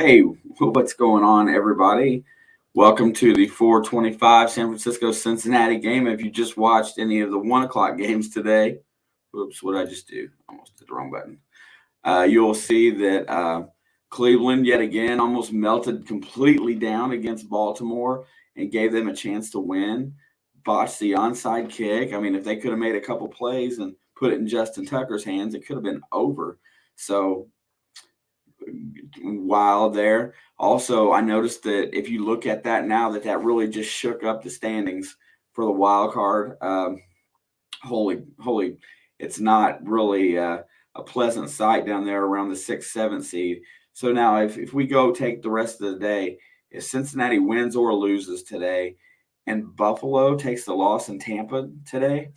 Hey, what's going on, everybody? Welcome to the 425 San Francisco Cincinnati game. If you just watched any of the 1 o'clock games today, oops, what did I just do? Almost hit the wrong button. You'll see that Cleveland, yet again, almost melted completely down against Baltimore and gave them a chance to win. Botched the onside kick. I mean, if they could have made a couple plays and put it in Justin Tucker's hands, it could have been over. So, wild there. Also, I noticed that if you look at that now, that really just shook up the standings for the wild card. Holy, it's not really a pleasant sight down there around the 6th, 7th seed. So now if we go take the rest of the day, if Cincinnati wins or loses today and Buffalo takes the loss in Tampa today,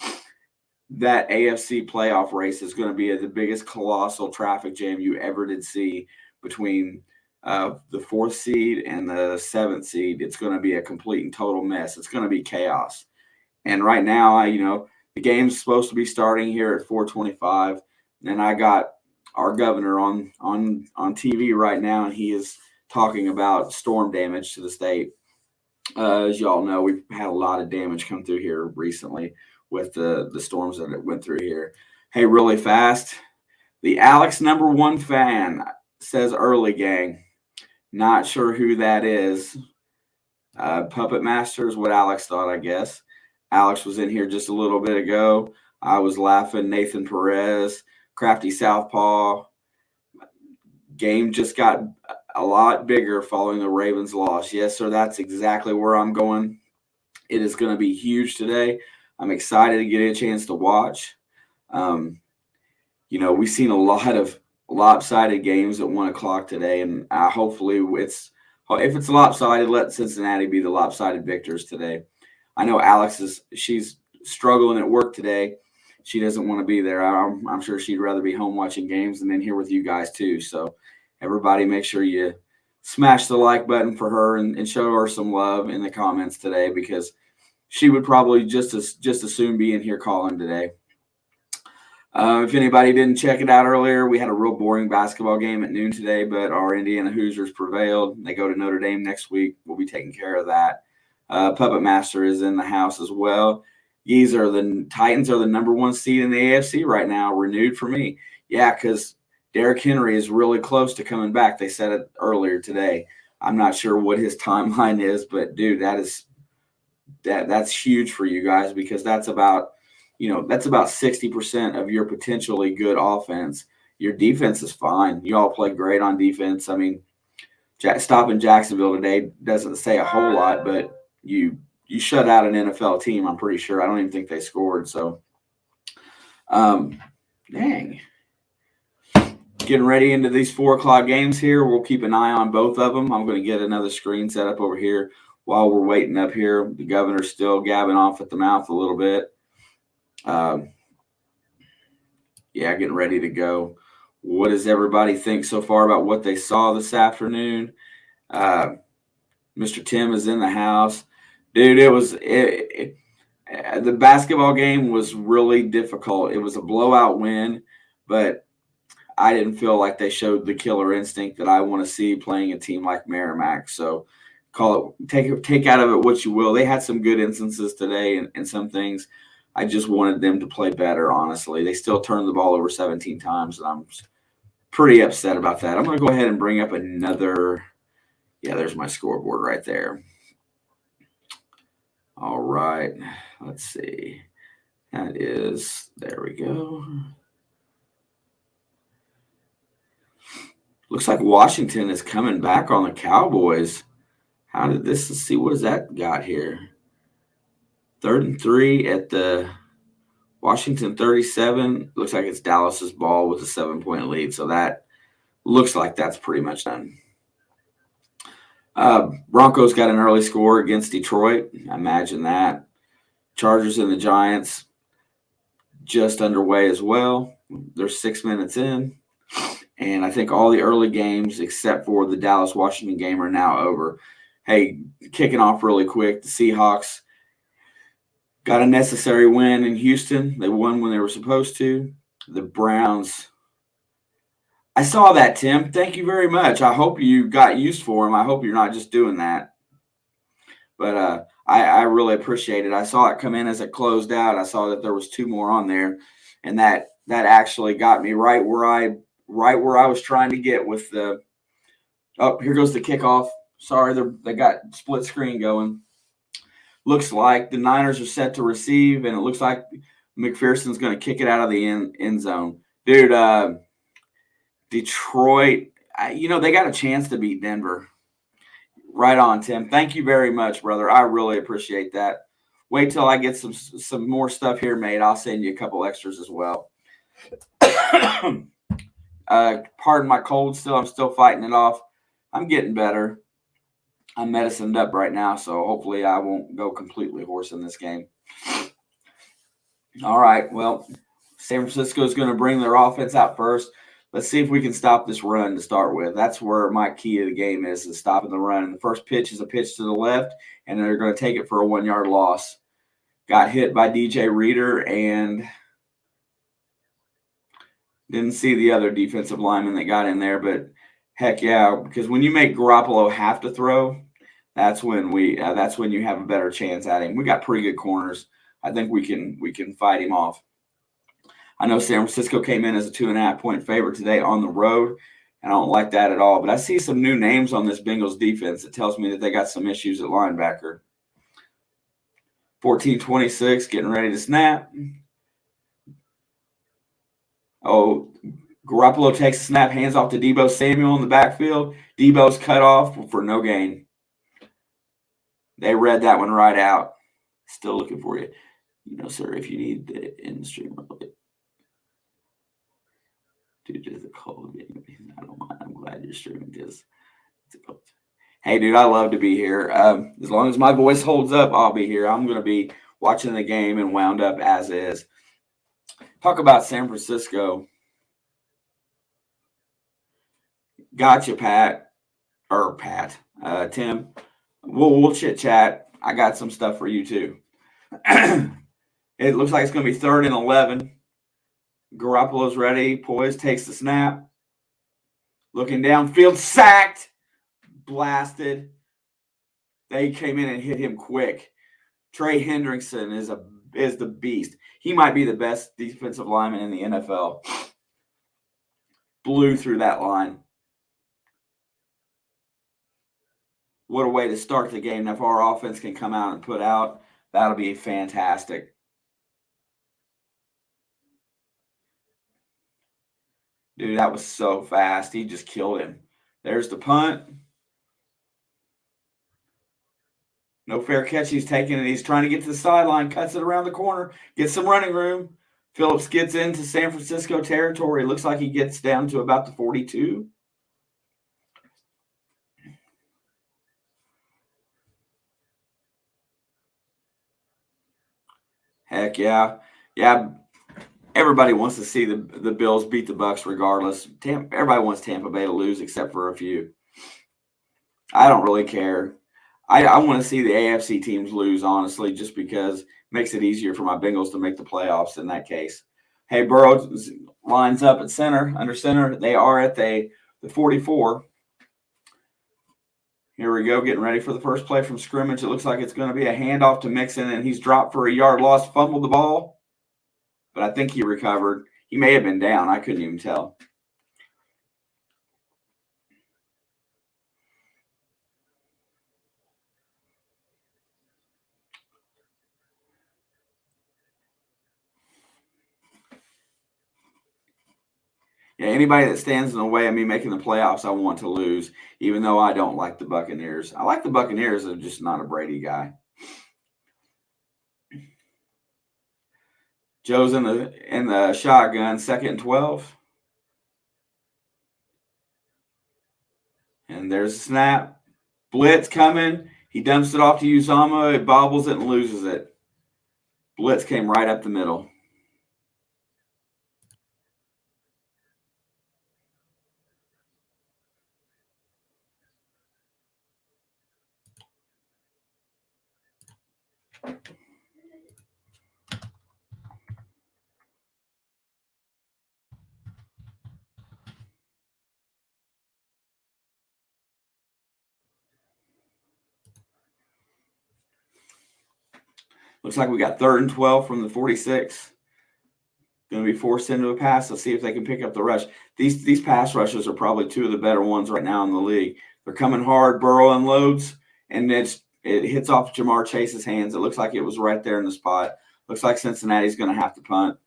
that AFC playoff race is going to be the biggest colossal traffic jam you ever did see between the 4th seed and the 7th seed. It's going to be a complete and total mess. It's going to be chaos. And right now, the game's supposed to be starting here at 4:25, and I got our governor on TV right now, and he is talking about storm damage to the state. As y'all know, we've had a lot of damage come through here recently with the storms that went through here. Hey, really fast, the Alex #1 fan says early gang. Not sure who that is. Puppet Master is what Alex thought, I guess. Alex was in here just a little bit ago. I was laughing. Nathan Perez, Crafty Southpaw. Game just got a lot bigger following the Ravens loss. Yes, sir, that's exactly where I'm going. It is going to be huge today. I'm excited to get a chance to watch. We've seen a lot of lopsided games at 1 o'clock today, and hopefully if it's lopsided, let Cincinnati be the lopsided victors today. I know Alex she's struggling at work today. She doesn't want to be there. I'm sure she'd rather be home watching games and then here with you guys too. So everybody, make sure you smash the like button for her and show her some love in the comments today, because she would probably just as soon be in here calling today. If anybody didn't check it out earlier, we had a real boring basketball game at noon today, but our Indiana Hoosiers prevailed. They go to Notre Dame next week. We'll be taking care of that. Puppet Master is in the house as well. Titans are the #1 seed in the AFC right now, renewed for me. Yeah, because Derrick Henry is really close to coming back. They said it earlier today. I'm not sure what his timeline is, but dude, that's huge for you guys, because that's about 60% of your potentially good offense. Your defense is fine. You all play great on defense. I mean, stopping Jacksonville today doesn't say a whole lot, but you shut out an NFL team, I'm pretty sure. I don't even think they scored. So, dang. Getting ready into these 4 o'clock games here. We'll keep an eye on both of them. I'm going to get another screen set up over here while we're waiting up here. The governor's still gabbing off at the mouth a little bit. Getting ready to go. What does everybody think so far about what they saw this afternoon? Mr. Tim is in the house. Dude, the basketball game was really difficult. It was a blowout win, but I didn't feel like they showed the killer instinct that I want to see playing a team like Merrimack. So take out of it what you will. They had some good instances today and some things. I just wanted them to play better, honestly. They still turned the ball over 17 times, and I'm pretty upset about that. I'm going to go ahead and bring up another. Yeah, there's my scoreboard right there. All right. Let's see. There we go. Looks like Washington is coming back on the Cowboys. Let's see, what has that got here? 3rd and 3 at the Washington 37. Looks like it's Dallas's ball with a 7-point lead. So that looks like that's pretty much done. Broncos got an early score against Detroit. Imagine that. Chargers and the Giants just underway as well. They're 6 minutes in. And I think all the early games except for the Dallas-Washington game are now over. Hey, kicking off really quick, the Seahawks got a necessary win in Houston. They won when they were supposed to. The Browns I saw that, Tim. Thank you very much. I hope you got used for him. I hope you're not just doing that. But I really appreciate it. I saw it come in as it closed out. I saw that there was two more on there, and that actually got me right where I was trying to get with the. Oh, here goes the kickoff. Sorry, they got split screen going. Looks like the Niners are set to receive, and it looks like McPherson's going to kick it out of the end zone. Dude, Detroit, they got a chance to beat Denver. Right on, Tim. Thank you very much, brother. I really appreciate that. Wait till I get some more stuff here made. I'll send you a couple extras as well. Pardon my cold still. I'm still fighting it off. I'm getting better. I'm medicined up right now, so hopefully I won't go completely hoarse in this game. All right, well, San Francisco is going to bring their offense out first. Let's see if we can stop this run to start with. That's where my key to the game is stopping the run. And the first pitch is a pitch to the left, and they're going to take it for a 1-yard loss. Got hit by DJ Reader and didn't see the other defensive lineman that got in there, but heck yeah, because when you make Garoppolo have to throw, that's when you have a better chance at him. We got pretty good corners. I think we can fight him off. I know San Francisco came in as a 2.5-point favorite today on the road. I don't like that at all. But I see some new names on this Bengals defense that tells me that they got some issues at linebacker. 14-26, getting ready to snap. Oh, Garoppolo takes a snap, hands off to Deebo Samuel in the backfield. Deebo's cut off for no gain. They read that one right out. Still looking for you. Sir, if you need the in-stream due to the cold game, I don't mind. I'm glad you're streaming this. Hey, dude, I love to be here. As long as my voice holds up, I'll be here. I'm going to be watching the game and wound up as is. Talk about San Francisco. Gotcha, Pat. Or Pat. Tim. We'll chit chat. I got some stuff for you too. It looks like it's going to be 3rd and 11. Garoppolo's ready. Poised, takes the snap. Looking downfield, sacked. Blasted. They came in and hit him quick. Trey Hendrickson is the beast. He might be the best defensive lineman in the NFL. Blew through that line. What a way to start the game. If our offense can come out and put out, that'll be fantastic. Dude, that was so fast. He just killed him. There's the punt. No fair catch. He's taking it. He's trying to get to the sideline. Cuts it around the corner. Gets some running room. Phillips gets into San Francisco territory. Looks like he gets down to about the 42. Heck yeah. Yeah. Everybody wants to see the Bills beat the Bucs regardless. Everybody wants Tampa Bay to lose except for a few. I don't really care. I want to see the AFC teams lose, honestly, just because it makes it easier for my Bengals to make the playoffs in that case. Hey, Burrow lines up at center, under center. They are at the 44. Here we go, getting ready for the first play from scrimmage. It looks like it's going to be a handoff to Mixon, and he's dropped for a yard loss, fumbled the ball. But I think he recovered. He may have been down. I couldn't even tell. Yeah, anybody that stands in the way of me making the playoffs, I want to lose, even though I don't like the Buccaneers. I like the Buccaneers. I'm just not a Brady guy. Joe's in the shotgun, 2nd and 12. And there's a snap. Blitz coming. He dumps it off to Uzama. It bobbles it and loses it. Blitz came right up the middle. Looks like we got 3rd and 12 from the 46. Going to be forced into a pass. Let's see if they can pick up the rush. These pass rushes are probably two of the better ones right now in the league. They're coming hard. Burrow unloads, and it hits off Jamar Chase's hands. It looks like it was right there in the spot. Looks like Cincinnati's going to have to punt.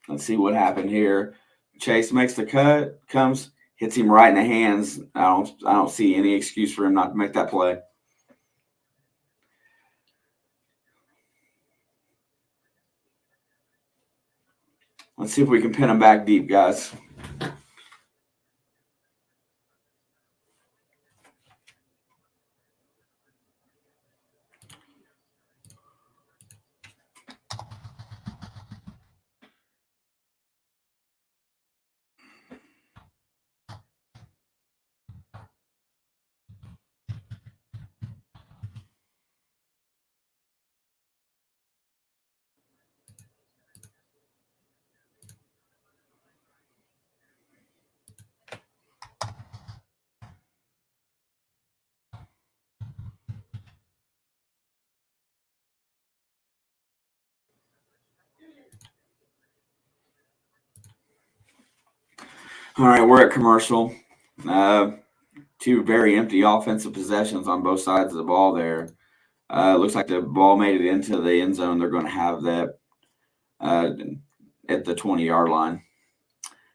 Let's see what happened here. Chase makes the cut, hits him right in the hands. I don't see any excuse for him not to make that play. Let's see if we can pin him back deep, guys. All right, we're at commercial. Two very empty offensive possessions on both sides of the ball there. Looks like the ball made it into the end zone. They're going to have that at the 20-yard line.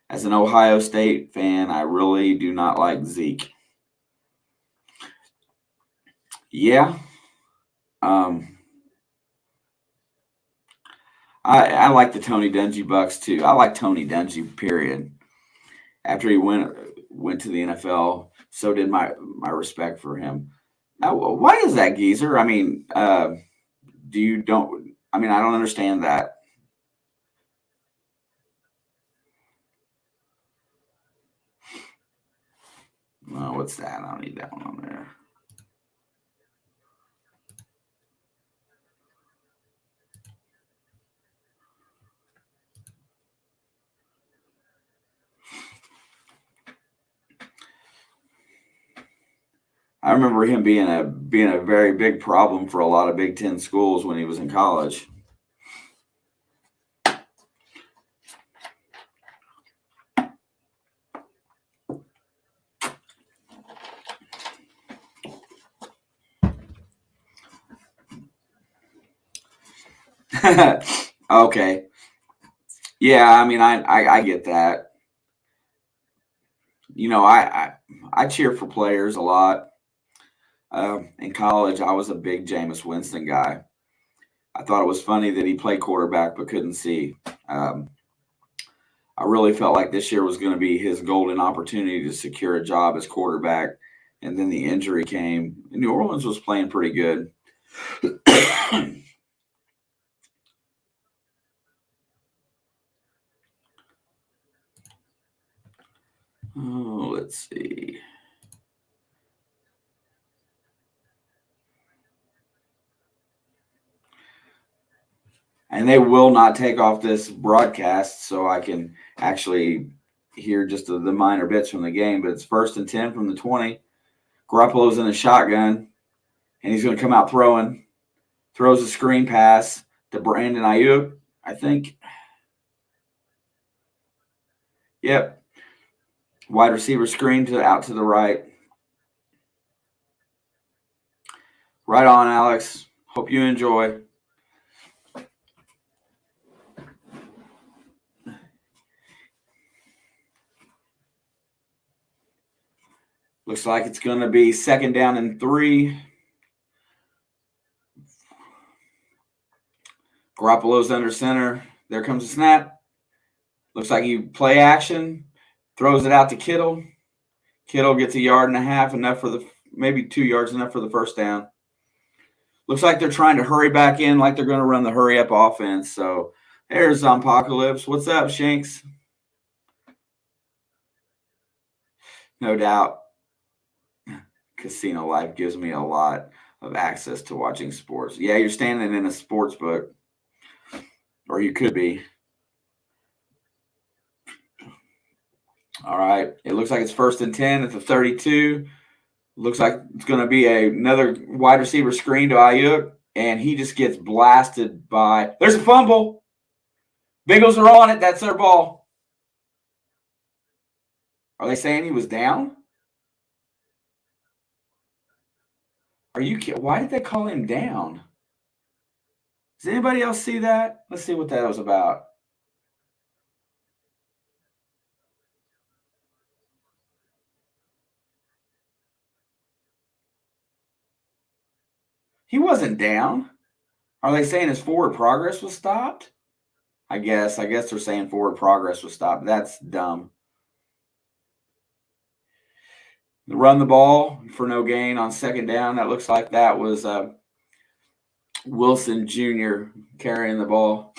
As an Ohio State fan, I really do not like Zeke. Yeah. I like the Tony Dungy Bucks too. I like Tony Dungy, period. After he went to the NFL, so did my respect for him. Now, why is that, geezer? I mean, I don't understand that. Oh, what's that? I don't need that one on there. I remember him being a very big problem for a lot of Big Ten schools when he was in college. Okay. Yeah, I mean, I get that. You know, I cheer for players a lot. In college, I was a big Jameis Winston guy. I thought it was funny that he played quarterback but couldn't see. I really felt like this year was going to be his golden opportunity to secure a job as quarterback, and then the injury came. New Orleans was playing pretty good. Oh, let's see. And they will not take off this broadcast so I can actually hear just the minor bits from the game. But it's 1st and 10 from the 20. Garoppolo's in a shotgun, and he's going to come out throwing. Throws a screen pass to Brandon Ayuk, I think. Yep. Wide receiver screen out to the right. Right on, Alex. Hope you enjoy. Looks like it's going to be 2nd down and 3. Garoppolo's under center. There comes a snap. Looks like you play action. Throws it out to Kittle. Kittle gets 1.5 yards, enough for maybe 2 yards, enough for the 1st down. Looks like they're trying to hurry back in, like they're going to run the hurry up offense. So there's Apocalypse. What's up, Shanks? No doubt. Casino life gives me a lot of access to watching sports. Yeah, you're standing in a sports book, or you could be. All right. It looks like it's 1st and 10 at the 32. Looks like it's going to be another wide receiver screen to Ayuk, and he just gets blasted by. There's a fumble. Bengals are on it. That's their ball. Are they saying he was down? Are you kidding? Why did they call him down? Does anybody else see that? Let's see what that was about. He wasn't down. Are they saying his forward progress was stopped? I guess they're saying forward progress was stopped. That's dumb. Run the ball for no gain on second down. That looks like that was Wilson Jr. carrying the ball.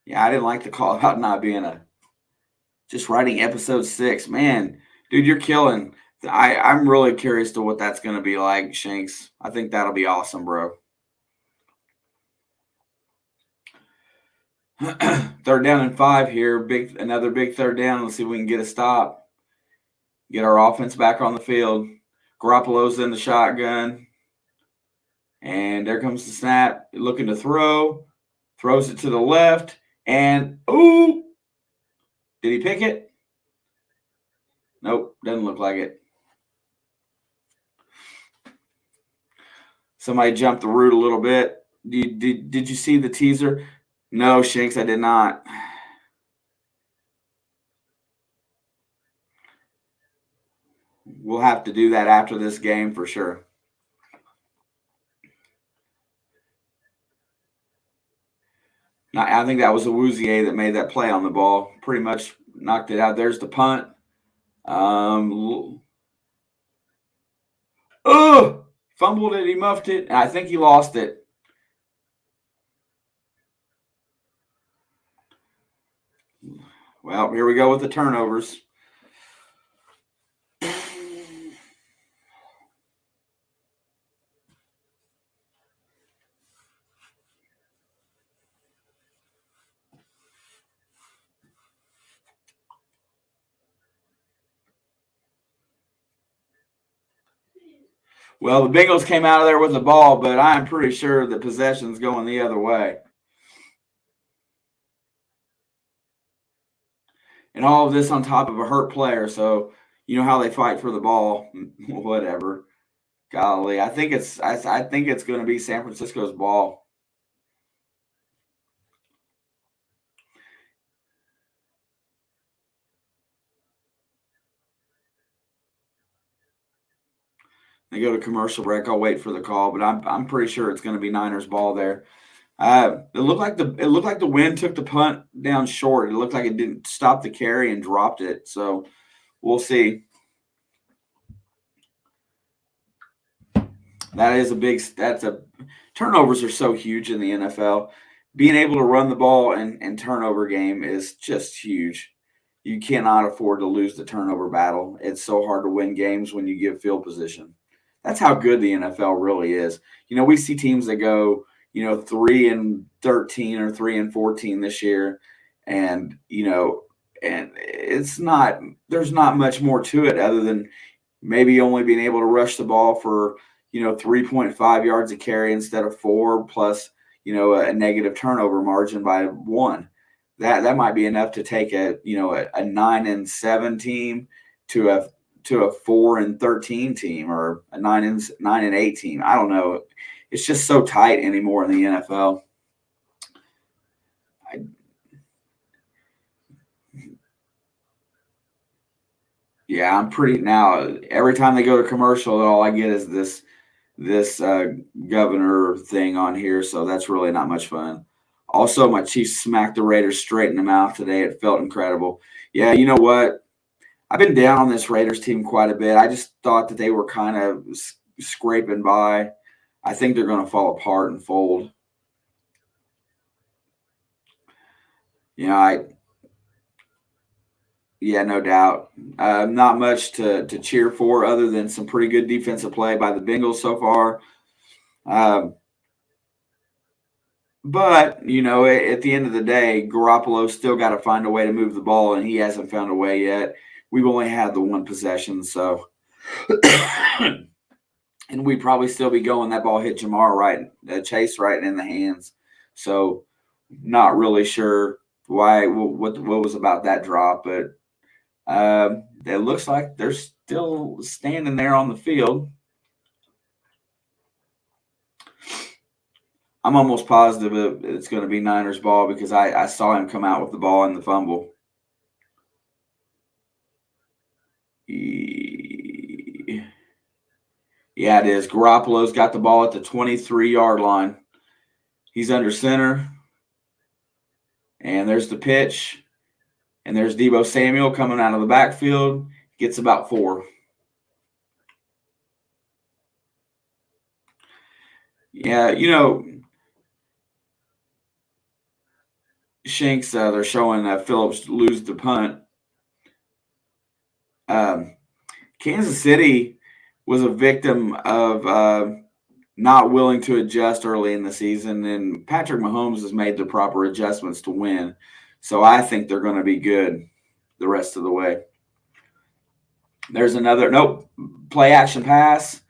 Yeah, I didn't like the call about not being just writing episode 6. Man, dude, you're killing. I'm really curious to what that's going to be like, Shanks. I think that'll be awesome, bro. Third down and 5 here. Another big third down. Let's see if we can get a stop. Get our offense back on the field. Garoppolo's in the shotgun. And there comes the snap. Looking to throw. Throws it to the left. And, ooh! Did he pick it? Nope, doesn't look like it. Somebody jumped the route a little bit. Did you see the teaser? No, Shanks, I did not. We'll have to do that after this game for sure. Now, I think that was Awuzie that made that play on the ball. Pretty much knocked it out. There's the punt. Fumbled it. He muffed it. And I think he lost it. Well, here we go with the turnovers. Well, the Bengals came out of there with the ball, but I'm pretty sure the possession's going the other way. And all of this on top of a hurt player, so you know how they fight for the ball. Whatever. Golly, I think it's going to be San Francisco's ball. They go to commercial break. I'll wait for the call, but I'm pretty sure it's going to be Niners ball there. It looked like the wind took the punt down short. It looked like it didn't stop the carry and dropped it. So we'll see. Turnovers are so huge in the NFL. Being able to run the ball and turnover game is just huge. You cannot afford to lose the turnover battle. It's so hard to win games when you give field position. That's how good the NFL really is. You know, we see teams that go, 3-13 or 3-14 this year, and and there's not much more to it other than maybe only being able to rush the ball for 3.5 yards a carry instead of 4, plus a negative turnover margin by 1. That might be enough to take a 9-7 team to a 4-13 team, or a 9-8 team. I don't know. It's just so tight anymore in the NFL. I'm pretty now. Every time they go to commercial, all I get is this governor thing on here, so that's really not much fun. Also, my Chiefs smacked the Raiders straight in the mouth today. It felt incredible. Yeah, you know what? I've been down on this Raiders team quite a bit. I just thought that they were kind of scraping by. I think they're going to fall apart and fold. Yeah, no doubt. Not much to cheer for other than some pretty good defensive play by the Bengals so far. But, at the end of the day, Garoppolo's still got to find a way to move the ball, and he hasn't found a way yet. we've only had the one possession, so and we'd probably still be going. That ball hit Chase right in the hands. So not really sure what was about that drop, but it looks like they're still standing there on the field. I'm almost positive it's going to be Niners ball because I saw him come out with the ball and the fumble. Yeah, it is. Garoppolo's got the ball at the 23-yard line. He's under center. And there's the pitch. And there's Deebo Samuel coming out of the backfield. Gets about 4. Yeah, Shanks, they're showing Phillips lose the punt. Kansas City was a victim of not willing to adjust early in the season, and Patrick Mahomes has made the proper adjustments to win. So I think they're going to be good the rest of the way. There's another play action pass,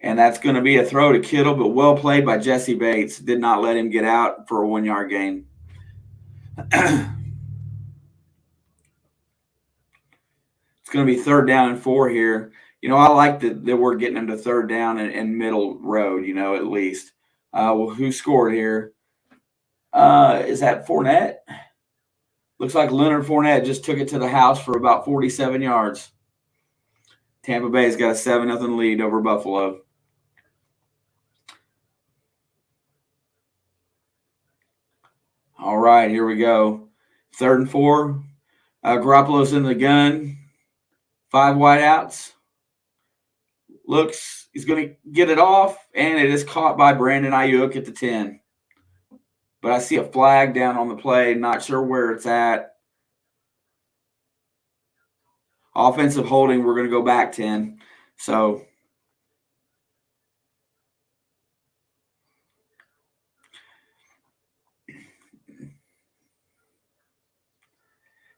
and that's going to be a throw to Kittle, but well played by Jesse Bates. Did not let him get out for a 1-yard gain. It's going to be 3rd down and 4 here. I like that we're getting them to 3rd down and middle road, at least. Well, who scored here? Is that Fournette? Looks like Leonard Fournette just took it to the house for about 47 yards. Tampa Bay's got a 7-0 lead over Buffalo. All right, here we go. 3rd and 4. Garoppolo's in the gun. 5 wideouts. Looks, he's going to get it off, and it is caught by Brandon Ayuk at the 10. But I see a flag down on the play. Not sure where it's at. Offensive holding, we're going to go back 10. So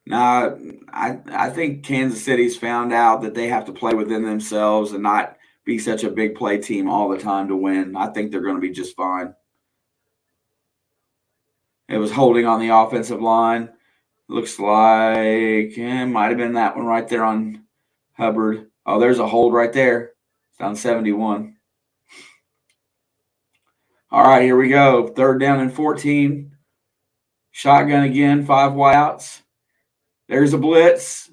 now I think Kansas City's found out that they have to play within themselves and not be such a big play team all the time to win. I think they're going to be just fine. It was holding on the offensive line. Looks like it might have been that one right there on Hubbard. Oh, there's a hold right there. It's down 71. All right, here we go. 3rd down and 14. Shotgun again, 5 wideouts. There's a blitz.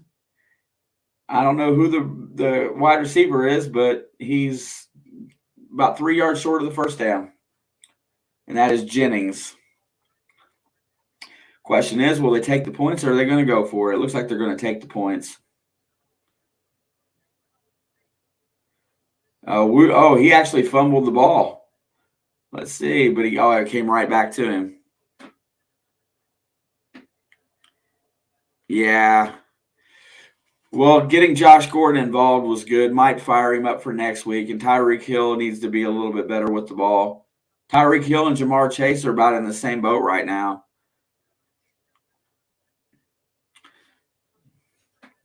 I don't know who the wide receiver is, but he's about 3 yards short of the 1st down. And that is Jennings. Question is, will they take the points or are they going to go for it? It looks like they're going to take the points. He actually fumbled the ball. Let's see, but it came right back to him. Yeah. Well, getting Josh Gordon involved was good. Might fire him up for next week, and Tyreek Hill needs to be a little bit better with the ball. Tyreek Hill and Jamar Chase are about in the same boat right now.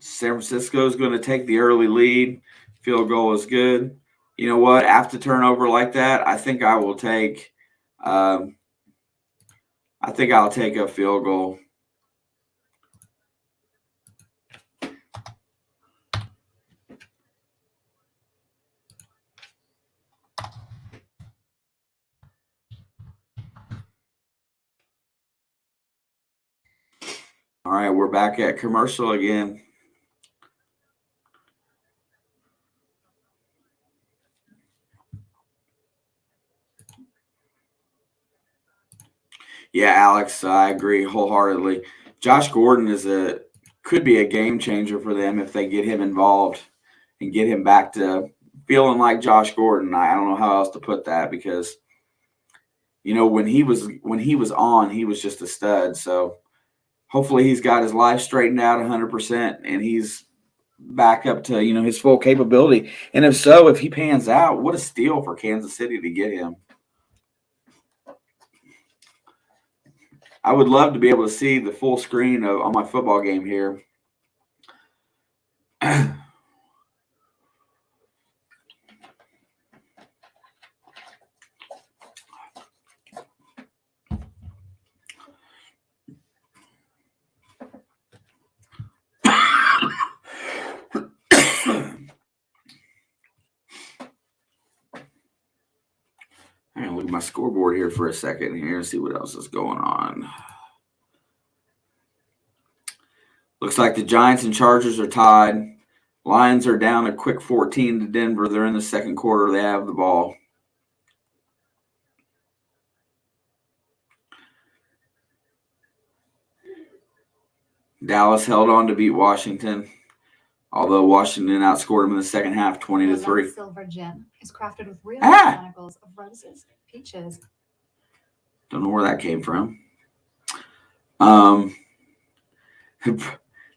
San Francisco is going to take the early lead. Field goal is good. You know what? After turnover like that, I think I will take. I think I'll take a field goal. All right, we're back at commercial again. Yeah, Alex, I agree wholeheartedly. Josh Gordon could be a game changer for them if they get him involved and get him back to feeling like Josh Gordon. I don't know how else to put that because when he was on, he was just a stud. So hopefully he's got his life straightened out 100% and he's back up to his full capability. And if so, if he pans out, what a steal for Kansas City to get him. I would love to be able to see the full screen on my football game here. I'm going to look at my scoreboard here for a second here and see what else is going on. Looks like the Giants and Chargers are tied. Lions are down a quick 14 to Denver. They're in the second quarter. They have the ball. Dallas held on to beat Washington, although Washington outscored them in the second half 20-3. Silver gem is crafted with real botanicals of roses, peaches. Don't know where that came from.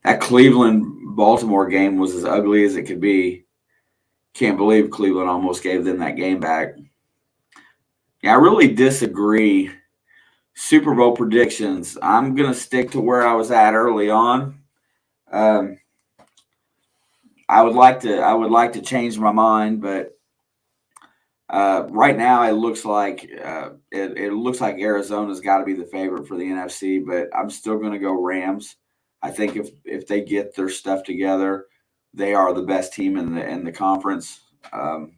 That Cleveland-Baltimore game was as ugly as it could be. Can't believe Cleveland almost gave them that game back. Yeah, I really disagree. Super Bowl predictions. I'm going to stick to where I was at early on. I would like to change my mind, but right now it looks like it looks like Arizona's got to be the favorite for the NFC, but I'm still going to go Rams. I think if they get their stuff together, they are the best team in the conference. I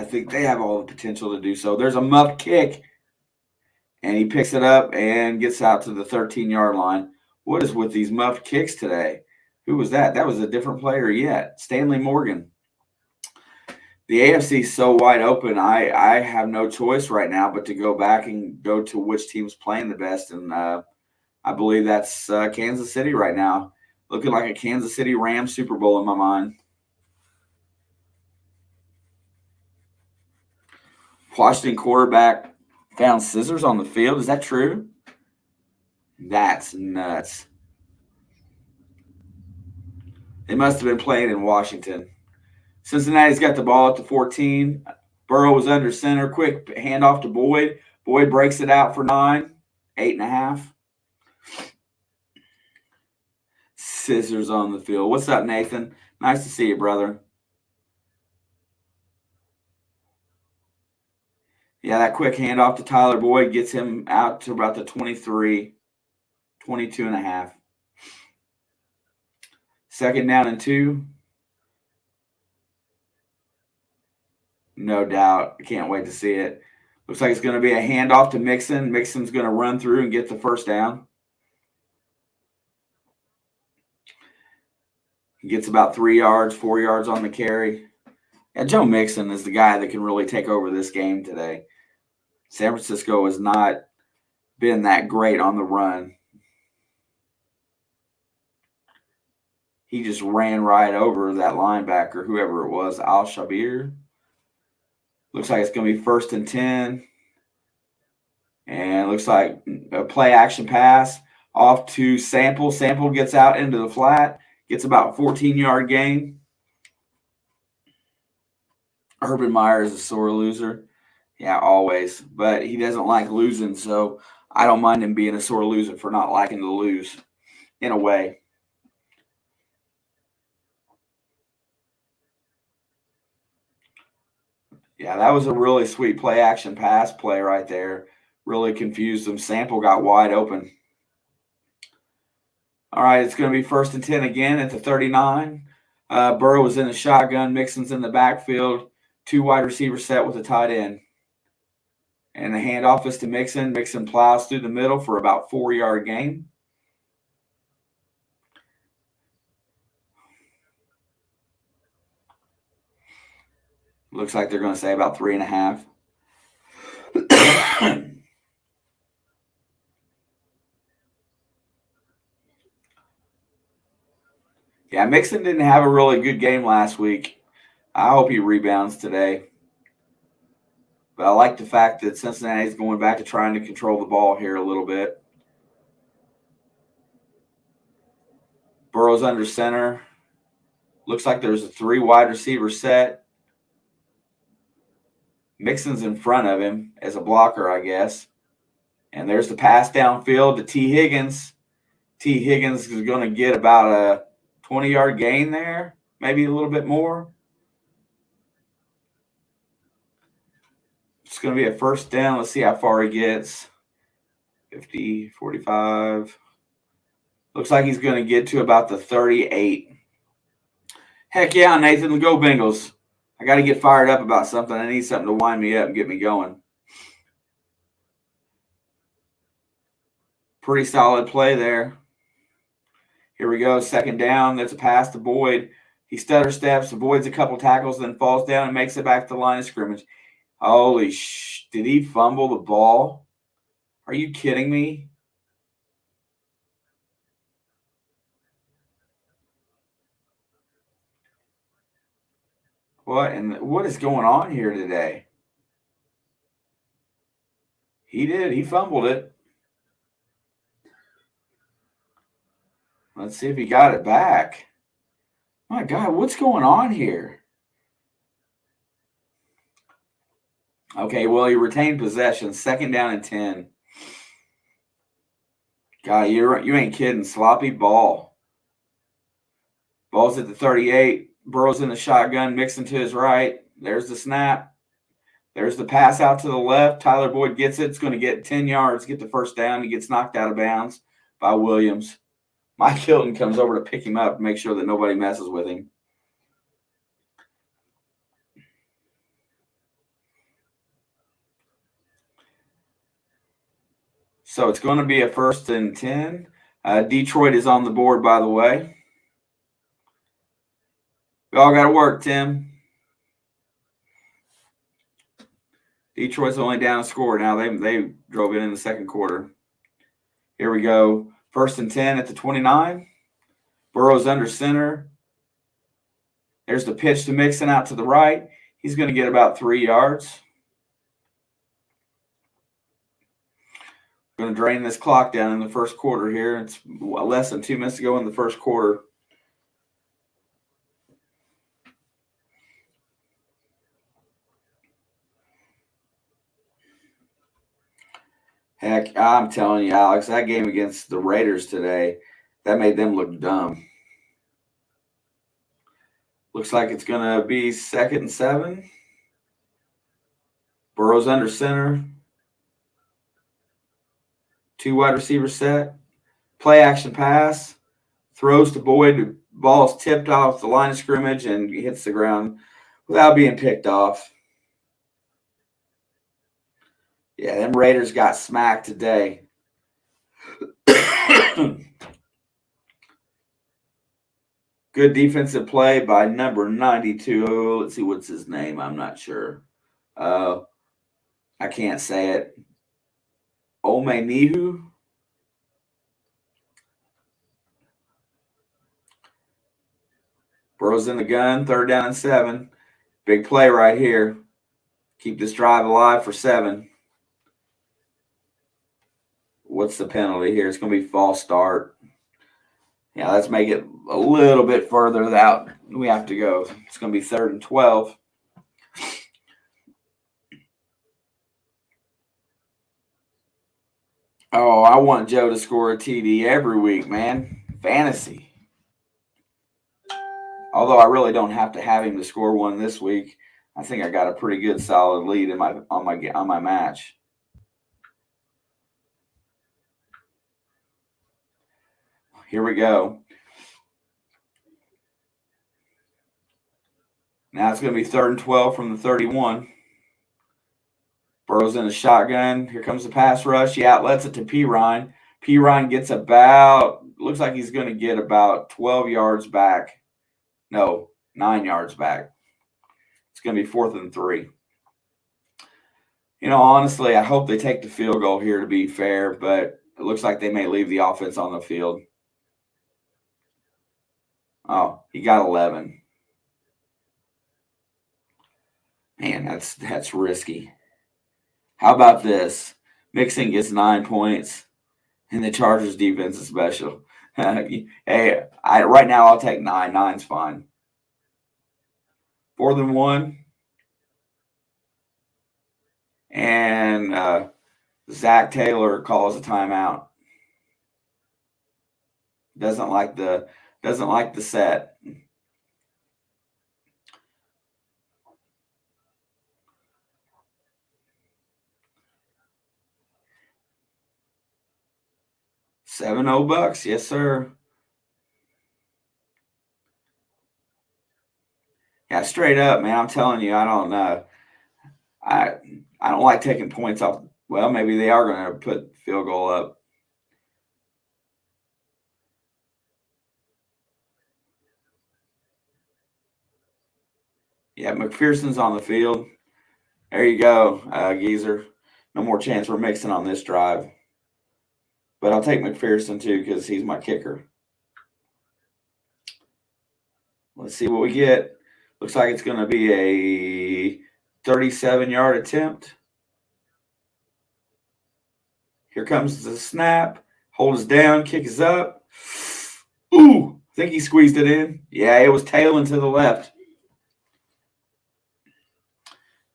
think they have all the potential to do so. There's a muff kick, and he picks it up and gets out to the 13-yard line. What is with these muff kicks today? Who was that? That was a different player yet. Stanley Morgan. The AFC is so wide open. I have no choice right now but to go back and go to which team's playing the best, and I believe that's Kansas City right now. Looking like a Kansas City Rams Super Bowl in my mind. Washington quarterback found scissors on the field. Is that true? That's nuts. They must have been playing in Washington. Cincinnati's got the ball at the 14. Burrow was under center. Quick handoff to Boyd. Boyd breaks it out for 9. 8.5. Scissors on the field. What's up, Nathan? Nice to see you, brother. Yeah, that quick handoff to Tyler Boyd gets him out to about the 23, 22.5. 2nd down and 2. No doubt. I can't wait to see it. Looks like it's going to be a handoff to Mixon. Mixon's going to run through and get the first down. He gets about 3 yards, 4 yards on the carry. Yeah, Joe Mixon is the guy that can really take over this game today. San Francisco has not been that great on the run. He just ran right over that linebacker, whoever it was, Al-Shabir. Looks like it's going to be 1st and 10. And looks like a play action pass off to Sample. Sample gets out into the flat, gets about 14-yard gain. Urban Meyer is a sore loser. Yeah, always. But he doesn't like losing, so I don't mind him being a sore loser for not liking to lose, in a way. Yeah, that was a really sweet play-action pass play right there. Really confused them. Sample got wide open. All right, it's going to be 1st and 10 again at the 39. Burrow is in the shotgun. Mixon's in the backfield. 2 wide receivers set with a tight end. And the handoff is to Mixon. Mixon plows through the middle for about 4-yard gain. Looks like they're going to say about 3.5. Yeah, Mixon didn't have a really good game last week. I hope he rebounds today. But I like the fact that Cincinnati's going back to trying to control the ball here a little bit. Burrow's under center. Looks like there's a 3 wide receiver set. Mixon's in front of him as a blocker, I guess. And there's the pass downfield to T. Higgins. T. Higgins is going to get about 20-yard gain there, maybe a little bit more. It's going to be a first down. Let's see how far he gets. 50, 45. Looks like he's going to get to about the 38. Heck yeah, Nathan. Go Bengals. I got to get fired up about something. I need something to wind me up and get me going. Pretty solid play there. Here we go. Second down. That's a pass to Boyd. He stutter steps, avoids a couple tackles, then falls down and makes it back to the line of scrimmage. Holy sh! Did he fumble the ball? Are you kidding me? What is going on here today? He did. He fumbled it. Let's see if he got it back. My God, what's going on here? Okay, well, he retained possession. Second down and 10. God, you ain't kidding. Sloppy ball. Ball's at the 38. Burrow's in the shotgun, mixing to his right. There's the snap. There's the pass out to the left. Tyler Boyd gets it. It's going to get 10 yards, get the first down. He gets knocked out of bounds by Williams. Mike Hilton comes over to pick him up and make sure that nobody messes with him. So it's going to be a first and 10. Detroit is on the board, by the way. We all got to work, Tim. Detroit's only down a score now. They drove it in the second quarter. Here we go. First and 10 at the 29. Burrow's under center. There's the pitch to Mixon out to the right. He's going to get about 3 yards. Going to drain this clock down in the first quarter here. It's less than 2 minutes to go in the first quarter. Heck, I'm telling you, Alex, that game against the Raiders today, that made them look dumb. Looks like it's going to be 2nd and 7. Burrow's under center. 2 wide receivers set. Play action pass. Throws to Boyd. Ball's tipped off the line of scrimmage and hits the ground without being picked off. Yeah, them Raiders got smacked today. Good defensive play by number 92. Let's see, what's his name? I'm not sure. I can't say it. Omenihu. Burrow's in the gun. 3rd down and 7. Big play right here. Keep this drive alive for 7. What's the penalty here? It's going to be false start. Yeah, let's make it a little bit further out. We have to go. It's going to be 3rd and 12. Oh, I want Joe to score a TD every week, man. Fantasy. Although I really don't have to have him to score one this week. I think I got a pretty good solid lead in on my match. Here we go. Now it's going to be 3rd and 12 from the 31. Burrow's in a shotgun. Here comes the pass rush. He outlets it to Pirine. Pirine gets looks like he's going to get about 12 yards back. No, 9 yards back. It's going to be 4th and 3. You know, honestly, I hope they take the field goal here to be fair, but it looks like they may leave the offense on the field. Oh, he got 11. Man, that's risky. How about this? Mixon gets 9 points, and the Chargers defense is special. Hey, right now I'll take 9. 9's fine. 4th and 1. And Zach Taylor calls a timeout. Doesn't like the Doesn't like the set. $7 yes, sir. Yeah, straight up, man. I'm telling you, I don't know. I don't like taking points off. Well, maybe they are going to put field goal up. Yeah, McPherson's on the field. There you go, Geezer. No more chance we're mixing on this drive. But I'll take McPherson too because he's my kicker. Let's see what we get. Looks like it's going to be a 37-yard attempt. Here comes the snap. Hold is down. Kick is up. Ooh, I think he squeezed it in. Yeah, it was tailing to the left.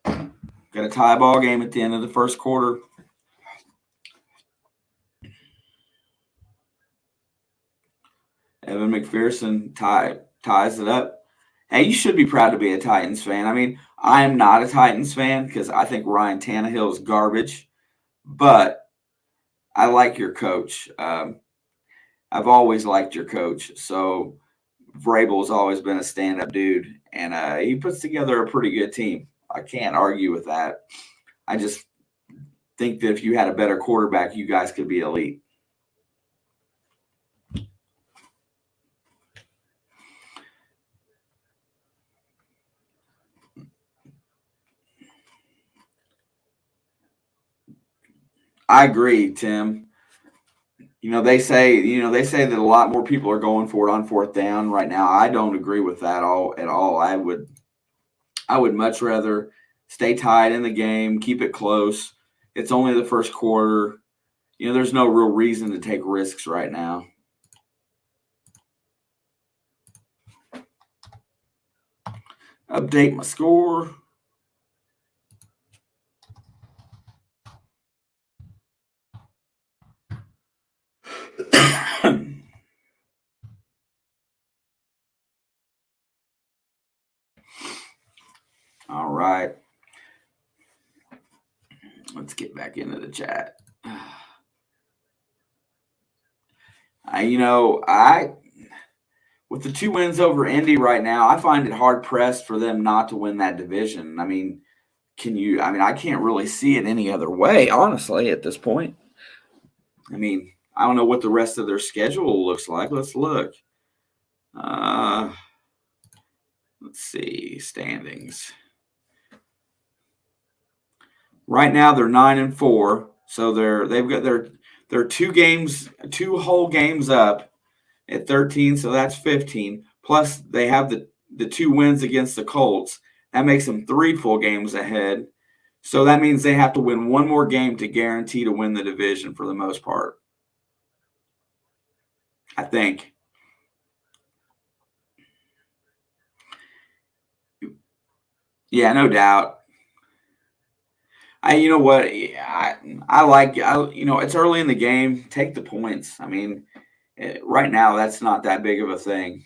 Got a tie ball game at the end of the first quarter. Evan McPherson ties it up. Hey, you should be proud to be a Titans fan. I mean, I am not a Titans fan because I think Ryan Tannehill is garbage, but I like your coach. I've always liked your coach. So Vrabel's always been a stand-up dude, and he puts together a pretty good team. I can't argue with that. I just think that if you had a better quarterback, you guys could be elite. I agree, Tim. They say that a lot more people are going for it on fourth down right now. I don't agree with that at all. I would much rather stay tied in the game, keep it close. It's only the first quarter. There's no real reason to take risks right now. Update my score. All right. Let's get back into the chat. With the 2 wins over Indy right now, I find it hard pressed for them not to win that division. I mean, I can't really see it any other way, honestly, at this point. I mean, I don't know what the rest of their schedule looks like. Let's look. Let's see, standings. Right now they're 9-4, so they've got their 2 whole games up at 13, so that's 15. Plus they have the 2 wins against the Colts. That makes them 3 full games ahead. So that means they have to win 1 more game to guarantee to win the division for the most part, I think. Yeah, no doubt. You know what? I like. It's early in the game. Take the points. I mean, right now that's not that big of a thing.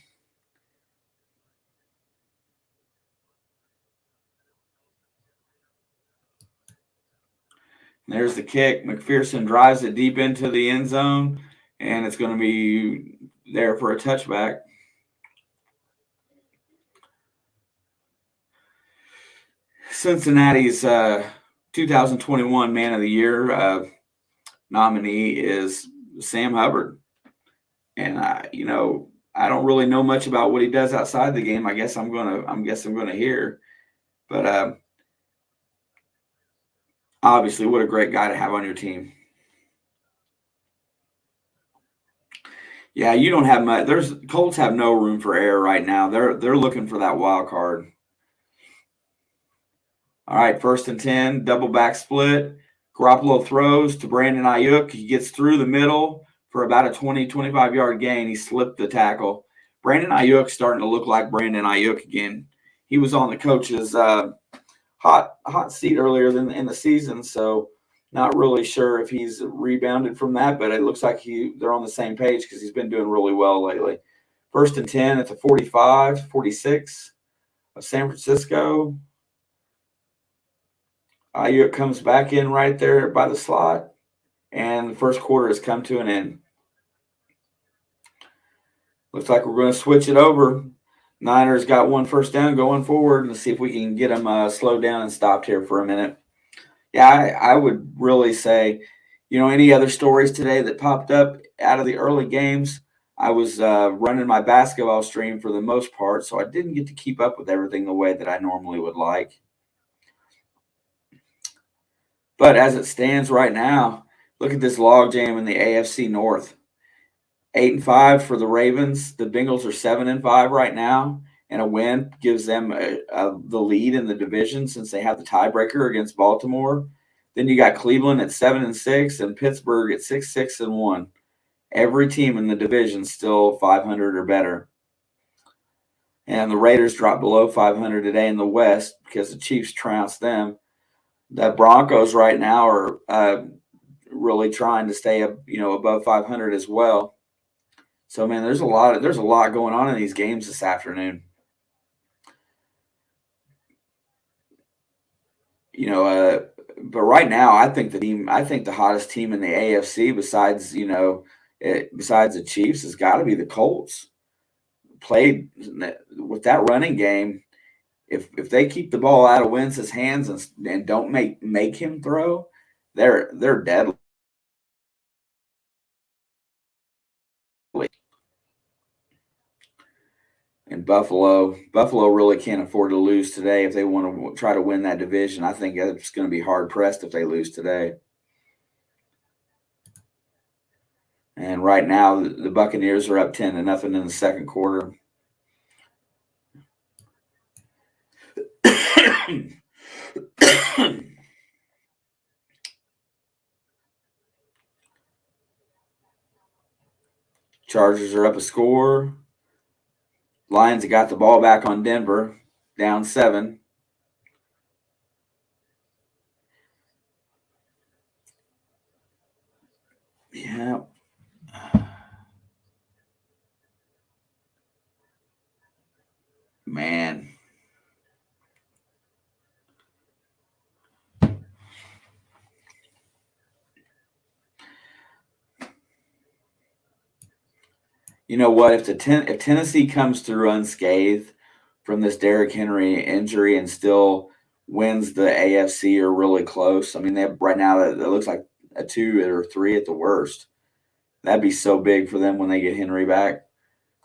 There's the kick. McPherson drives it deep into the end zone, and it's going to be there for a touchback. Cincinnati's 2021 Man of the Year nominee is Sam Hubbard. And I don't really know much about what he does outside the game. I guess I'm gonna hear. But obviously, what a great guy to have on your team. Yeah, you don't have much. Colts have no room for error right now. They're looking for that wild card. All right, 1st and 10, double back split. Garoppolo throws to Brandon Ayuk. He gets through the middle for about a 25-yard gain. He slipped the tackle. Brandon Ayuk starting to look like Brandon Ayuk again. He was on the coach's hot seat earlier in the season, so not really sure if he's rebounded from that, but it looks like they're on the same page because he's been doing really well lately. First and 10 at the 45, 46 of San Francisco. IU comes back in right there by the slot, and the first quarter has come to an end. Looks like we're going to switch it over. Niners got one first down going forward. Let's see if we can get them slowed down and stopped here for a minute. Yeah, I would really say, any other stories today that popped up out of the early games? I was running my basketball stream for the most part, so I didn't get to keep up with everything the way that I normally would like. But as it stands right now, look at this logjam in the AFC North. 8-5 for the Ravens. The Bengals are 7-5 right now, and a win gives them the lead in the division since they have the tiebreaker against Baltimore. Then you got Cleveland at 7-6 and Pittsburgh at 6-1. Every team in the division still 500 or better. And the Raiders dropped below 500 today in the West because the Chiefs trounced them. The Broncos right now are really trying to stay above 500 as well. So man, there's a lot going on in these games this afternoon. But right now, I think the hottest team in the AFC besides the Chiefs has got to be the Colts. Played with that running game. If they keep the ball out of Wentz's hands and don't make him throw, they're deadly. And Buffalo really can't afford to lose today if they want to try to win that division. I think it's going to be hard pressed if they lose today. And right now, the Buccaneers are up 10-0 in the second quarter. Chargers are up a score. Lions got the ball back on Denver, down 7. Yeah. Man. You know what? If Tennessee comes through unscathed from this Derrick Henry injury and still wins the AFC or really close, I mean, right now it looks like a 2 or 3 at the worst. That'd be so big for them when they get Henry back.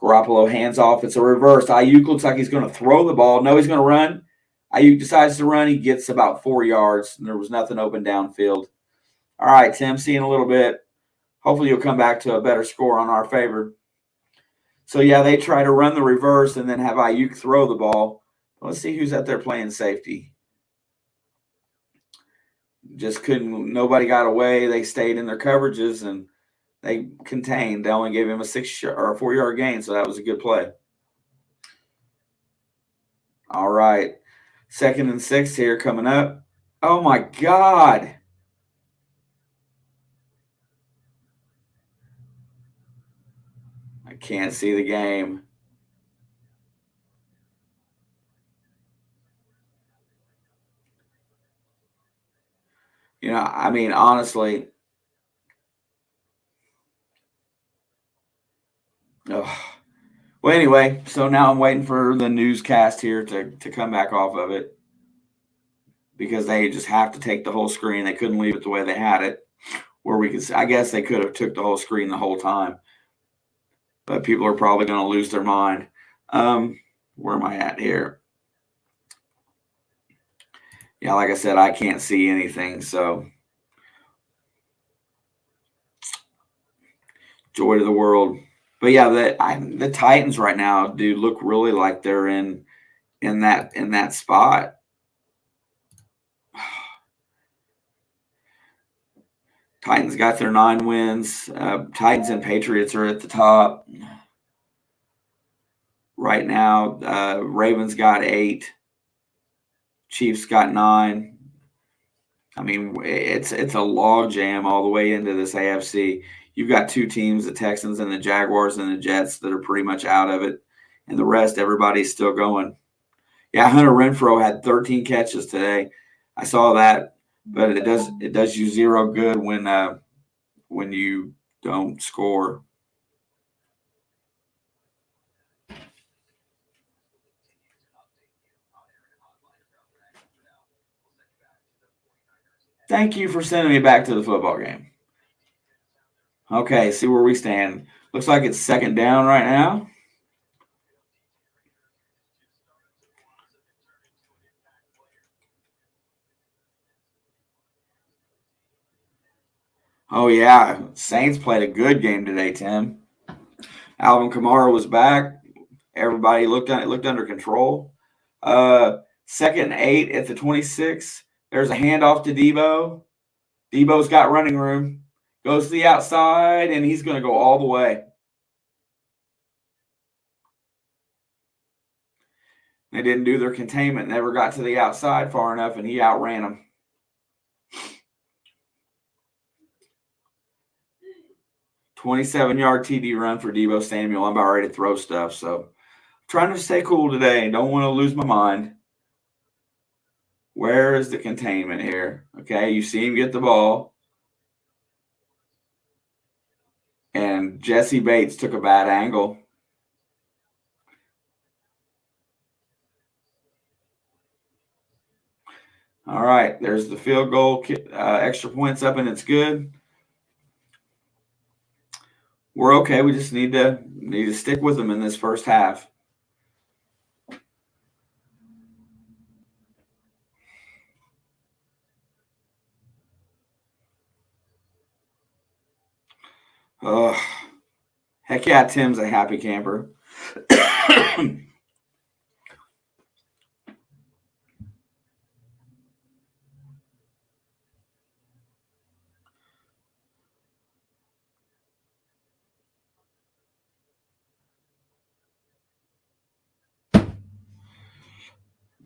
Garoppolo hands off. It's a reverse. Ayuk looks like he's going to throw the ball. No, he's going to run. Ayuk decides to run. He gets about 4 yards, and there was nothing open downfield. All right, Tim, see you in a little bit. Hopefully you'll come back to a better score on our favor. So, yeah, they try to run the reverse and then have Ayuk throw the ball. Let's see who's out there playing safety. Just couldn't – nobody got away. They stayed in their coverages, and they contained. They only gave him a 4-yard gain, so that was a good play. All right. 2nd and 6 here coming up. Oh, my God. I can't see the game. I mean, honestly. Oh. Well, anyway, so now I'm waiting for the newscast here to come back off of it because they just have to take the whole screen. They couldn't leave it the way they had it, where we could. I guess they could have took the whole screen the whole time, but people are probably going to lose their mind. Where am I at here? Yeah, like I said, I can't see anything, so joy to the world. But yeah, the Titans right now, dude, look really like they're in that spot. Titans got their 9 wins. Titans and Patriots are at the top right now. Ravens got 8. Chiefs got 9. I mean, it's a log jam all the way into this AFC. you've got two teams, the Texans and the Jaguars and the Jets, that are pretty much out of it. And the rest, everybody's still going. Yeah, Hunter Renfrow had 13 catches today. I saw that, but it does you zero good when you don't score. Thank you for sending me back to the football game. Okay, see where we stand. Looks like it's second down right now. Oh, yeah. Saints played a good game today, Tim. Alvin Kamara was back. Everybody looked under control. Second and 8 at the 26. There's a handoff to Debo. Debo's got running room. Goes to the outside, and he's going to go all the way. They didn't do their containment. Never got to the outside far enough, and he outran them. "27-yard TD run for Debo Samuel." I'm about ready to throw stuff, so trying to stay cool today. Don't want to lose my mind. Where is the containment here? Okay, you see him get the ball. And Jesse Bates took a bad angle. All right, there's the field goal. Extra points up, and it's good. We're okay. We just need to stick with them in this first half. Heck yeah, Tim's a happy camper.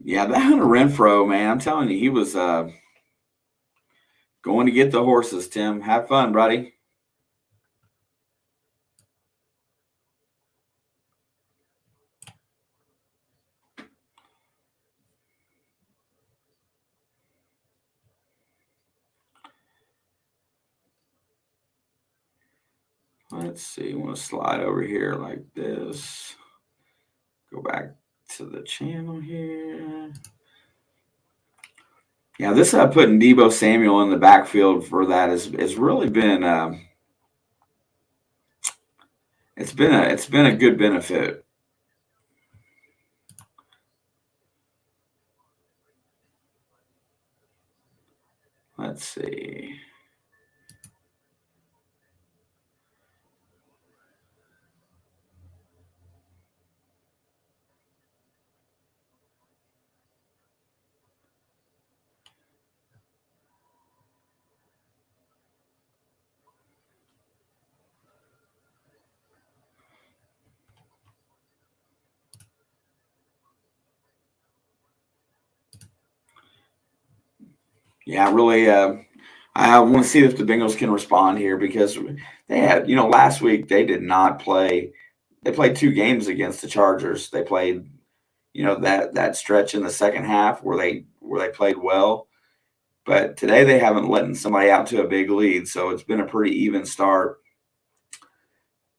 Yeah, that Hunter Renfrow, man, I'm telling you, he was going to get the horses, Tim. Have fun, buddy. Let's see. I'm going to slide over here like this. Go back to the channel here. Yeah, this putting Debo Samuel in the backfield for that has really been it's been a good benefit. Let's see. Yeah, really. I want to see if the Bengals can respond here, because they had, last week they did not play. They played two games against the Chargers. They played, that stretch in the second half where they played well. But today they haven't let somebody out to a big lead, so it's been a pretty even start.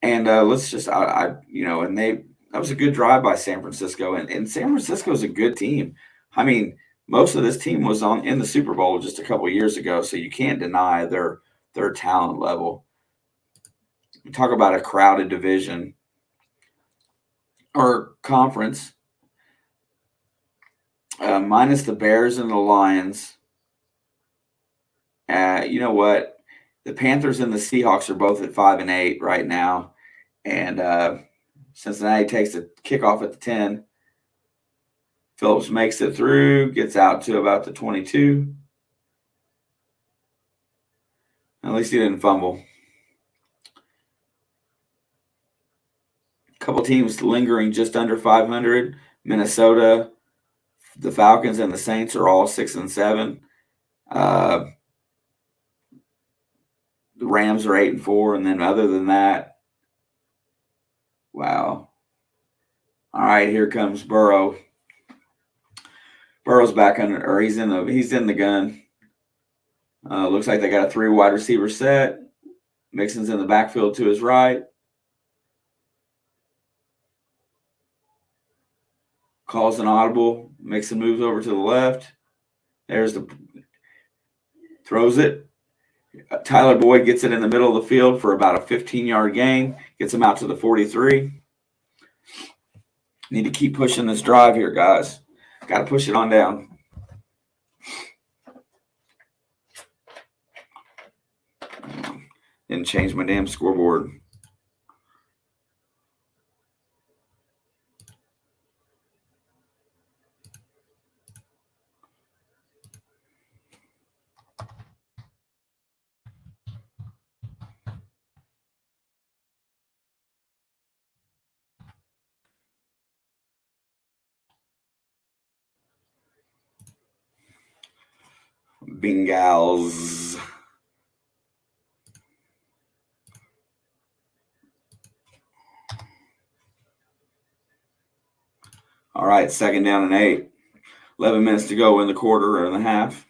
And let's just, and that was a good drive by San Francisco, and San Francisco is a good team. I mean, most of this team was in the Super Bowl just a couple of years ago, so you can't deny their talent level. We talk about a crowded division or conference, minus the Bears and the Lions. You know what? The Panthers and the Seahawks are both at 5-8 right now, and Cincinnati takes the kickoff at the 10. Phillips makes it through, gets out to about the 22. At least he didn't fumble. A couple teams lingering just under 500. Minnesota, the Falcons, and the Saints are all 6-7. The Rams are 8-4, and then other than that, wow. All right, here comes Burrow. Burrow's back under, or he's in the gun. Looks like they got a 3 wide receiver set. Mixon's in the backfield to his right. Calls an audible. Mixon moves over to the left. Throws it. Tyler Boyd gets it in the middle of the field for about a 15-yard gain. Gets him out to the 43. Need to keep pushing this drive here, guys. Got to push it on down. Didn't change my damn scoreboard. Bengals. All right, 2nd down and 8. 11 minutes to go in the quarter and a half.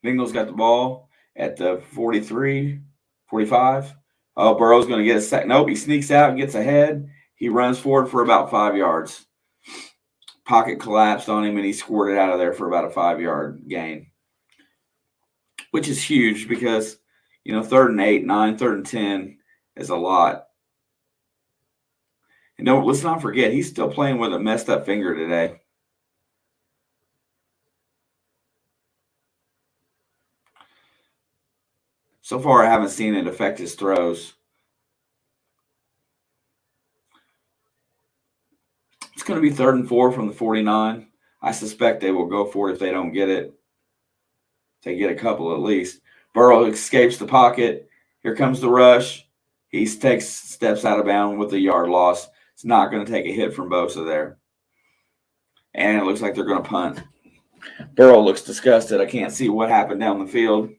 Bengals got the ball at the 43, 45. Oh, Burrow's going to get a sack. Nope, he sneaks out and gets ahead. He runs forward for about 5 yards. Pocket collapsed on him, and he squirted out of there for about a 5-yard gain, which is huge because, 3rd and 8, 9, 3rd and 10 is a lot. And let's not forget, he's still playing with a messed up finger today. So far, I haven't seen it affect his throws. It's going to be 3rd and 4 from the 49. I suspect they will go for it if they don't get it. They get a couple at least. Burrow escapes the pocket. Here comes the rush. He takes steps out of bounds with a yard loss. It's not going to take a hit from Bosa there. And it looks like they're going to punt. Burrow looks disgusted. I can't see what happened down the field.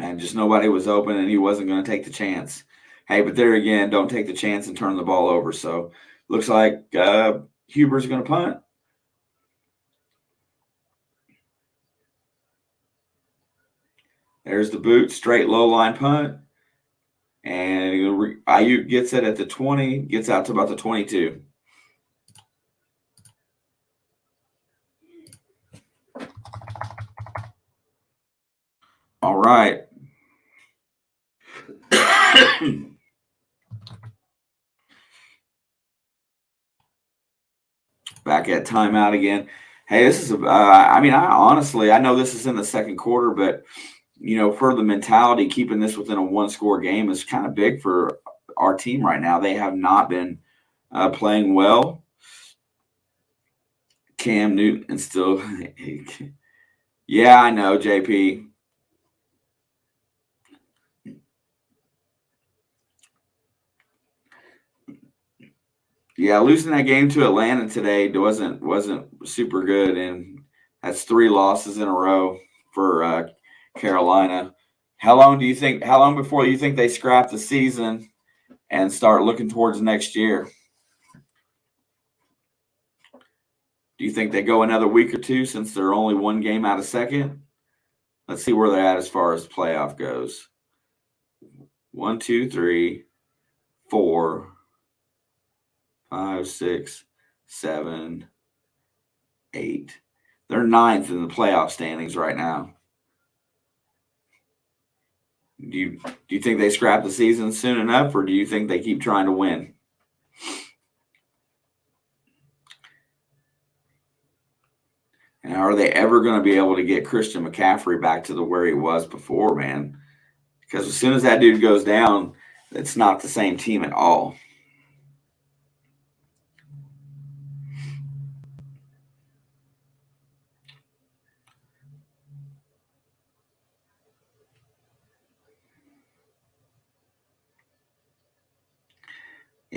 And just nobody was open, and he wasn't going to take the chance. Hey, but there again, don't take the chance and turn the ball over. So looks like Huber's going to punt. There's the boot, straight low line punt. And IU gets it at the 20, gets out to about the 22. All right. Back at timeout again. Hey, this is I know this is in the second quarter, but for the mentality, keeping this within a 1-score game is kind of big for our team right now. They have not been playing well. Cam Newton and still, yeah, I know, JP. Yeah, losing that game to Atlanta today wasn't super good, and that's 3 losses in a row for Carolina. How long before you think they scrap the season and start looking towards next year? Do you think they go another week or 2 since they're only 1 game out of second? Let's see where they're at as far as playoff goes. 1, 2, 3, 4, 5, 6, 7, 8. They're 9th in the playoff standings right now. Do you think they scrap the season soon enough, or do you think they keep trying to win? And are they ever going to be able to get Christian McCaffrey back to where he was before, man? Because as soon as that dude goes down, it's not the same team at all.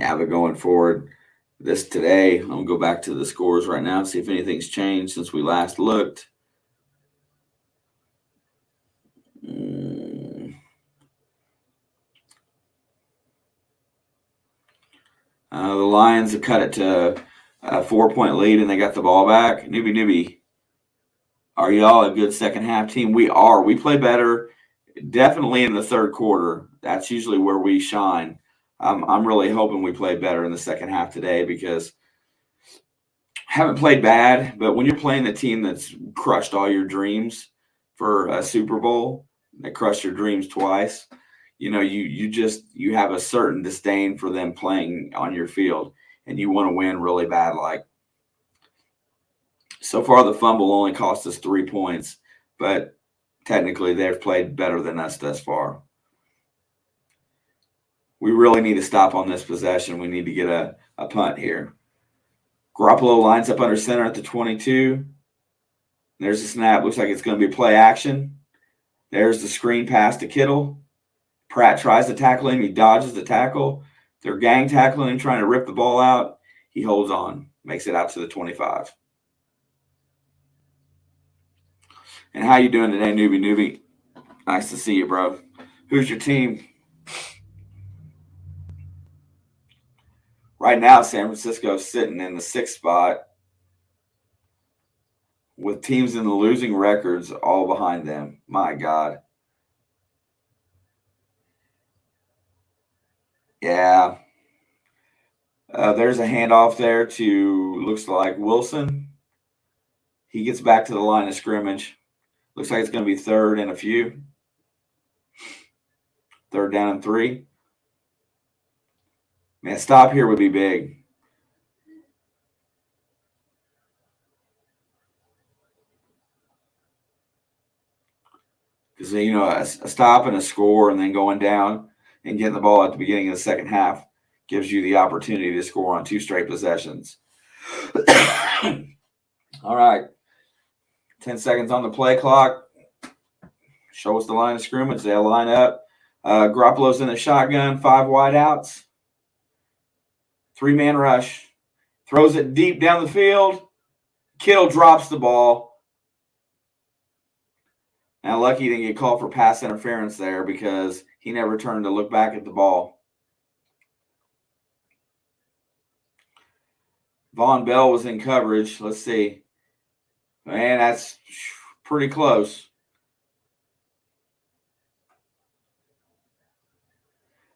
Yeah, but going forward, this today, I'm going to go back to the scores right now and see if anything's changed since we last looked. The Lions have cut it to a 4-point lead, and they got the ball back. Newbie. Are y'all a good second half team? We are. We play better, definitely in the third quarter. That's usually where we shine. I'm really hoping we play better in the second half today because haven't played bad, but when you're playing the team that's crushed all your dreams for a Super Bowl, they crushed your dreams twice, you have a certain disdain for them playing on your field, and you want to win really bad. Like, so far the fumble only cost us 3 points, but technically they've played better than us thus far. We really need to stop on this possession. We need to get a punt here. Garoppolo lines up under center at the 22. There's the snap. Looks like it's going to be play action. There's the screen pass to Kittle. Pratt tries to tackle him. He dodges the tackle. They're gang tackling him, trying to rip the ball out. He holds on, makes it out to the 25. And how you doing today, newbie? Nice to see you, bro. Who's your team? Right now, San Francisco's sitting in the 6th spot with teams in the losing records all behind them. My God. Yeah. There's a handoff there to, looks like, Wilson. He gets back to the line of scrimmage. Looks like it's going to be 3rd and a few. 3rd down and 3. Man, stop here would be big. Because, a stop and a score and then going down and getting the ball at the beginning of the second half gives you the opportunity to score on 2 straight possessions. All right. 10 seconds on the play clock. Show us the line of scrimmage. They'll line up. Garoppolo's in the shotgun, 5 wideouts. 3-man rush. Throws it deep down the field. Kittle drops the ball. Now, lucky he didn't get called for pass interference there because he never turned to look back at the ball. Von Bell was in coverage. Let's see. Man, that's pretty close.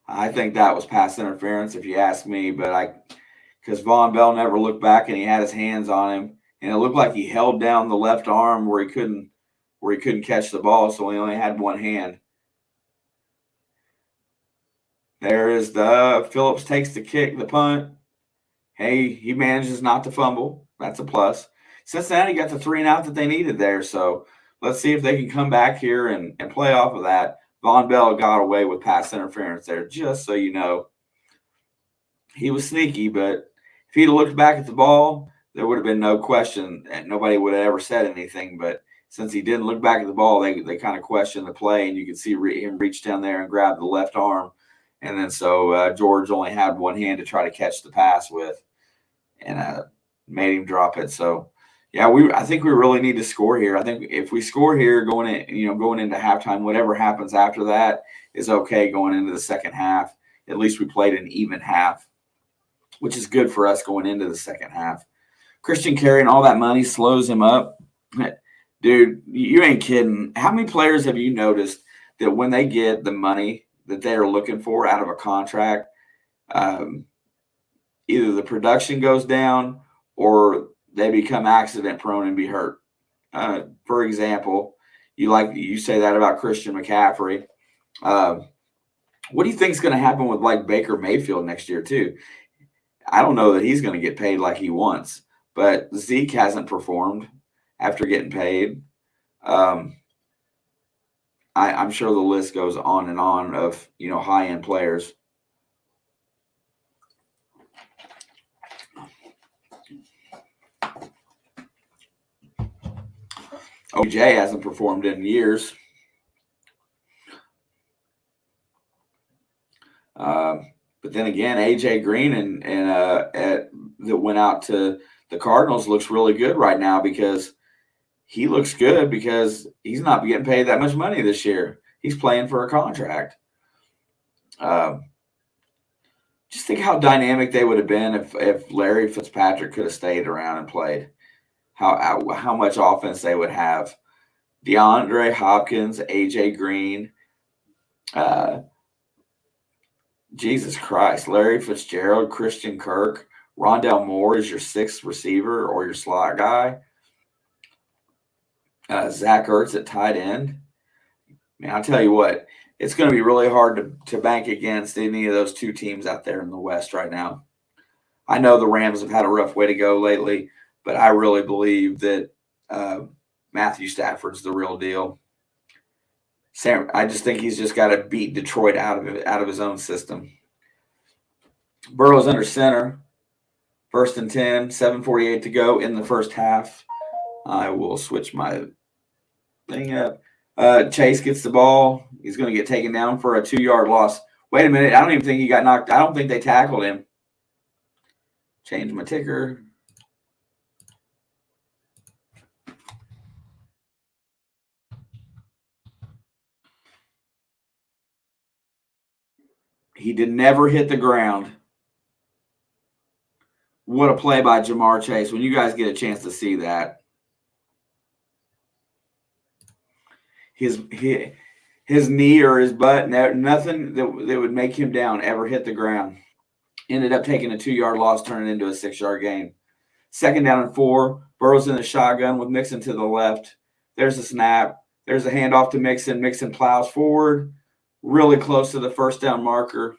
I think that was pass interference if you ask me, but because Von Bell never looked back and he had his hands on him, and it looked like he held down the left arm where he couldn't catch the ball, so he only had one hand. There is the Phillips takes the kick, the punt. Hey, he manages not to fumble. That's a plus. Cincinnati got the 3 and out that they needed there, so let's see if they can come back here and play off of that. Von Bell got away with pass interference there, just so you know. He was sneaky, but if he'd have looked back at the ball, there would have been no question, and nobody would have ever said anything. But since he didn't look back at the ball, they kind of questioned the play, and you could see him reach down there and grab the left arm. And then so George only had one hand to try to catch the pass with, and made him drop it. So, yeah, I think we really need to score here. I think if we score here going into halftime, whatever happens after that is okay going into the second half. At least we played an even half, which is good for us going into the second half. Christian carrying all that money slows him up. Dude, you ain't kidding. How many players have you noticed that when they get the money that they are looking for out of a contract, either the production goes down or they become accident prone and be hurt? For example, you say that about Christian McCaffrey. What do you think is going to happen with like Baker Mayfield next year too? I don't know that he's going to get paid like he wants, but Zeke hasn't performed after getting paid. I'm sure the list goes on and on of high-end players. OJ hasn't performed in years. But But then again, AJ Green that went out to the Cardinals looks really good right now because he looks good because he's not getting paid that much money this year. He's playing for a contract. Just think how dynamic they would have been if Larry Fitzpatrick could have stayed around and played. How much offense they would have. DeAndre Hopkins, AJ Green, Jesus Christ, Larry Fitzgerald, Christian Kirk, Rondell Moore is your sixth receiver or your slot guy. Zach Ertz at tight end. Man, I'll tell you what, it's going to be really hard to bank against any of those two teams out there in the West right now. I know the Rams have had a rough way to go lately, but I really believe that Matthew Stafford's the real deal. I just think he's just got to beat Detroit out of his own system. Burrow's under center. 1st and 10, 7:48 to go in the first half. I will switch my thing up. Chase gets the ball. He's going to get taken down for a 2-yard loss. Wait a minute. I don't even think he got knocked. I don't think they tackled him. Change my ticker. He did never hit the ground. What a play by Jamar Chase. When you guys get a chance to see that. His knee or his butt, nothing that would make him down ever hit the ground. Ended up taking a 2-yard loss, turning into a 6-yard gain. 2nd down and 4. Burrow's in the shotgun with Mixon to the left. There's a snap. There's a handoff to Mixon. Mixon plows forward, really close to the first down marker.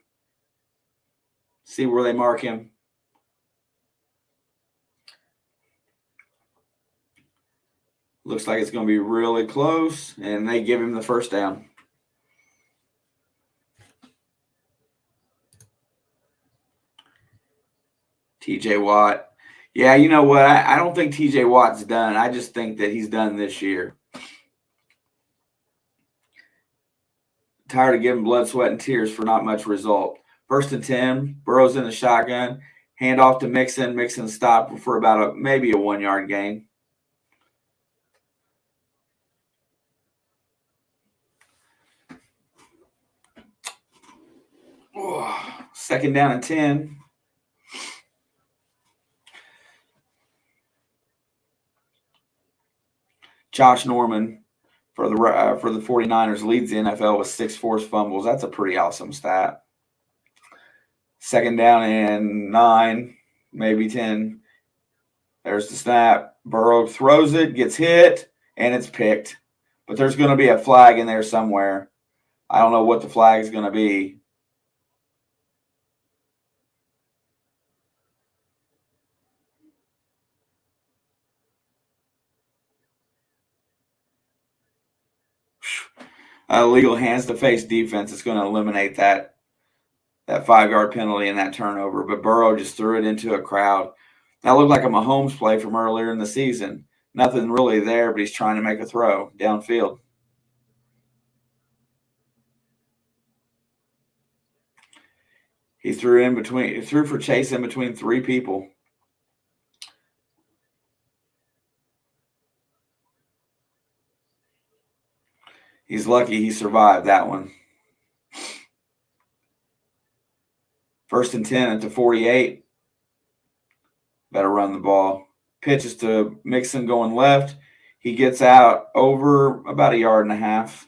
See where they mark him. Looks like it's going to be really close, and they give him the first down. TJ Watt. Yeah, you know what? I don't think TJ Watt's done. I just think that he's done this year. Tired of giving blood, sweat, and tears for not much result. 1st and 10. Burrow's in the shotgun. Handoff to Mixon. Mixon stopped for about maybe a 1-yard gain. Oh, 2nd down and 10. Josh Norman for the 49ers leads the NFL with 6 forced fumbles. That's a pretty awesome stat. 2nd down and 9, maybe 10. There's the snap. Burrow throws it, gets hit, and it's picked. But there's going to be a flag in there somewhere. I don't know what the flag is going to be. Illegal hands-to-face defense is going to eliminate that 5-yard penalty and that turnover. But Burrow just threw it into a crowd. That looked like a Mahomes play from earlier in the season. Nothing really there, but he's trying to make a throw downfield. He threw for Chase in between 3 people. He's lucky he survived that one. 1st and 10 at the 48. Better run the ball. Pitches to Mixon going left. He gets out over about 1.5 yards.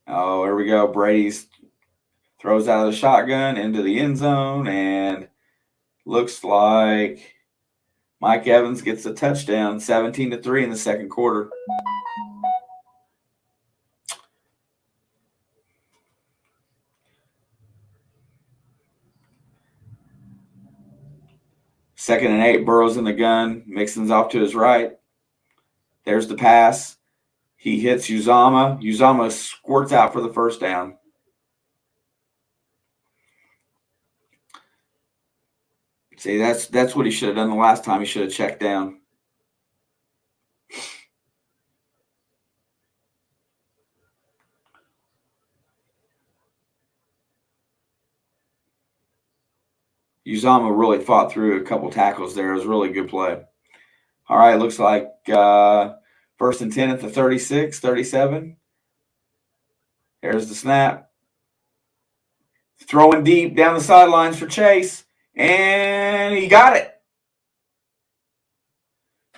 Oh, here we go. Brady's throws out of the shotgun into the end zone, and looks like Mike Evans gets a touchdown, 17-3 in the second quarter. Second and 8, Burrow's in the gun. Mixon's off to his right. There's the pass. He hits Uzama. Uzama squirts out for the first down. See, that's what he should have done the last time. He should have checked down. Uzama really fought through a couple tackles there. It was a really good play. All right, looks like 1st and 10 at the 36, 37. Here's the snap. Throwing deep down the sidelines for Chase, and he got it.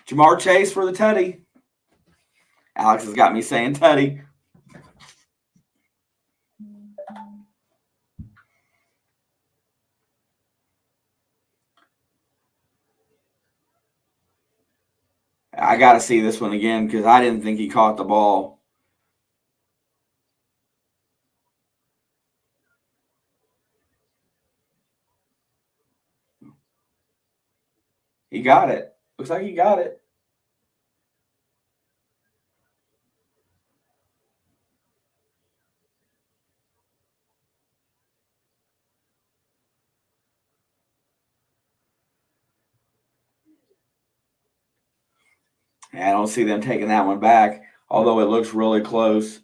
Jamar Chase for the tutty. Alex has got me saying tutty. I got to see this one again because I didn't think he caught the ball. He got it. Looks like he got it. And I don't see them taking that one back, although it looks really close.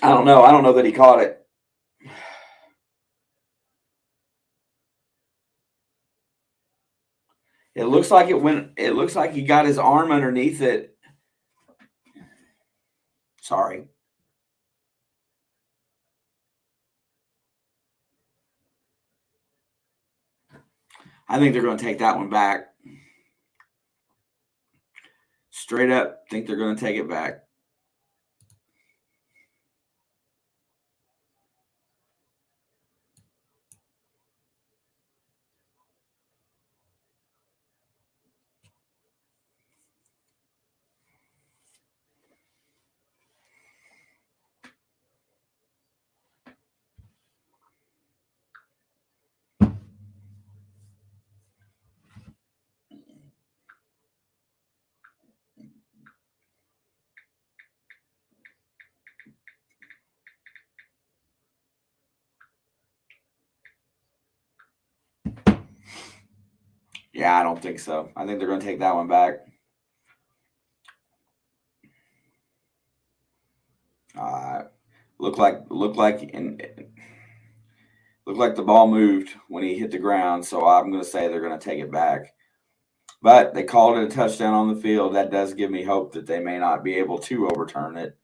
I don't know. I don't know that he caught it. It looks like it went. It looks like he got his arm underneath it. Sorry. I think they're going to take that one back. Straight up, think they're going to take it back. Yeah, I don't think so. I think they're going to take that one back. Looked like the ball moved when he hit the ground, so I'm going to say they're going to take it back. But they called it a touchdown on the field. That does give me hope that they may not be able to overturn it.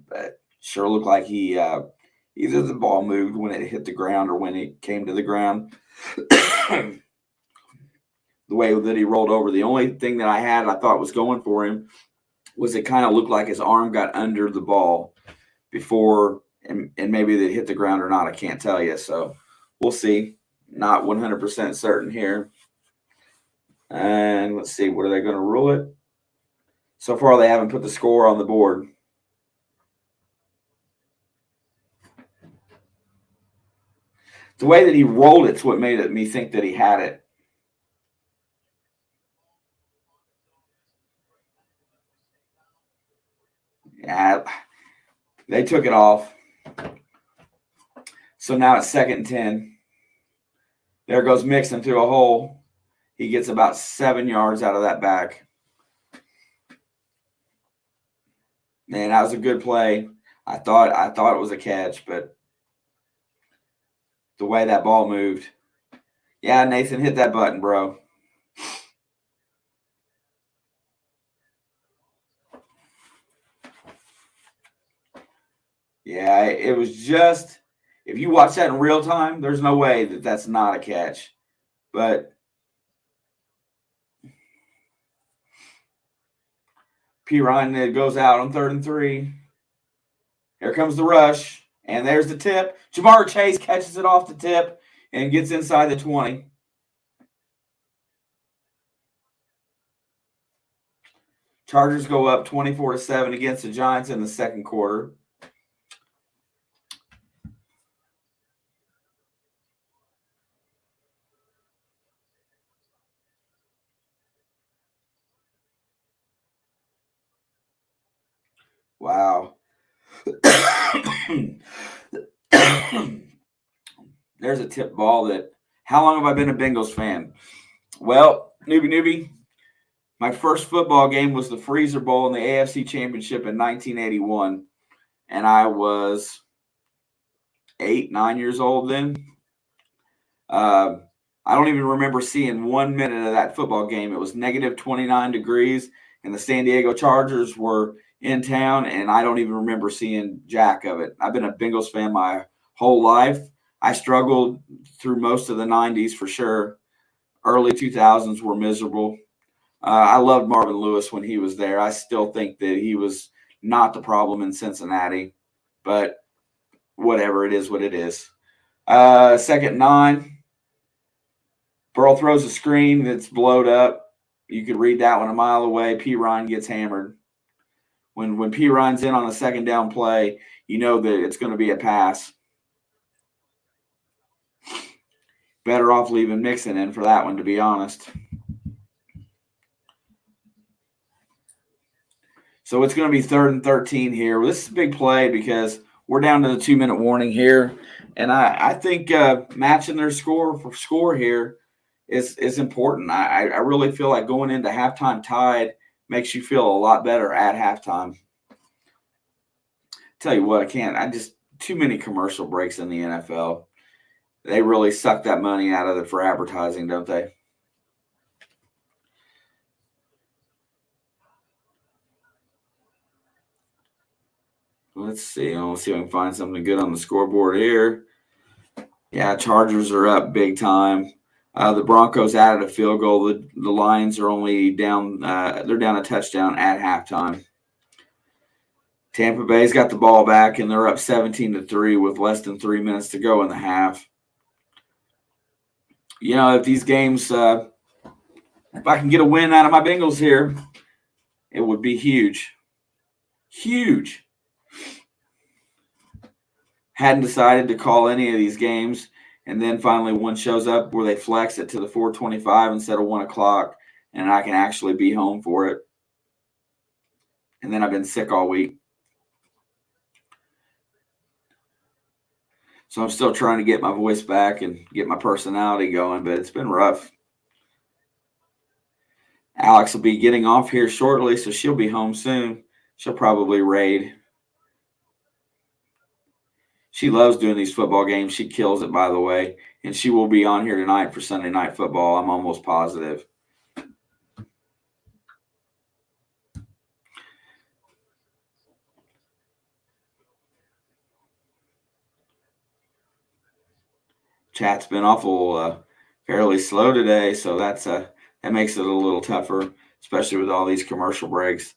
But sure looked like he either the ball moved when it hit the ground or when it came to the ground. The way that he rolled over. The only thing that I thought was going for him was it kind of looked like his arm got under the ball before, and maybe they hit the ground or not. I can't tell you. So we'll see. Not 100% certain here. And let's see, what are they going to rule it? So far, they haven't put the score on the board. The way that he rolled it's what made me think that he had it. Yeah, they took it off. So now it's 2nd and 10. There goes Mixon through a hole. He gets about 7 yards out of that back. Man, that was a good play. I thought it was a catch, but the way that ball moved. Yeah, Nathan, hit that button, bro. Yeah, it was just, if you watch that in real time, there's no way that that's not a catch. But P. Ryan goes out on 3rd and 3. Here comes the rush, and there's the tip. Jamar Chase catches it off the tip and gets inside the 20. Chargers go up 24-7 against the Giants in the second quarter. Wow. There's a tip ball that, how long have I been a Bengals fan? Well, newbie, My first football game was the Freezer Bowl in the AFC Championship in 1981, and I was 8, 9 years old then. I don't even remember seeing 1 minute of that football game. It was negative 29 degrees, and the San Diego Chargers were in town, and I don't even remember seeing jack of it. I've been a Bengals fan my whole life. I struggled through most of the 90s for sure. Early 2000s were miserable. I loved Marvin Lewis when he was there. I still think that he was not the problem in Cincinnati, but whatever, it is what it is. Second 9. Burrow throws a screen that's blowed up. You could read that one a mile away. P. Ryan gets hammered. When P. Ryan's in on a second down play, you know that it's going to be a pass. Better off leaving Mixon in for that one, to be honest. So it's going to be 3rd and 13 here. Well, this is a big play because we're down to the 2-minute warning here. And I think matching their score here is important. I really feel like going into halftime tied makes you feel a lot better at halftime. Tell you what, too many commercial breaks in the NFL. They really suck that money out of it for advertising, don't they? Let's see. Let's see if I can find something good on the scoreboard here. Yeah, Chargers are up big time. The Broncos added a field goal. The Lions are only down. They're down a touchdown at halftime. Tampa Bay's got the ball back, and they're up 17-3 with less than 3 minutes to go in the half. You know, if these games, if I can get a win out of my Bengals here, it would be huge. Huge. Hadn't decided to call any of these games, and then finally one shows up where they flex it to the 4:25 instead of 1 o'clock, and I can actually be home for it. And then I've been sick all week. So I'm still trying to get my voice back and get my personality going, but it's been rough. Alex will be getting off here shortly, so she'll be home soon. She'll probably raid. She loves doing these football games. She kills it, by the way. And she will be on here tonight for Sunday Night Football. I'm almost positive. Chat's been awful, fairly slow today, so that makes it a little tougher, especially with all these commercial breaks.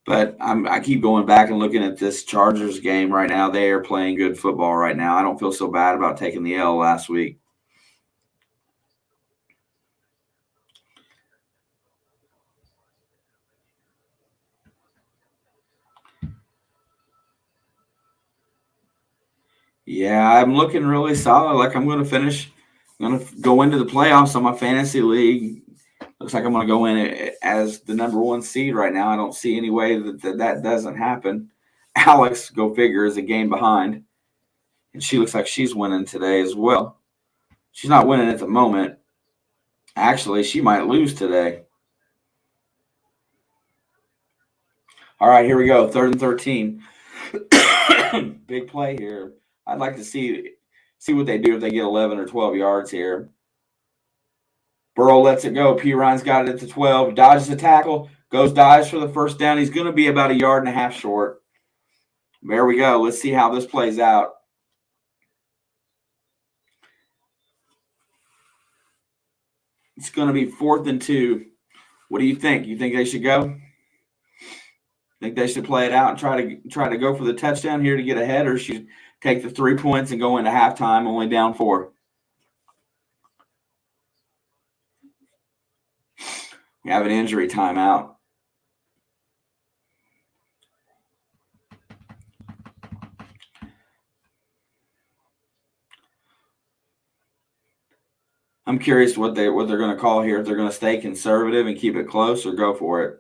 But I keep going back and looking at this Chargers game right now. They are playing good football right now. I don't feel so bad about taking the L last week. Yeah, I'm looking really solid. Like I'm going to finish. I'm going to go into the playoffs on my fantasy league. Looks like I'm going to go in as the number 1 seed right now. I don't see any way that doesn't happen. Alex, go figure, is a game behind. And she looks like she's winning today as well. She's not winning at the moment. Actually, she might lose today. All right, here we go. 3rd and 13. Big play here. I'd like to see what they do if they get 11 or 12 yards here. Burrow lets it go. P. Ryan's got it at the 12. Dodges the tackle. Dives for the first down. He's going to be about 1.5 yards short. There we go. Let's see how this plays out. It's going to be 4th and 2. What do you think? You think they should go? Think they should play it out and try to go for the touchdown here to get ahead, or should take the 3 points and go into halftime only down 4? We have an injury timeout. I'm curious what they're going to call here. If they're going to stay conservative and keep it close or go for it.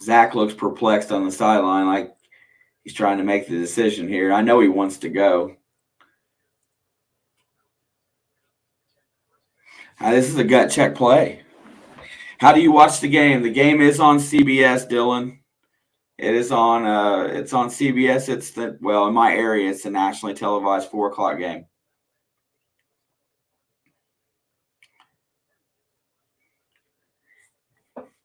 Zach looks perplexed on the sideline, like he's trying to make the decision here. I know he wants to go. This is a gut check play. How do you watch the game? The game is on CBS, Dylan. It is on. It's on CBS. In my area, it's the nationally televised 4:00 game.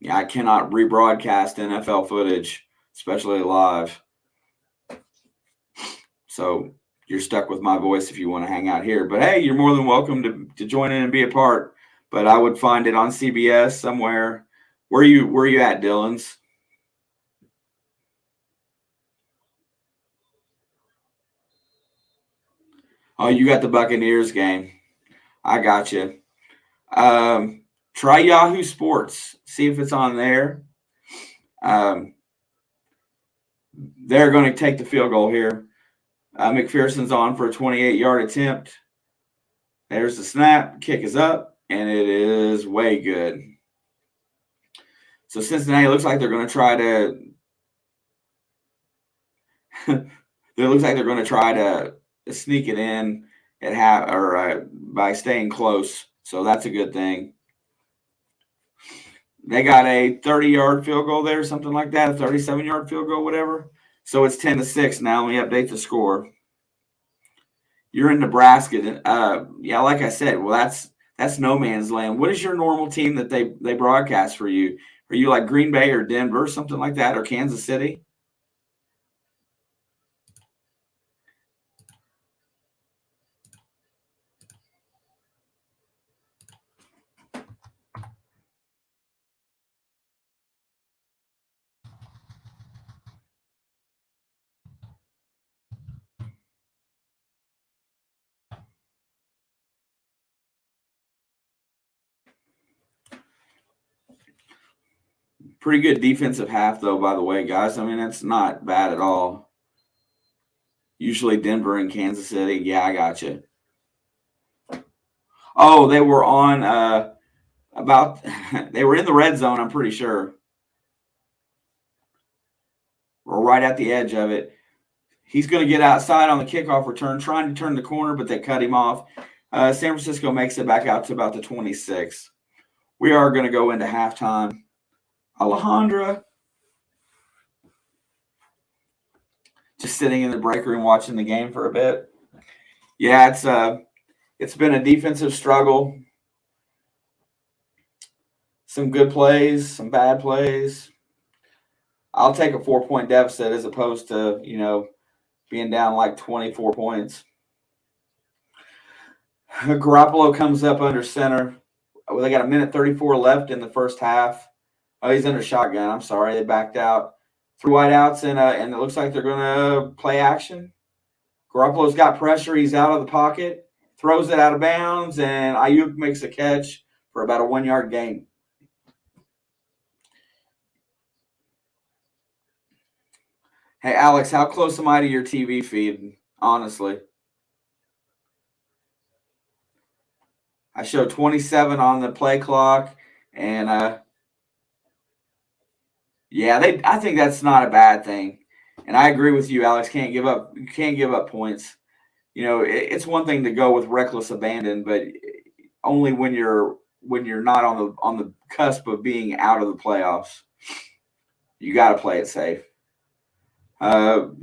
Yeah, I cannot rebroadcast NFL footage, especially live. So you're stuck with my voice if you want to hang out here. But hey, you're more than welcome to join in and be a part. But I would find it on CBS somewhere. Where you at, Dylan's? Oh, you got the Buccaneers game. I got you. Try Yahoo Sports. See if it's on there. They're going to take the field goal here. McPherson's on for a 28-yard attempt. There's the snap. Kick is up, and it is way good. So Cincinnati looks like they're going to try to. It looks like they're going to try to sneak it in by staying close. So that's a good thing. They got a 30-yard field goal there, something like that, a 37-yard field goal, whatever. So it's 10-6 now. Let me update the score. You're in Nebraska. Yeah, like I said, well, that's no man's land. What is your normal team that they broadcast for you? Are you like Green Bay or Denver, something like that, or Kansas City? Pretty good defensive half, though, by the way, guys. I mean, that's not bad at all. Usually Denver and Kansas City. Yeah, I got you. Oh, they were on they were in the red zone, I'm pretty sure. We're right at the edge of it. He's going to get outside on the kickoff return, trying to turn the corner, but they cut him off. San Francisco makes it back out to about the 26. We are going to go into halftime. Alejandra. Just sitting in the break room watching the game for a bit. Yeah, it's been a defensive struggle. Some good plays, some bad plays. I'll take a 4-point deficit as opposed to, being down like 24 points. Garoppolo comes up under center. Well, they got 1:34 left in the first half. Oh, he's under shotgun. I'm sorry. They backed out. 3 wideouts, and it looks like they're going to play action. Garoppolo's got pressure. He's out of the pocket. Throws it out of bounds, and Ayuk makes a catch for about a 1-yard gain. Hey, Alex, how close am I to your TV feed, honestly? I show 27 on the play clock, and I think that's not a bad thing. And I agree with you, Alex. You can't give up points. It's one thing to go with reckless abandon, but only when you're not on the cusp of being out of the playoffs. You got to play it safe.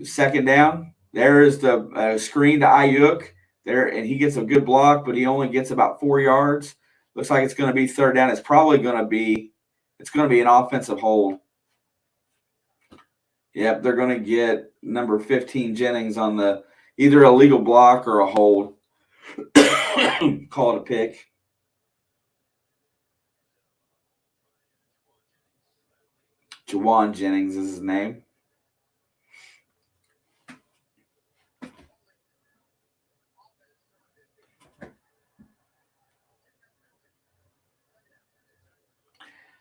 Second down. There is the screen to Ayuk there, and he gets a good block, but he only gets about 4 yards. Looks like it's going to be third down. It's going to be an offensive hold. Yep, they're going to get number 15 Jennings on either a legal block or a hold. Call it a pick. Jawan Jennings is his name.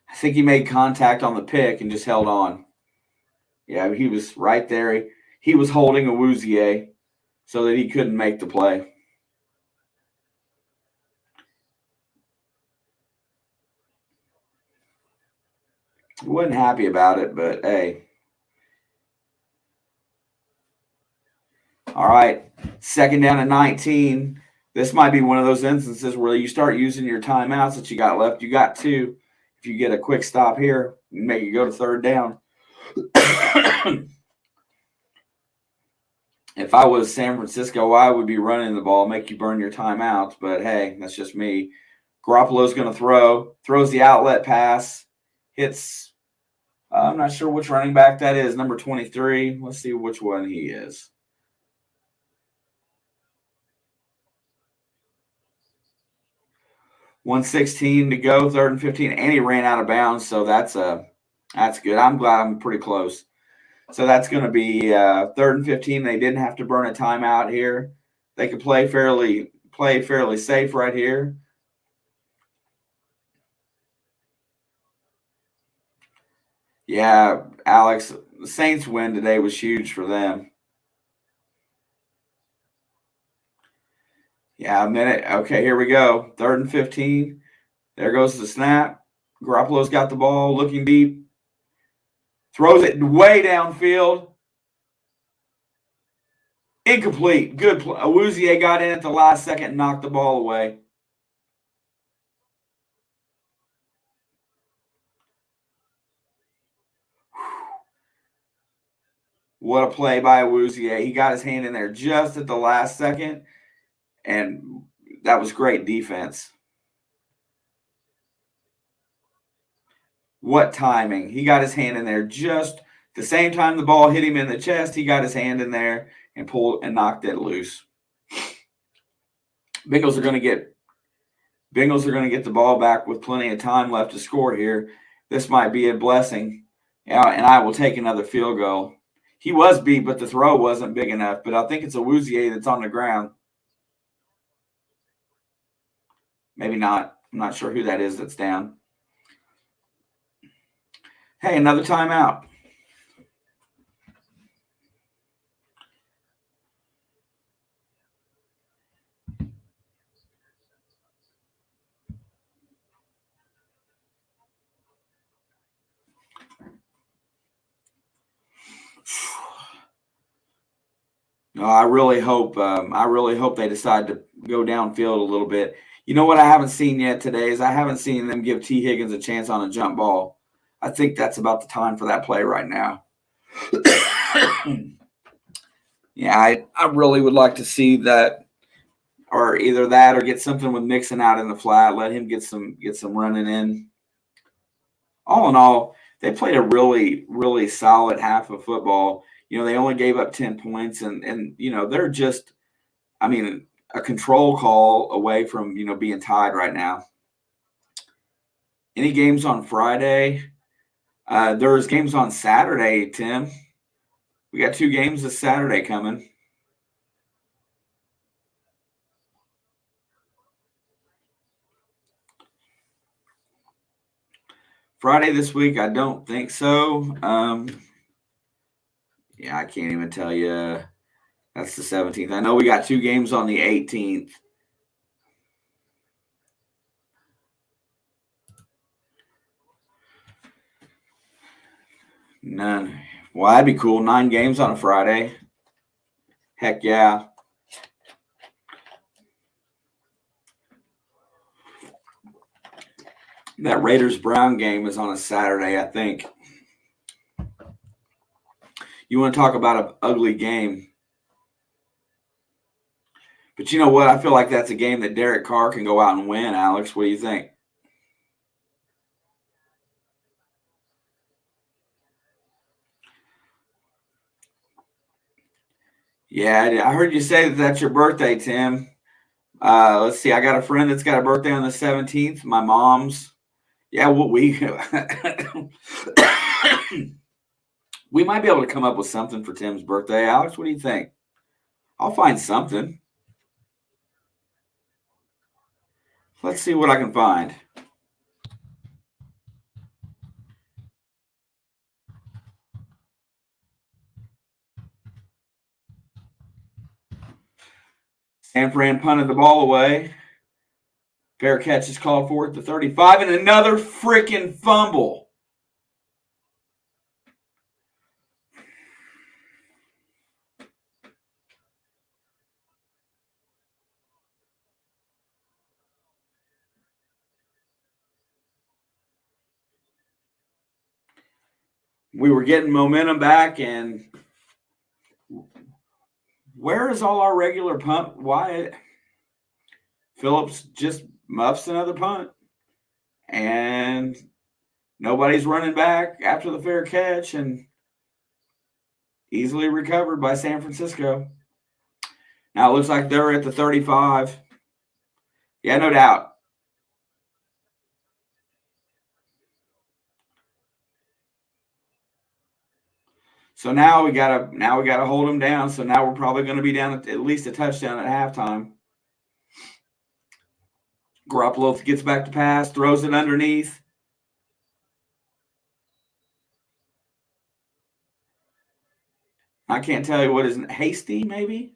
I think he made contact on the pick and just held on. Yeah, he was right there. He was holding Awuzie so that he couldn't make the play. wasn't happy about it, but hey. All right, 2nd down and 19. This might be one of those instances where you start using your timeouts that you got left. You got 2. If you get a quick stop here, make it go to 3rd down. If I was San Francisco, I would be running the ball, make you burn your timeouts. But hey, that's just me. Garoppolo's going to throws the outlet pass, hits. I'm not sure which running back that is, number 23. Let's see which one he is. 1:16 to go, 3rd and 15, and he ran out of bounds, so that's good. I'm glad I'm pretty close. So that's going to be 3rd and 15. They didn't have to burn a timeout here. They could play fairly safe right here. Yeah, Alex, the Saints win today was huge for them. Yeah, a minute. Okay, here we go. 3rd and 15. There goes the snap. Garoppolo's got the ball, looking deep. Throws it way downfield. Incomplete. Good play. Awuzie got in at the last second and knocked the ball away. What a play by Awuzie. He got his hand in there just at the last second, and that was great defense. What timing. He got his hand in there just the same time the ball hit him in the chest. He got his hand in there and pulled and knocked it loose. Bengals are going to get the ball back with plenty of time left to score here. This might be a blessing. Yeah, and I will take another field goal. He was beat, but the throw wasn't big enough. But I think it's Awuzie that's on the ground. Maybe not. I'm not sure who that is that's down. Hey, another timeout. No, I really hope they decide to go downfield a little bit. You know what I haven't seen yet today is I haven't seen them give T. Higgins a chance on a jump ball. I think that's about the time for that play right now. Yeah, I really would like to see that, or either that or get something with Mixon out in the flat, let him get some running in. All in all, they played a really, really solid half of football. You know, they only gave up 10 points, and you know, they're just, I mean, a control call away from, you know, being tied right now. Any games on Friday? There's games on Saturday, Tim. We got 2 games this Saturday coming. Friday this week, I don't think so. Yeah, I can't even tell you. That's the 17th. I know we got 2 games on the 18th. None. Well, that'd be cool. 9 games on a Friday. Heck yeah. That Raiders-Brown game is on a Saturday, I think. You want to talk about an ugly game. But you know what? I feel like that's a game that Derek Carr can go out and win, Alex. What do you think? Yeah, I heard you say that that's your birthday, Tim. Let's see. I got a friend that's got a birthday on the 17th. My mom's. Yeah, we we might be able to come up with something for Tim's birthday. Alex, what do you think? I'll find something. Let's see what I can find. San Fran punted the ball away. Fair catch is called for at the 35, and another freaking fumble. we were getting momentum back, and where is all our regular punt? Why Phillips just muffs another punt, and nobody's running back after the fair catch, and easily recovered by San Francisco. Now it looks like they're at the 35. Yeah, no doubt. So now we gotta hold them down. So now we're probably going to be down at least a touchdown at halftime. Garoppolo gets back to pass, throws it underneath. I can't tell you what is Hasty, maybe.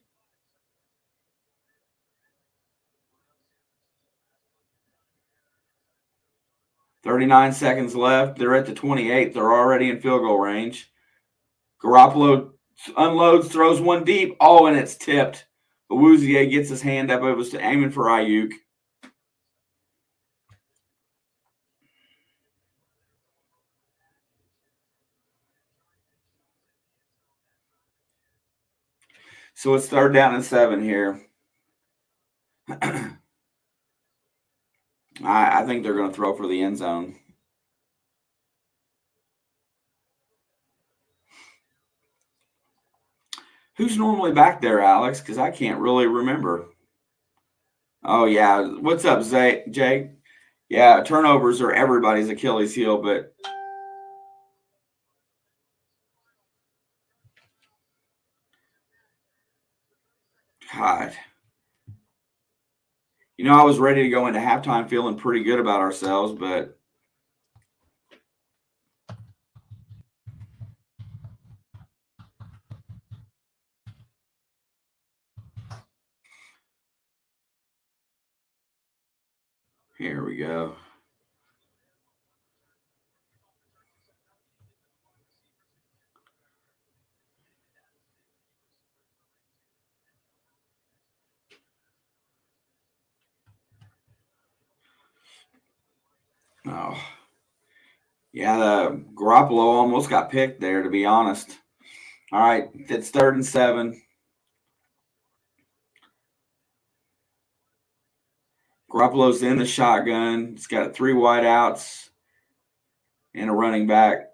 39 seconds left. They're at the 28. They're already in field goal range. Garoppolo unloads, throws one deep. Oh, and it's tipped. Awuzie gets his hand up. It was aiming for Ayuk. So it's 3rd down and 7 here. I think they're going to throw for the end zone. Who's normally back there, Alex? Because I can't really remember. Oh, yeah. What's up, Jake? Yeah, turnovers are everybody's Achilles heel, but God. You know, I was ready to go into halftime feeling pretty good about ourselves, but here we go. Oh, yeah, the Garoppolo almost got picked there, to be honest. All right, it's 3rd and 7. Garoppolo's in the shotgun. It's got 3 wideouts and a running back,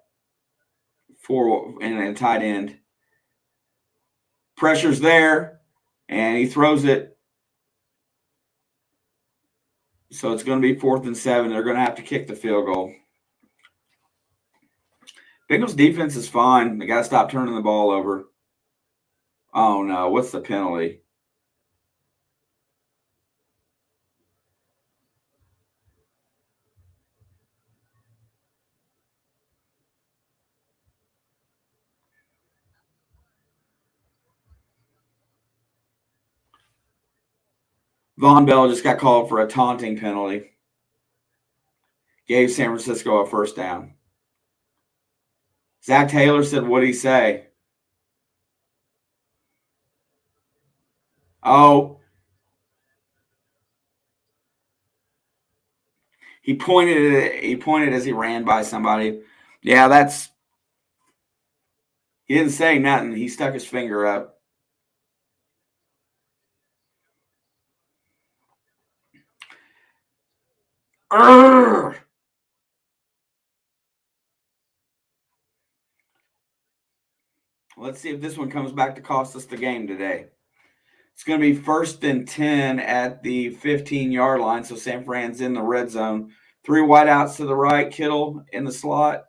4 and a tight end. Pressure's there, and he throws it. So it's going to be 4th and 7. They're going to have to kick the field goal. Bengals defense is fine. They got to stop turning the ball over. Oh, no. What's the penalty? Von Bell just got called for a taunting penalty. Gave San Francisco a 1st down. Zach Taylor said, what did he say? Oh. He pointed as he ran by somebody. Yeah, he didn't say nothing. He stuck his finger up. Urgh! Let's see if this one comes back to cost us the game today. It's going to be 1st and 10 at the 15-yard line. So San Fran's in the red zone. 3 wideouts to the right. Kittle in the slot.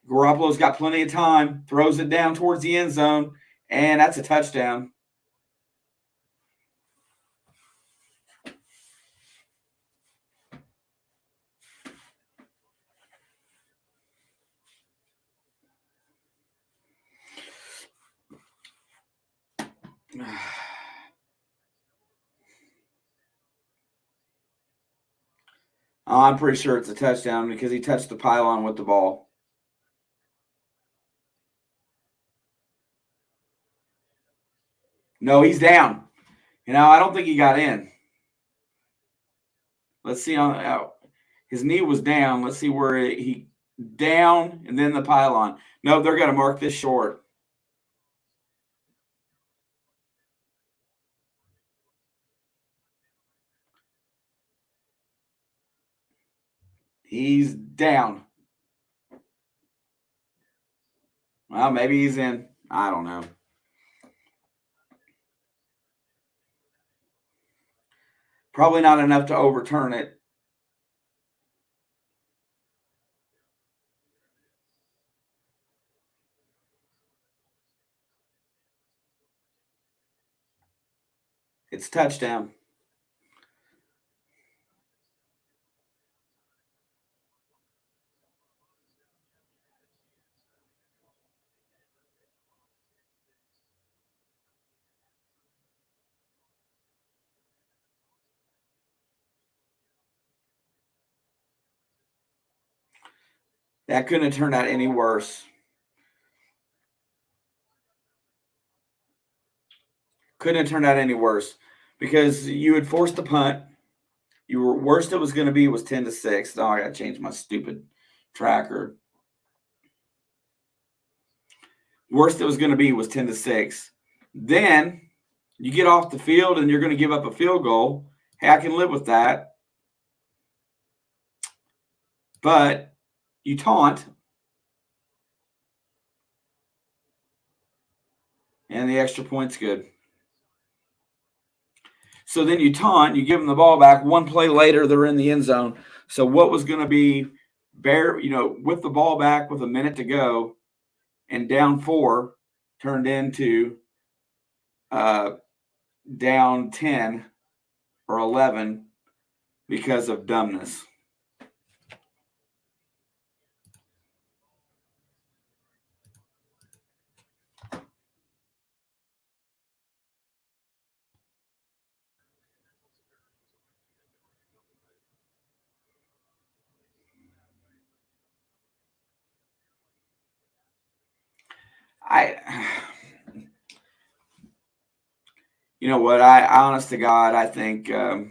Garoppolo's got plenty of time. Throws it down towards the end zone. And that's a touchdown. I'm pretty sure it's a touchdown because he touched the pylon with the ball. No, he's down. I don't think he got in. Let's see his knee was down. Let's see where he down, and then the pylon. No, they're going to mark this short. He's down. Well, maybe he's in. I don't know. Probably not enough to overturn it. It's touchdown. That couldn't have turned out any worse. Couldn't have turned out any worse because you had forced the punt. You were worst it was going to be was 10-6. Oh, I got to change my stupid tracker. Worst it was going to be was 10-6. Then you get off the field and you're going to give up a field goal. Hey, I can live with that. But you taunt, and the extra point's good. So then you taunt, you give them the ball back. One play later, they're in the end zone. So what was going to be with the ball back with a minute to go and down 4 turned into down 10 or 11 because of dumbness. You know what? I honest to God, I think I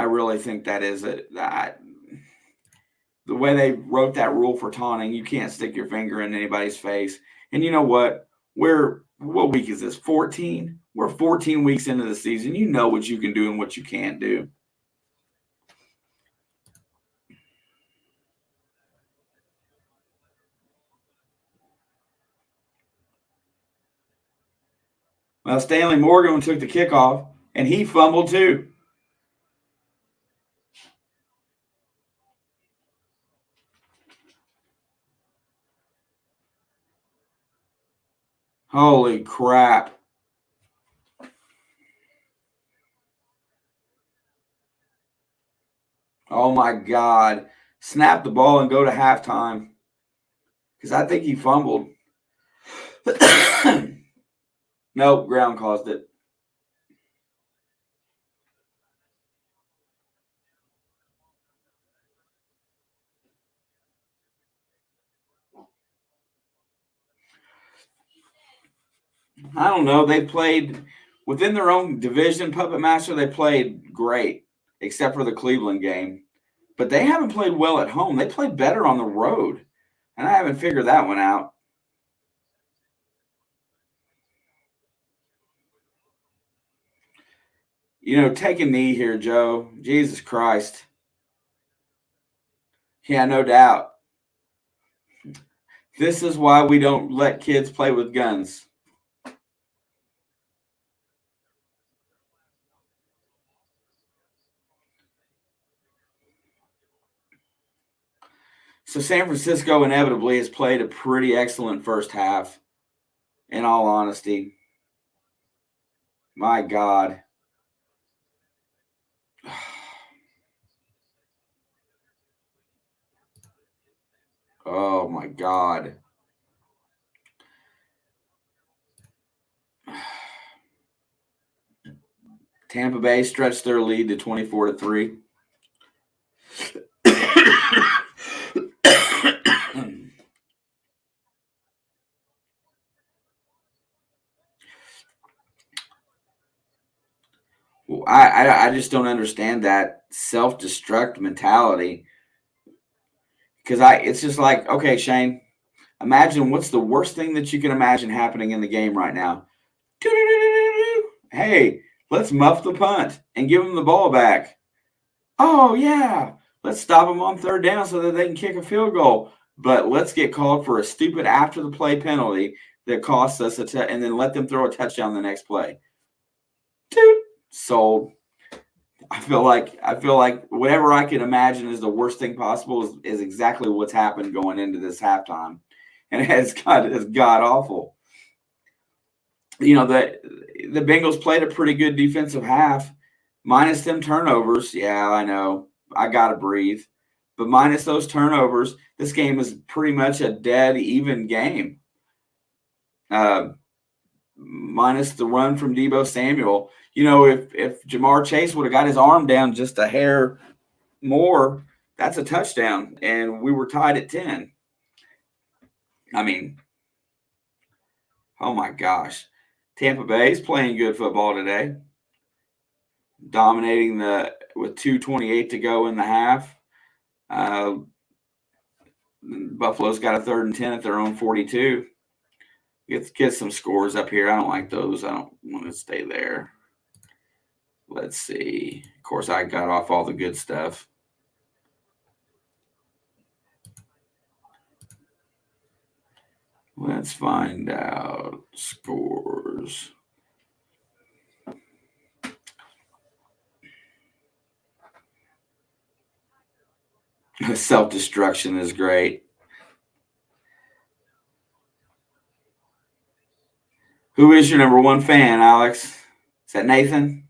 really think that is it. The way they wrote that rule for taunting, you can't stick your finger in anybody's face. And you know what? What week is this? 14? We're 14 weeks into the season. You know what you can do and what you can't do. Well, Stanley Morgan took the kickoff, and he fumbled too. Holy crap. Oh, my God. Snap the ball and go to halftime because I think he fumbled. Nope, ground caused it. I don't know. They played within their own division, Puppet Master. They played great, except for the Cleveland game. But they haven't played well at home. They played better on the road, and I haven't figured that one out. Take a knee here, Joe. Jesus Christ. Yeah, no doubt. This is why we don't let kids play with guns. So San Francisco inevitably has played a pretty excellent first half, in all honesty. My God. Oh, my God. Tampa Bay stretched their lead to 24-3. I just don't understand that self-destruct mentality. because it's just like, okay, Shane, imagine what's the worst thing that you can imagine happening in the game right now. Hey, let's muff the punt and give them the ball back. Oh, yeah. Let's stop them on third down so that they can kick a field goal. But let's get called for a stupid after the play penalty that costs us and then let them throw a touchdown the next play. Dude, sold. I feel like whatever I can imagine is the worst thing possible is exactly what's happened going into this halftime. And it's god awful. You know, the Bengals played a pretty good defensive half, minus them turnovers. Yeah, I know. I got to breathe. But minus those turnovers, this game is pretty much a dead even game. Minus the run from Deebo Samuel. You know, if Jamar Chase would have got his arm down just a hair more, that's a touchdown. And we were tied at 10. I mean, oh my gosh. Tampa Bay is playing good football today. Dominating with 2:28 to go in the half. Buffalo's got a 3rd and 10 at their own 42. Get some scores up here. I don't like those. I don't want to stay there. Let's see. Of course, I got off all the good stuff. Let's find out scores. Self-destruction is great. Who is your number one fan, Alex? Is that Nathan?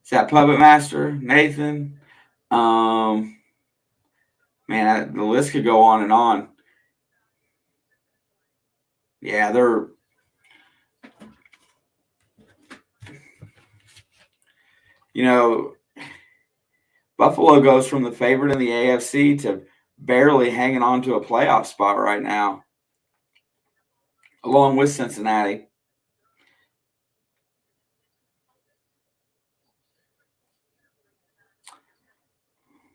Is that Puppet Master? Nathan? Man, the list could go on and on. Yeah, Buffalo goes from the favorite in the AFC to barely hanging on to a playoff spot right now, along with Cincinnati.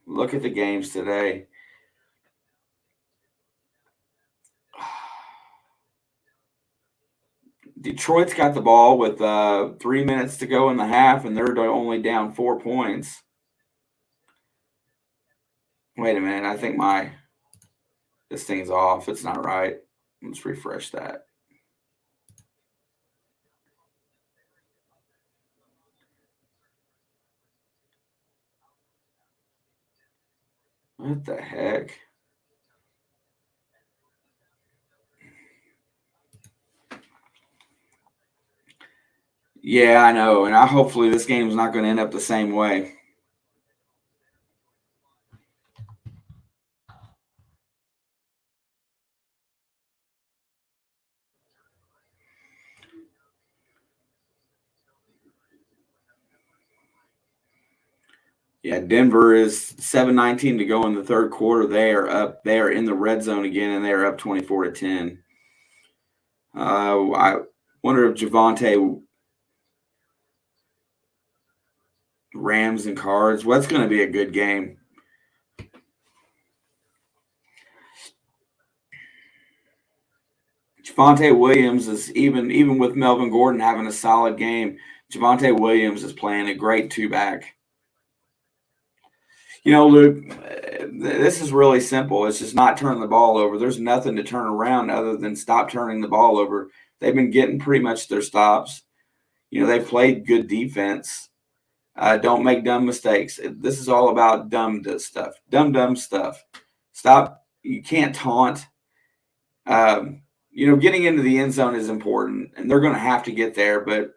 Look at the games today. Detroit's got the ball with 3 minutes to go in the half, and they're only down 4 points. Wait a minute. I think this thing's off. It's not right. Let's refresh that. What the heck? Yeah, I know. And hopefully this game's not going to end up the same way. Yeah, Denver is 7:19 to go in the third quarter. They are up. They are in the red zone again, and they are up 24-10. I wonder if Javonte Rams and Cards. What's going to be a good game? Javonte Williams is even with Melvin Gordon having a solid game. Javonte Williams is playing a great two-back. You know, Luke, this is really simple. It's just not turning the ball over. There's nothing to turn around other than stop turning the ball over. They've been getting pretty much their stops. You know, they've played good defense. Don't make dumb mistakes. This is all about dumb stuff. Dumb stuff. Stop. You can't taunt. Getting into the end zone is important, and they're going to have to get there. But,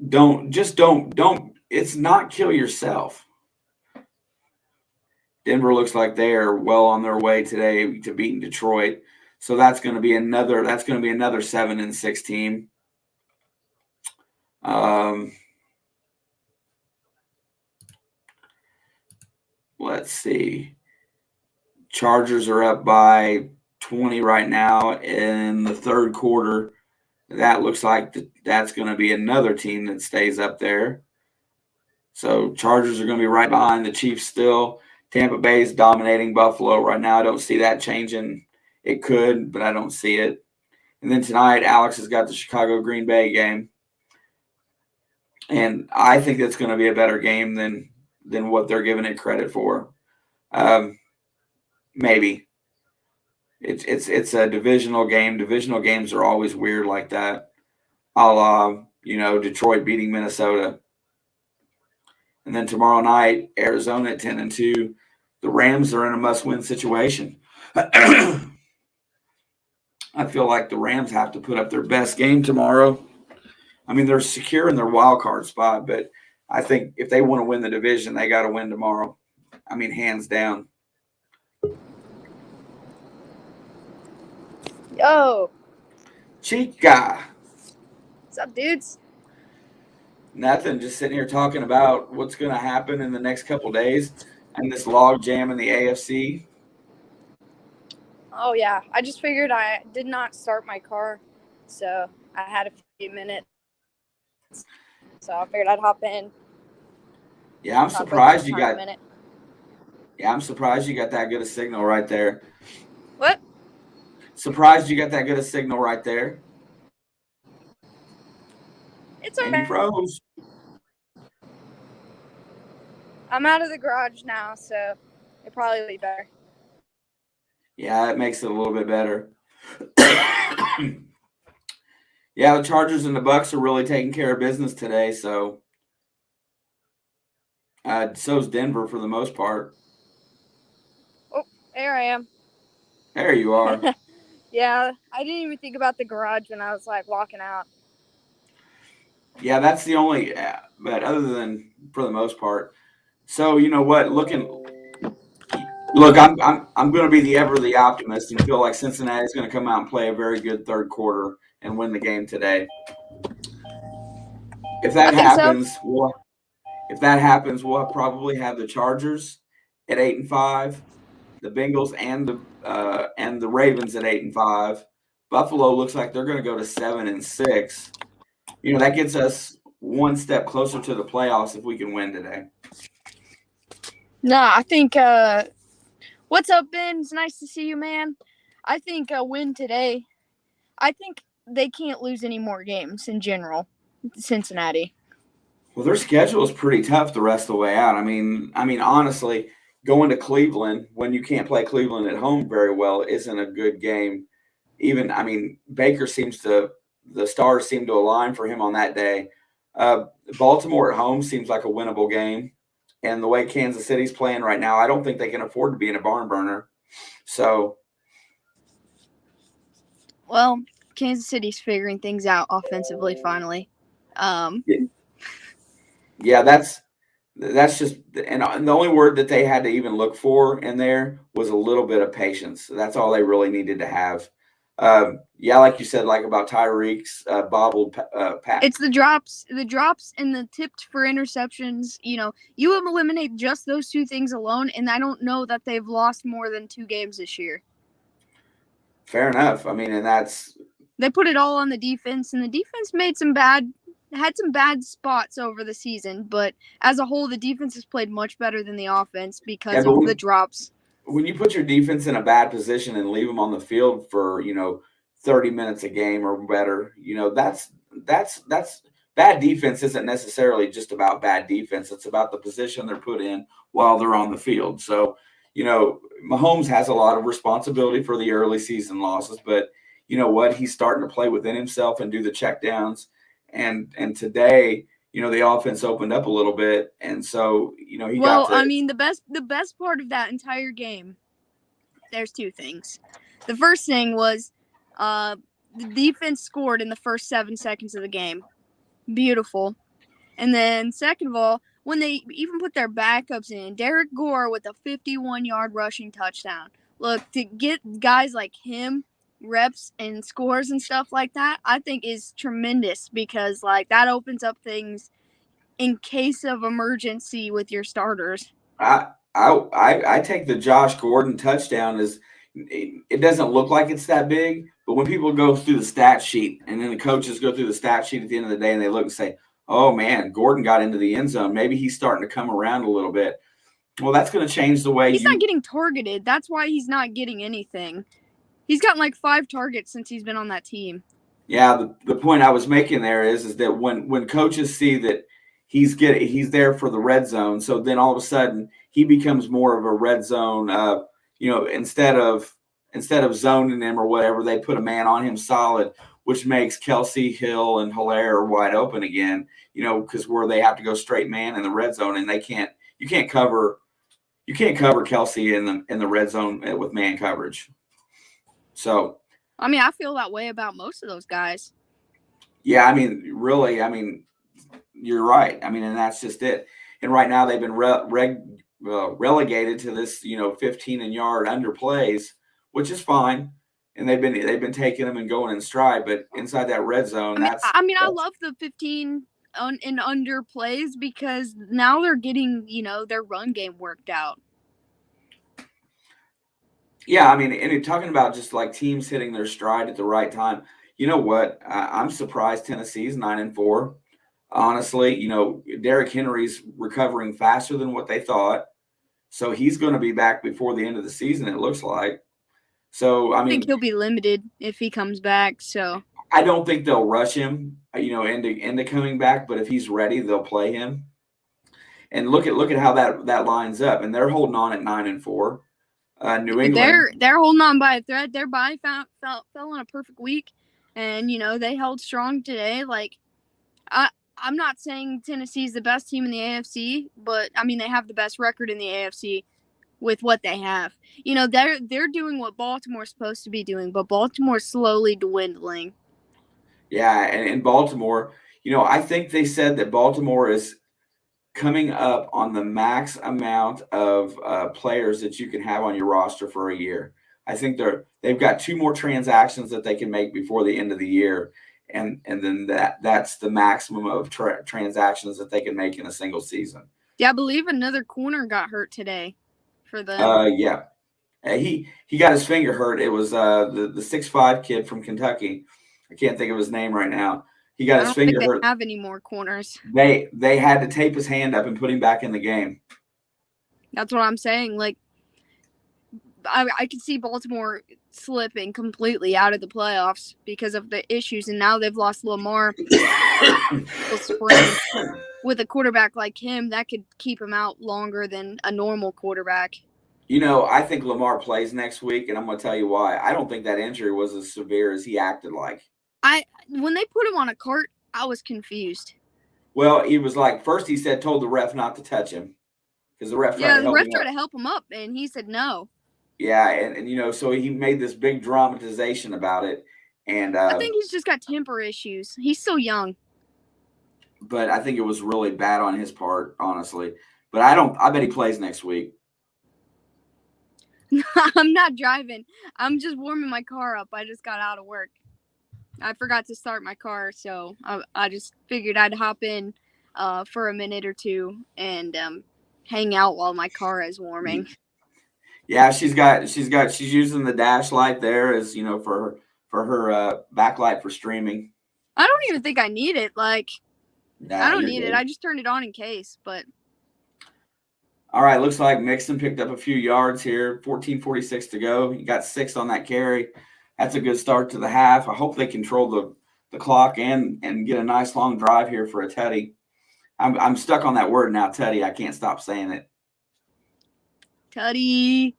don't. It's not kill yourself. Denver looks like they are well on their way today to beating Detroit. So that's going to be another 7-6 team. Let's see. Chargers are up by 20 right now in the third quarter. That looks like that's going to be another team that stays up there. So Chargers are going to be right behind the Chiefs still. Tampa Bay is dominating Buffalo right now. I don't see that changing. It could, but I don't see it. And then tonight, Alex has got the Chicago Green Bay game. And I think that's going to be a better game than what they're giving it credit for. Maybe. It's a divisional game. Divisional games are always weird like that. A la, Detroit beating Minnesota. And then tomorrow night, Arizona at 10-2. The Rams are in a must-win situation. I feel like the Rams have to put up their best game tomorrow. I mean, they're secure in their wild card spot, but I think if they want to win the division, they got to win tomorrow. I mean, hands down. Yo. Chica. What's up, dudes? Nothing. Just sitting here talking about what's going to happen in the next couple days and this log jam in the AFC. Oh, yeah. I just figured I did not start my car, so I had a few minutes. So I figured I'd hop in. Yeah, I'm surprised you got. Yeah, I'm surprised you got that good a signal right there. What? Surprised you got that good a signal right there. It's okay. And you froze. I'm out of the garage now, so it probably will be better. Yeah, that makes it a little bit better. Yeah, the Chargers and the Bucks are really taking care of business today, so so's Denver for the most part. Oh, there I am. There you are. Yeah, I didn't even think about the garage when I was walking out. Yeah, that's the only. But other than for the most part, so you know what? Look, I'm going to be the optimist and feel like Cincinnati is going to come out and play a very good third quarter and win the game today. If that happens, so. We'll probably have the Chargers at 8-5, the Bengals and the Ravens at 8-5. Buffalo looks like they're going to go to 7-6. That gets us one step closer to the playoffs if we can win today. I think. What's up, Ben? It's nice to see you, man. I think a win today. I think they can't lose any more games in general. Cincinnati. Well, their schedule is pretty tough the rest of the way out. I mean, honestly, going to Cleveland when you can't play Cleveland at home very well isn't a good game. Baker the stars seem to align for him on that day. Baltimore at home seems like a winnable game. And the way Kansas City's playing right now, I don't think they can afford to be in a barn burner. So. Well, Kansas City's figuring things out offensively finally. Yeah, that's just – and the only word that they had to even look for in there was a little bit of patience. That's all they really needed to have. Like you said, like about Tyreek's bobbled pass. It's the drops and the tipped for interceptions. You eliminate just those two things alone, and I don't know that they've lost more than 2 games this year. Fair enough. And that's – they put it all on the defense, and the defense had some bad spots over the season, but as a whole, the defense has played much better than the offense because of the drops. When you put your defense in a bad position and leave them on the field for 30 minutes a game or better, that's bad defense isn't necessarily just about bad defense. It's about the position they're put in while they're on the field. So, Mahomes has a lot of responsibility for the early season losses, but you know what? He's starting to play within himself and do the checkdowns. And today, the offense opened up a little bit, and so he got to. The best part of that entire game. There's 2 things. The first thing was, the defense scored in the first 7 seconds of the game. Beautiful. And then second of all, when they even put their backups in, Derek Gore with a 51-yard rushing touchdown. Look, to get guys like him reps and scores and stuff like that, I think is tremendous because that opens up things in case of emergency with your starters. I take the Josh Gordon touchdown as it doesn't look like it's that big, but when people go through the stat sheet and then the coaches go through the stat sheet at the end of the day and they look and say, oh, man, Gordon got into the end zone. Maybe he's starting to come around a little bit. Well, that's going to change the way he's not getting targeted. That's why he's not getting anything. He's gotten like 5 targets since he's been on that team. Yeah, the point I was making there is that when coaches see that he's there for the red zone, so then all of a sudden he becomes more of a red zone. Instead of zoning him or whatever, they put a man on him solid, which makes Kelsey, Hill, and Hilaire wide open again. Because where they have to go straight man in the red zone, and you can't cover Kelsey in the red zone with man coverage. So. I mean, I feel that way about most of those guys. Yeah, I mean, really, you're right. And that's just it. And right now they've been relegated to this, 15-yard underplays, which is fine. And they've been taking them and going in stride. But inside that red zone, I love the 15 and under plays because now they're getting, their run game worked out. Yeah, and talking about just like teams hitting their stride at the right time. You know what? I'm surprised Tennessee's 9-4. Honestly, Derrick Henry's recovering faster than what they thought. So he's going to be back before the end of the season, it looks like. So, I think he'll be limited if he comes back. So I don't think they'll rush him, into coming back. But if he's ready, they'll play him. And look at how that lines up. And they're holding on at 9-4. New England. They're holding on by a thread. Their bye fell on a perfect week, and they held strong today. Like, I'm not saying Tennessee's the best team in the AFC, but they have the best record in the AFC with what they have. They're doing what Baltimore's supposed to be doing, but Baltimore's slowly dwindling. Yeah, and in Baltimore, I think they said that Baltimore is coming up on the max amount of players that you can have on your roster for a year. I think they've got 2 more transactions that they can make before the end of the year, and then that's the maximum of transactions that they can make in a single season. Yeah, I believe another corner got hurt today for them. Yeah, he got his finger hurt. It was the 6'5" kid from Kentucky. I can't think of his name right now. He got his finger hurt. I don't think they have any more corners. They had to tape his hand up and put him back in the game. That's what I'm saying. Like, I could see Baltimore slipping completely out of the playoffs because of the issues, and now they've lost Lamar. With a quarterback like him, that could keep him out longer than a normal quarterback. I think Lamar plays next week, and I'm going to tell you why. I don't think that injury was as severe as he acted like. When they put him on a cart, I was confused. Well, he was like, first he told the ref not to touch him because the ref tried to help him up, and he said no. Yeah, and so he made this big dramatization about it, and I think he's just got temper issues. He's so young. But I think it was really bad on his part, honestly. But I bet he plays next week. I'm not driving. I'm just warming my car up. I just got out of work. I forgot to start my car, so I just figured I'd hop in for a minute or two and hang out while my car is warming. Yeah, she's using the dash light there as for her backlight for streaming. I don't even think I need it. Like, I don't need it. I just turned it on in case, but. All right, looks like Mixon picked up a few yards here. 14:46 to go. He got 6 on that carry. That's a good start to the half. I hope they control the clock and get a nice long drive here for a Teddy. I'm stuck on that word now, Teddy. I can't stop saying it. Teddy.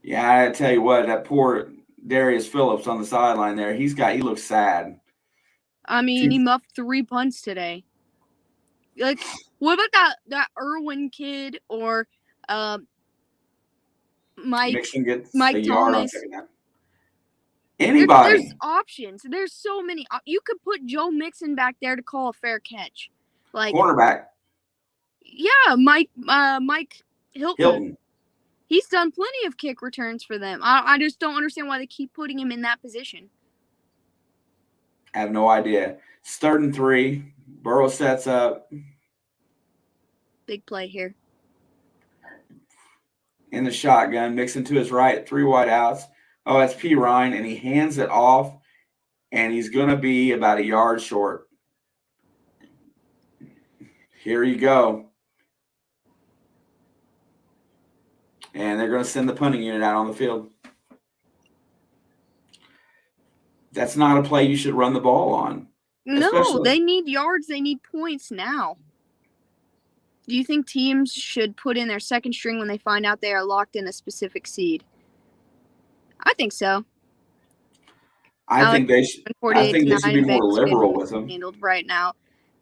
Yeah, I tell you what, that poor Darius Phillips on the sideline there. He looks sad. He muffed 3 punts today. Like, what about that Irwin kid or Mike Thomas? Anybody. There's options. There's so many. You could put Joe Mixon back there to call a fair catch. Like, cornerback. Yeah, Mike Hilton. He's done plenty of kick returns for them. I just don't understand why they keep putting him in that position. I have no idea. 3rd and 3. Burrow sets up. Big play here. in the shotgun, mixing to his right, 3 wide outs. Oh, that's P. Ryan, and he hands it off, and he's going to be about a yard short. Here you go. And they're going to send the punting unit out on the field. That's not a play you should run the ball on. No, they need yards. They need points now. Do you think teams should put in their second string when they find out they are locked in a specific seed? I think so. I think they should be more liberal with them. Handled right now.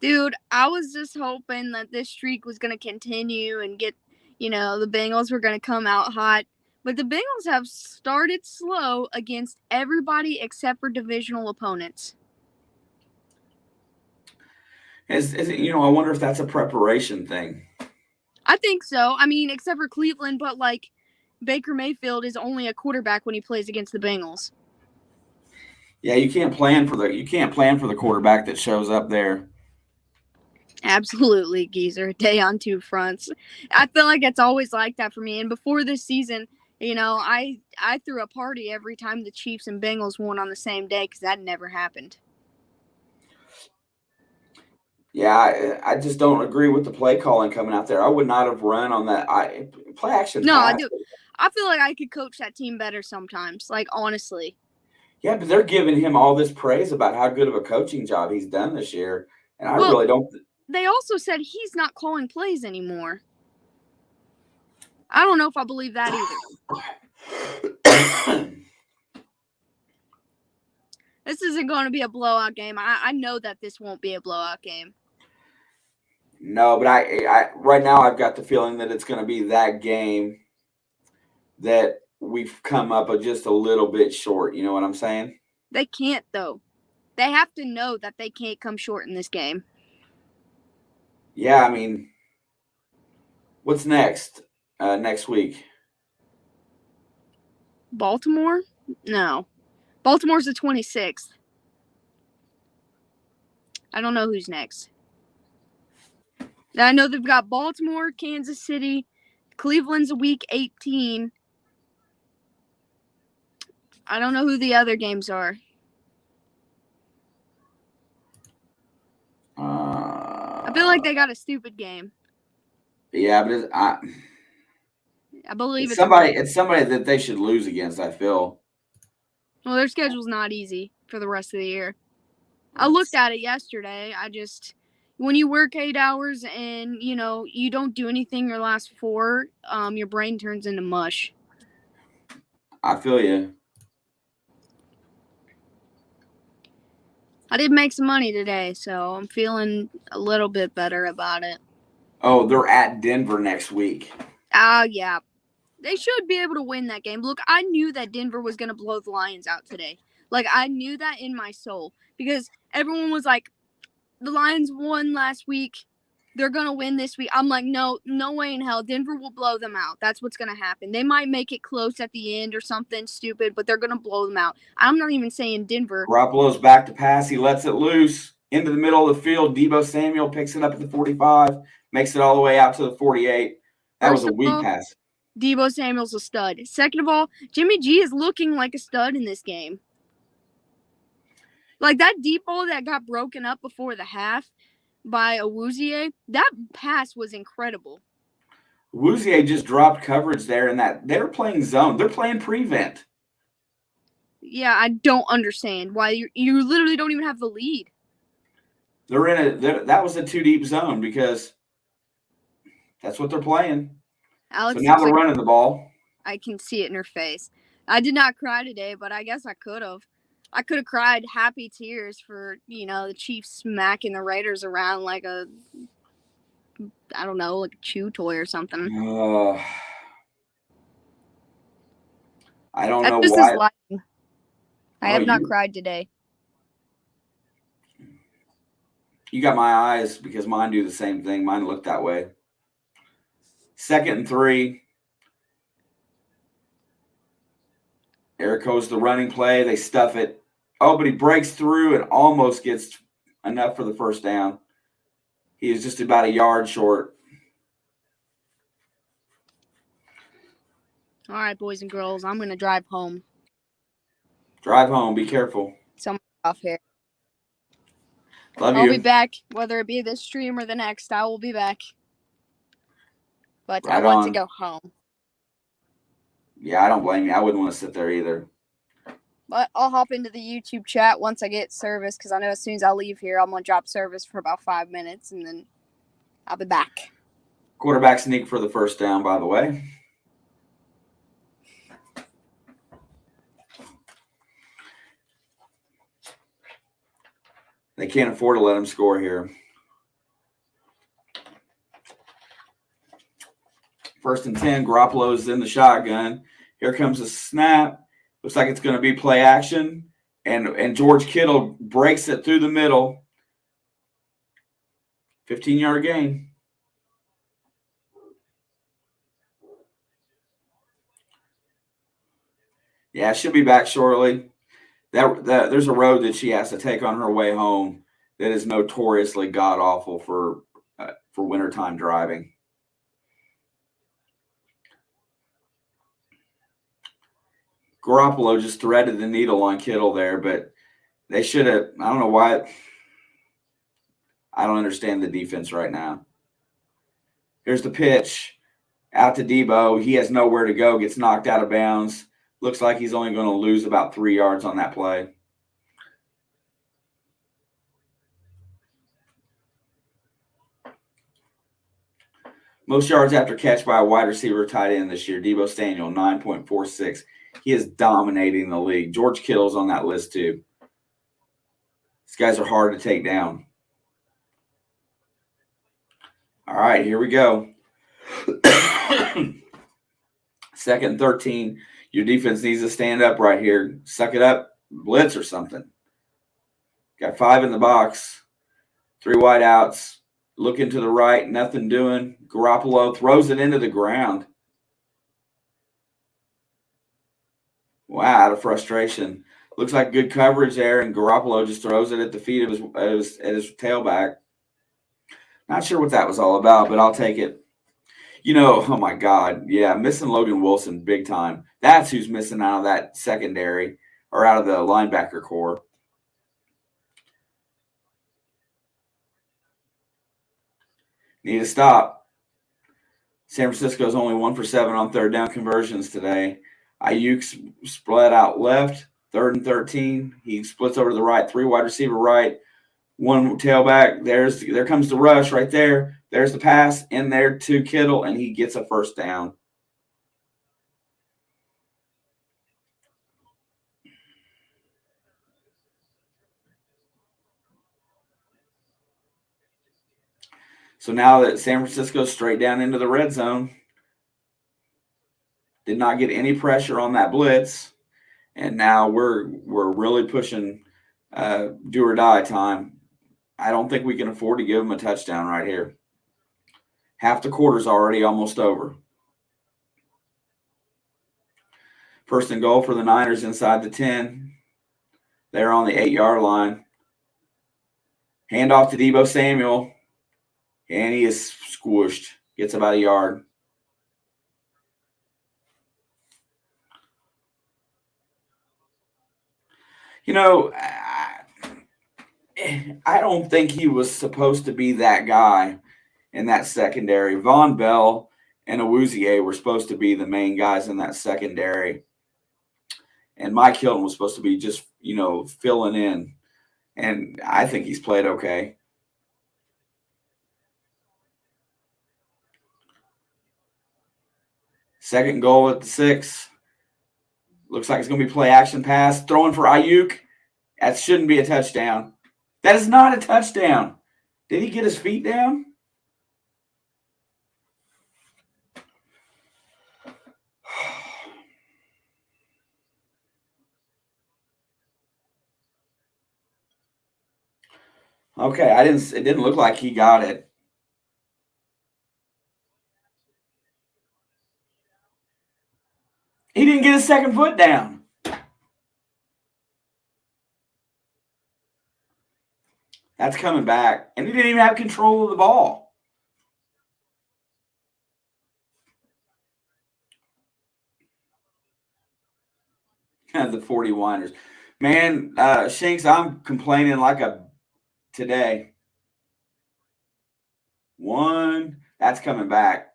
Dude, I was just hoping that this streak was going to continue and get, the Bengals were going to come out hot. But the Bengals have started slow against everybody except for divisional opponents. I wonder if that's a preparation thing. I think so. I mean, except for Cleveland, but Baker Mayfield is only a quarterback when he plays against the Bengals. Yeah, you can't plan for the quarterback that shows up there. Absolutely, Geezer. A day on two fronts. I feel like it's always like that for me. And before this season, I threw a party every time the Chiefs and Bengals won on the same day because that never happened. Yeah, I just don't agree with the play calling coming out there. I would not have run on that play action. No, I do. I feel like I could coach that team better sometimes, honestly. Yeah, but they're giving him all this praise about how good of a coaching job he's done this year. And I really don't. They also said he's not calling plays anymore. I don't know if I believe that either. This isn't going to be a blowout game. I know that this won't be a blowout game. No, but I right now I've got the feeling that it's going to be that game that we've come up just a little bit short. You know what I'm saying? They can't, though. They have to know that they can't come short in this game. Yeah, I mean, what's next? Next week? Baltimore? No. Baltimore's the 26th. I don't know who's next. I know they've got Baltimore, Kansas City, Cleveland's week 18. I don't know who the other games are. I feel like they got a stupid game. Yeah, but I believe it's somebody that they should lose against, I feel. Well, their schedule's not easy for the rest of the year. I looked at it yesterday. When you work 8 hours and, you don't do anything your last 4, your brain turns into mush. I feel you. I did make some money today, so I'm feeling a little bit better about it. Oh, they're at Denver next week. Yeah. They should be able to win that game. Look, I knew that Denver was going to blow the Lions out today. I knew that in my soul. Because everyone was like, the Lions won last week. They're going to win this week. I'm like, no way in hell. Denver will blow them out. That's what's going to happen. They might make it close at the end or something stupid, but they're going to blow them out. I'm not even saying Denver. Garoppolo's back to pass. He lets it loose into the middle of the field. Deebo Samuel picks it up at the 45, makes it all the way out to the 48. That was a weak pass. Deebo Samuel's a stud. Second of all, Jimmy G is looking like a stud in this game. That deep ball that got broken up before the half by Awuzie, that pass was incredible. Awuzie just dropped coverage there, and that they're playing zone. They're playing prevent. Yeah, I don't understand why you literally don't even have the lead. That was a too deep zone because that's what they're playing. Alex, so now they're running the ball. I can see it in her face. I did not cry today, but I guess I could have. I could have cried happy tears for, the Chiefs smacking the Raiders around like a chew toy or something. I don't know why. I have not cried today. You got my eyes because mine do the same thing. Mine look that way. 2nd and 3. There goes the running play. They stuff it. Oh, but he breaks through and almost gets enough for the first down. He is just about a yard short. All right, boys and girls, I'm going to drive home. Drive home. Be careful. Someone off here. Love I'll you. be back, whether it be this stream or the next. I will be back. But I Right want to on. go home. Yeah, I don't blame you. I wouldn't want to sit there either. But I'll hop into the YouTube chat once I get service, because I know as soon as I leave here, I'm going to drop service for about 5 minutes, and then I'll be back. Quarterback sneak for the first down, by the way. They can't afford to let him score here. First and 10, Garoppolo's in the shotgun. Here comes a snap. Looks like it's going to be play action. And George Kittle breaks it through the middle. 15-yard gain. Yeah, she'll be back shortly. There's a road that she has to take on her way home that is notoriously god-awful for wintertime driving. Garoppolo just threaded the needle on Kittle there, but they should have. I don't know why. I don't understand the defense right now. Here's the pitch out to Debo. He has nowhere to go, gets knocked out of bounds. Looks like he's only going to lose about 3 yards on that play. Most yards after catch by a wide receiver tight end this year. Debo Samuel, 9.46. He is dominating the league. George Kittle's on that list too. These guys are hard to take down. All right, here we go. 2nd and 13. Your defense needs to stand up right here. Suck it up. Blitz or something. Got 5 in the box. 3 wide outs. Looking to the right. Nothing doing. Garoppolo throws it into the ground. Wow, out of frustration. Looks like good coverage there, and Garoppolo just throws it at the feet of his tailback. Not sure what that was all about, but I'll take it. Oh my God. Yeah, missing Logan Wilson big time. That's who's missing out of that secondary or out of the linebacker core. Need to stop. San Francisco's only 1 for 7 on 3rd down conversions today. Ayuk's split out left, 3rd and 13. He splits over to the right, 3 wide receiver right, 1 tailback. There comes the rush right there. There's the pass in there to Kittle, and he gets a first down. So now that San Francisco's straight down into the red zone, did not get any pressure on that blitz, and now we're really pushing do or die time. I don't think we can afford to give them a touchdown right here. Half the quarter's already almost over. 1st and goal for the Niners inside the 10. They're on the 8-yard line. Handoff to Debo Samuel, and he is squished. Gets about a yard. I don't think he was supposed to be that guy in that secondary. Von Bell and Awuzie were supposed to be the main guys in that secondary. And Mike Hilton was supposed to be just, filling in. And I think he's played okay. Second goal at the 6. Looks like it's going to be play action pass. Throwing for Ayuk. That shouldn't be a touchdown. That is not a touchdown. Did he get his feet down? Okay, it didn't look like he got it. He didn't get his second foot down. That's coming back. And he didn't even have control of the ball. The 41ers. Man, Shinks, I'm complaining like a today. One, that's coming back.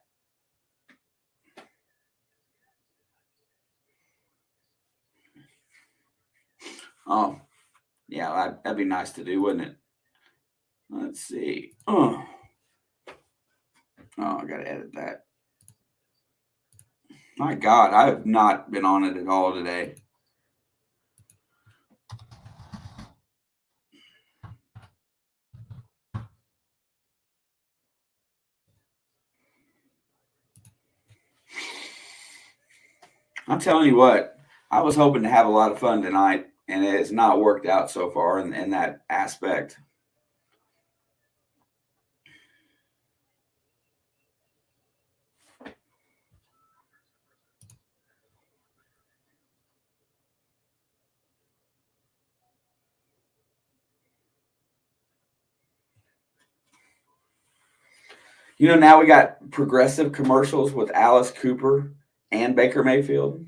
Oh, yeah, that'd be nice to do, wouldn't it? Let's see. Oh, I got to edit that. My God, I have not been on it at all today. I'm telling you what, I was hoping to have a lot of fun tonight, and it has not worked out so far in that aspect. Now we got progressive commercials with Alice Cooper and Baker Mayfield.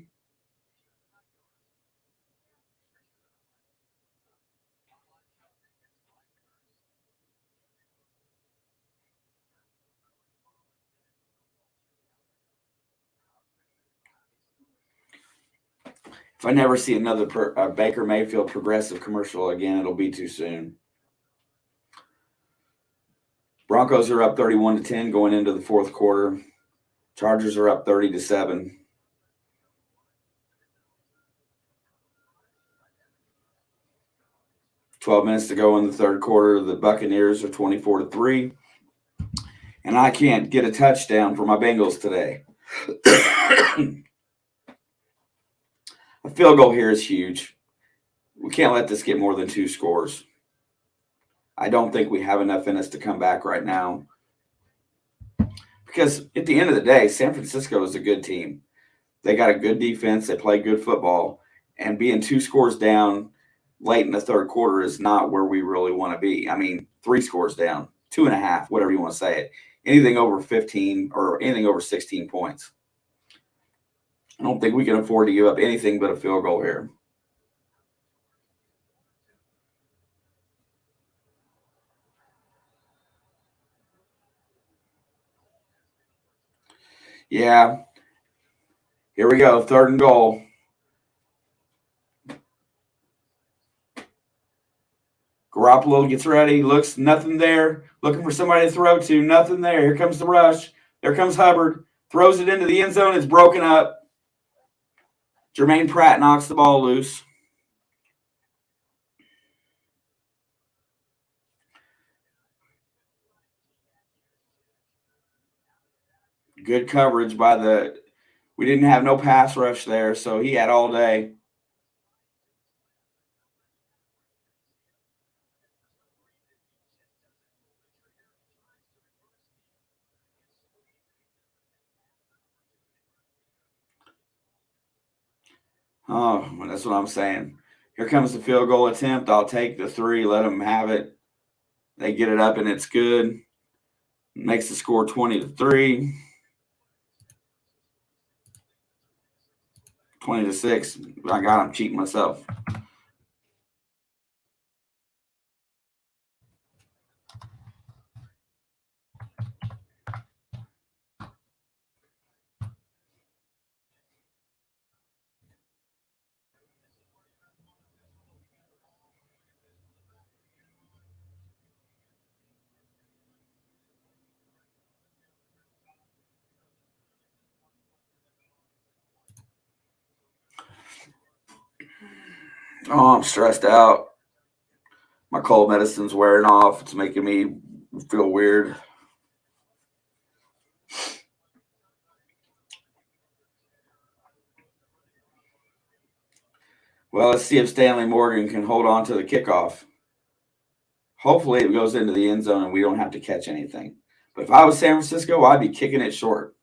If I never see another Baker Mayfield progressive commercial again, it'll be too soon. Broncos are up 31-10 going into the fourth quarter. Chargers are up 30-7. "12 minutes to go in the third quarter. The Buccaneers are 24-3. And I can't get a touchdown for my Bengals today. A field goal here is huge. We can't let this get more than 2 scores. I don't think we have enough in us to come back right now. Because at the end of the day, San Francisco is a good team. They got a good defense. They play good football. And being 2 scores down late in the third quarter is not where we really want to be. I mean, 3 scores down, 2.5, whatever you want to say it. Anything over 15 or anything over 16 points. I don't think we can afford to give up anything but a field goal here. Yeah. Here we go. 3rd and goal. Garoppolo gets ready. Looks, nothing there. Looking for somebody to throw to. Nothing there. Here comes the rush. There comes Hubbard. Throws it into the end zone. It's broken up. Jermaine Pratt knocks the ball loose. Good coverage by we didn't have no pass rush there, so he had all day. Oh, that's what I'm saying. Here comes the field goal attempt. I'll take the 3. Let them have it. They get it up, and it's good. Makes the score 20-3. 20-6. I got him cheating myself. Oh, I'm stressed out. My cold medicine's wearing off. It's making me feel weird. Well, let's see if Stanley Morgan can hold on to the kickoff. Hopefully it goes into the end zone and we don't have to catch anything. But if I was San Francisco, I'd be kicking it short.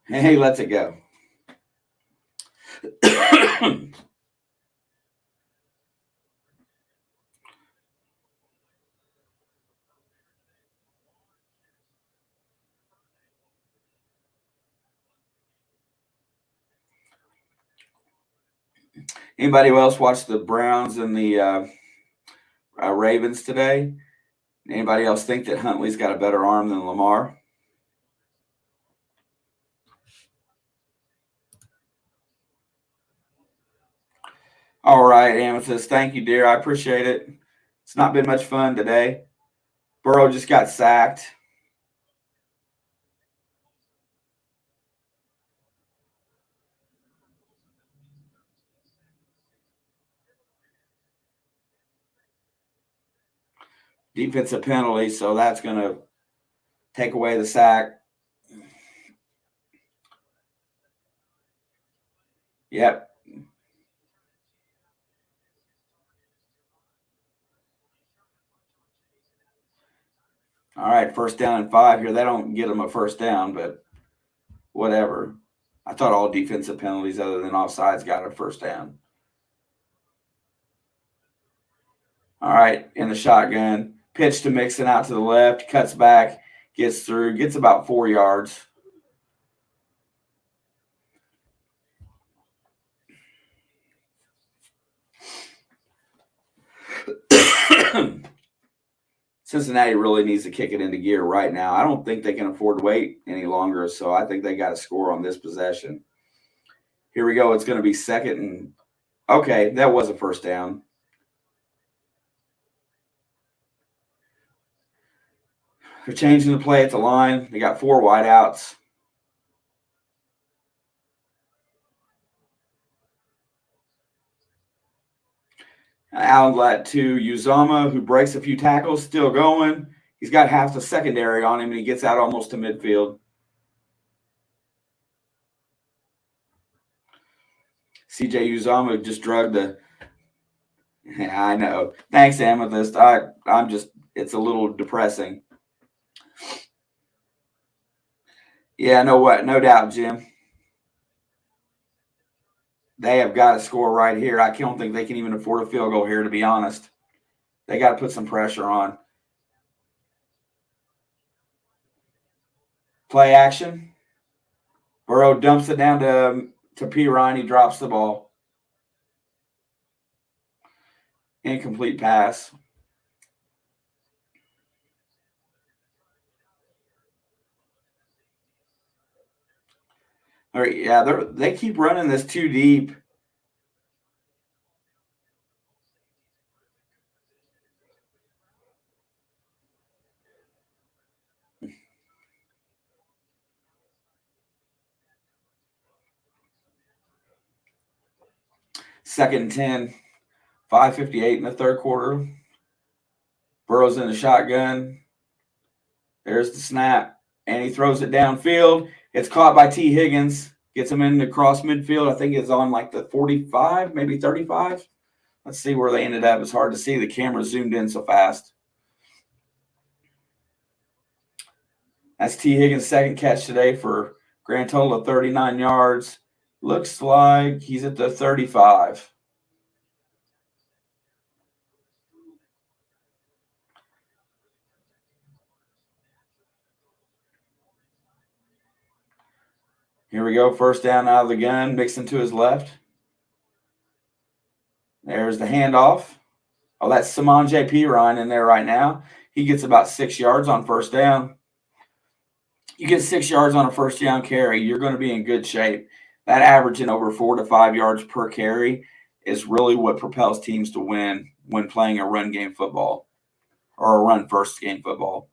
Hey, lets it go. Anybody else watch the Browns and the Ravens today? Anybody else think that Huntley's got a better arm than Lamar? All right, Amethyst. Thank you, dear. I appreciate it. It's not been much fun today. Burrow just got sacked. Defensive penalty, so that's going to take away the sack. Yep. All right, 1st down and 5 here. They don't get them a 1st down, but whatever. I thought all defensive penalties other than offsides got a 1st down. All right, in the shotgun. Pitch to Mixon out to the left. Cuts back. Gets through. Gets about 4 yards. Cincinnati really needs to kick it into gear right now. I don't think they can afford to wait any longer, so I think they got to score on this possession. Here we go. It's going to be 2nd and okay, that was a 1st down. They're changing the play at the line. They got 4 wideouts. Outlet to Uzama, who breaks a few tackles, still going. He's got half the secondary on him, and he gets out almost to midfield. CJ Uzama just drugged the. Yeah, I know. Thanks, Amethyst. I'm just. It's a little depressing. Yeah, no doubt, Jim. They have got to score right here. I don't think they can even afford a field goal here, to be honest. They got to put some pressure on. Play action. Burrow dumps it down to P. Ryan. He drops the ball. Incomplete pass. All right, yeah, they keep running this too deep. Second and 10, 5:58 in the 3rd quarter. Burrow's in the shotgun. There's the snap, and he throws it downfield. It's caught by T. Higgins. Gets him in across midfield. I think it's on like the 45, maybe 35. Let's see where they ended up. It's hard to see. The camera zoomed in so fast. That's T. Higgins' 2nd catch today for grand total of 39 yards. Looks like he's at the 35. Here we go. 1st down out of the gun. Mixon to his left. There's the handoff. Oh, that's Simon J.P. Ryan in there right now. He gets about 6 yards on 1st down. You get 6 yards on a 1st down carry, you're going to be in good shape. That averaging over 4 to 5 yards per carry is really what propels teams to win when playing a run game football or a run first game football.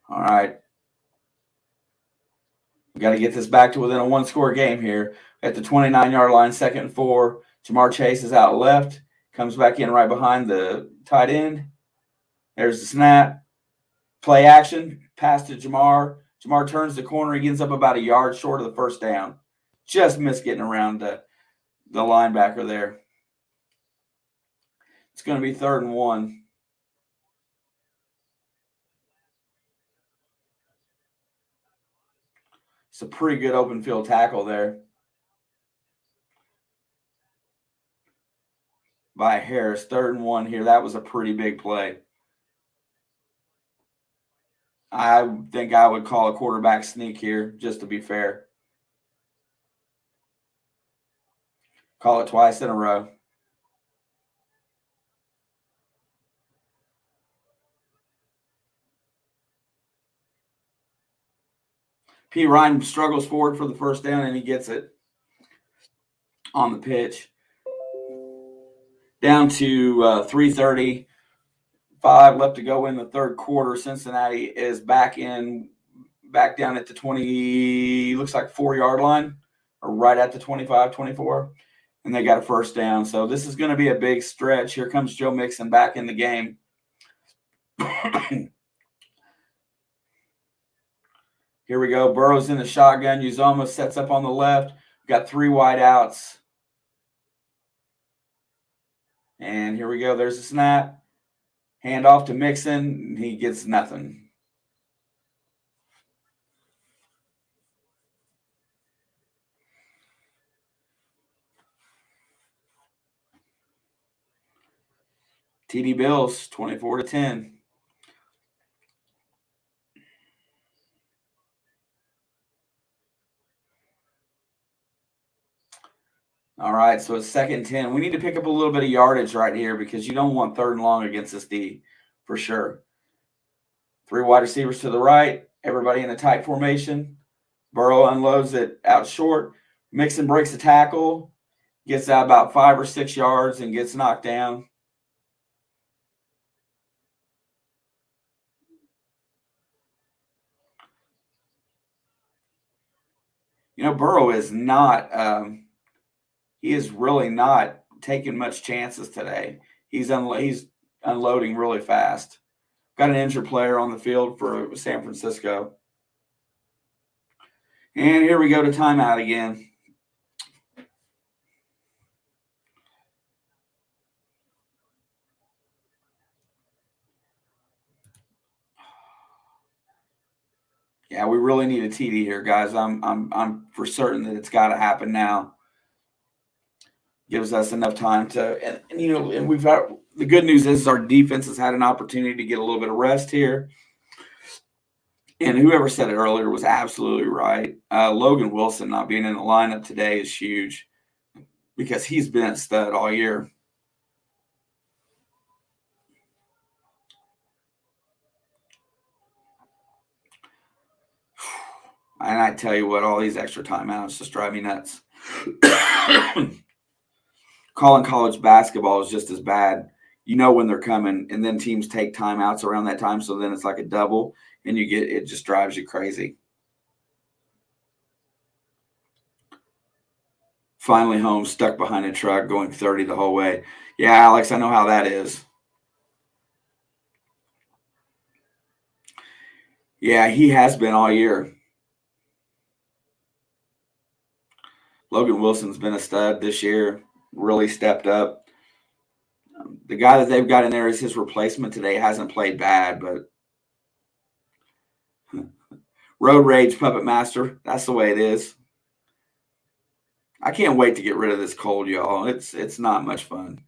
All right. We got to get this back to within a 1-score game here. At the 29-yard line, 2nd and 4. Jamar Chase is out left. Comes back in right behind the tight end. There's the snap. Play action. Pass to Jamar. Jamar turns the corner. He gets up about a yard short of the 1st down. Just missed getting around the linebacker there. It's going to be 3rd and 1. It's a pretty good open field tackle there by Harris. 3rd and 1 here. That was a pretty big play. I think I would call a quarterback sneak here, just to be fair. Call it twice in a row. P. Ryan struggles forward for the first down, and he gets it on the pitch. Down to 3:35 left to go in the third quarter. Cincinnati is back down at the 20, looks like 4-yard line, or right at the 25, 24. And they got a first down. So this is going to be a big stretch. Here comes Joe Mixon back in the game. Here we go. Burrow's in the shotgun. Uzoma sets up on the left. Got 3 wide outs. And here we go. There's a snap. Hand off to Mixon. He gets nothing. TD Bills, 24-10. All right, so it's 2nd and 10. We need to pick up a little bit of yardage right here because you don't want 3rd and long against this D for sure. 3 wide receivers to the right. Everybody in a tight formation. Burrow unloads it out short. Mixon breaks a tackle. Gets out about 5 or 6 yards and gets knocked down. You know, Burrow is not he is really not taking much chances today. He's unloading really fast. Got an injured player on the field for San Francisco. And here we go to timeout again. Yeah, we really need a TD here, guys. I'm for certain that it's got to happen now. Gives us enough time to, and we've got, the good news is our defense has had an opportunity to get a little bit of rest here. And whoever said it earlier was absolutely right. Logan Wilson not being in the lineup today is huge because he's been a stud all year. And I tell you what, all these extra timeouts just drive me nuts. Calling college basketball is just as bad. You know when they're coming, and then teams take timeouts around that time, so then it's like a double, and it just drives you crazy. Finally home, stuck behind a truck, going 30 the whole way. Yeah, Alex, I know how that is. Yeah, he has been all year. Logan Wilson's been a stud this year, really stepped up. The guy that they've got in there is his replacement today. Hasn't played bad, but road rage, puppet master. That's the way it is. I can't wait to get rid of this cold, y'all. It's not much fun.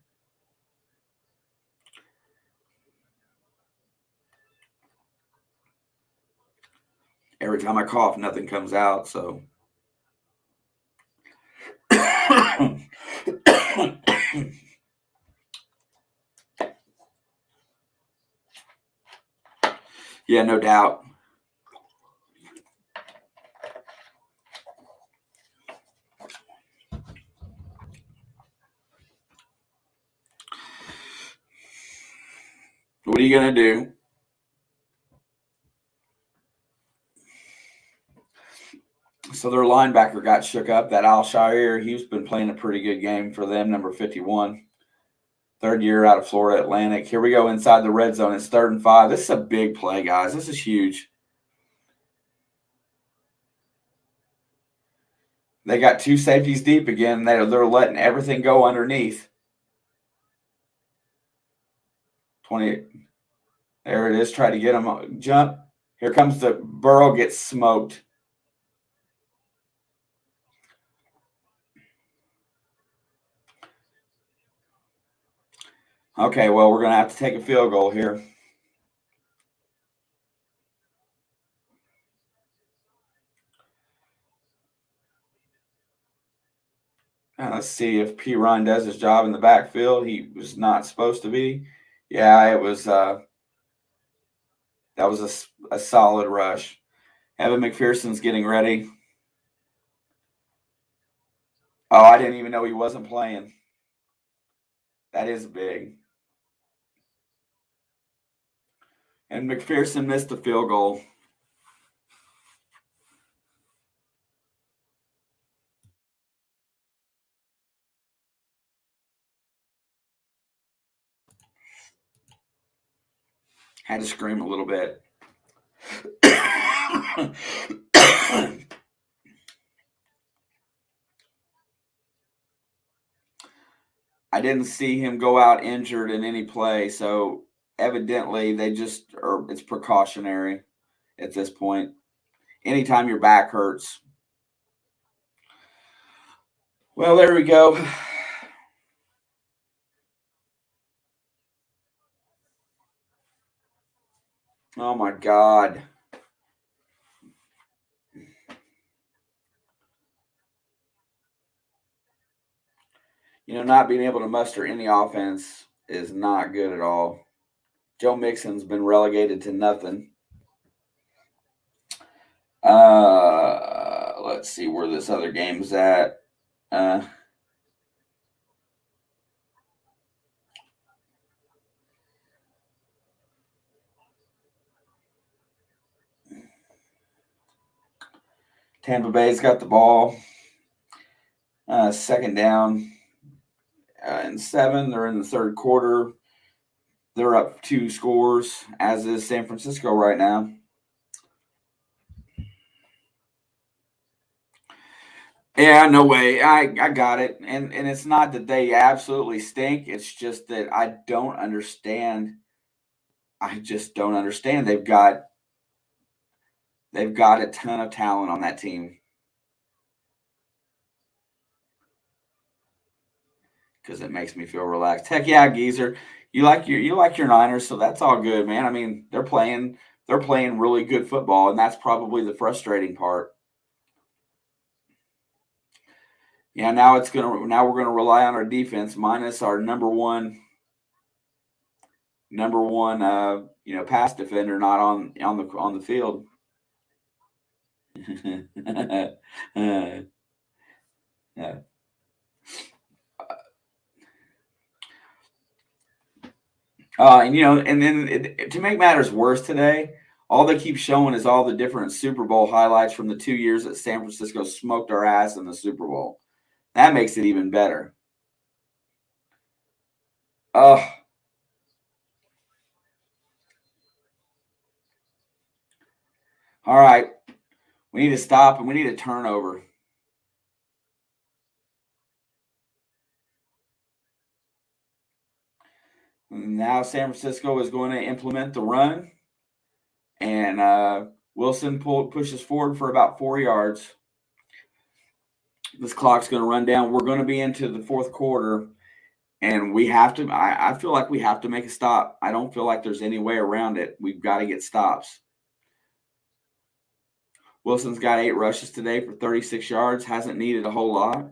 Every time I cough, nothing comes out, so. Yeah, no doubt. What are you going to do? So their linebacker got shook up. That Alshire, he's been playing a pretty good game for them, number 51. 3rd year out of Florida Atlantic. Here we go inside the red zone. It's 3rd and 5. This is a big play, guys. This is huge. They got 2 safeties deep again. They're letting everything go underneath. 20. There it is. Try to get him. Jump. Here comes the Burrow, gets smoked. Okay, well, we're going to have to take a field goal here. Let's see if P. Ryan does his job in the backfield. He was not supposed to be. Yeah, it was. That was a solid rush. Evan McPherson's getting ready. Oh, I didn't even know he wasn't playing. That is big. And McPherson missed the field goal. Had to scream a little bit. I didn't see him go out injured in any play, so evidently it's precautionary at this point. Anytime your back hurts. Well, there we go. Oh my God. Not being able to muster any offense is not good at all. Joe Mixon's been relegated to nothing. Let's see where this other game's at. Tampa Bay's got the ball. Second down and 7. They're in the third quarter. They're up 2 scores, as is San Francisco right now. Yeah, no way. I got it. And it's not that they absolutely stink. It's just that I don't understand. I just don't understand. They've got a ton of talent on that team. Because it makes me feel relaxed. Heck yeah, Geezer. You like your Niners, so that's all good, man. I mean, they're playing really good football, and that's probably the frustrating part. Yeah, now we're gonna rely on our defense minus our number one pass defender not on the field. Yeah. And then to make matters worse today, all they keep showing is all the different Super Bowl highlights from the 2 years that San Francisco smoked our ass in the Super Bowl. That makes it even better. Ugh. All right. We need to stop and we need a turnover. Now San Francisco is going to implement the run. And Wilson pushes forward for about 4 yards. This clock's going to run down. We're going to be into the fourth quarter, and we have to. I feel like we have to make a stop. I don't feel like there's any way around it. We've got to get stops. Wilson's got 8 rushes today for 36 yards. Hasn't needed a whole lot.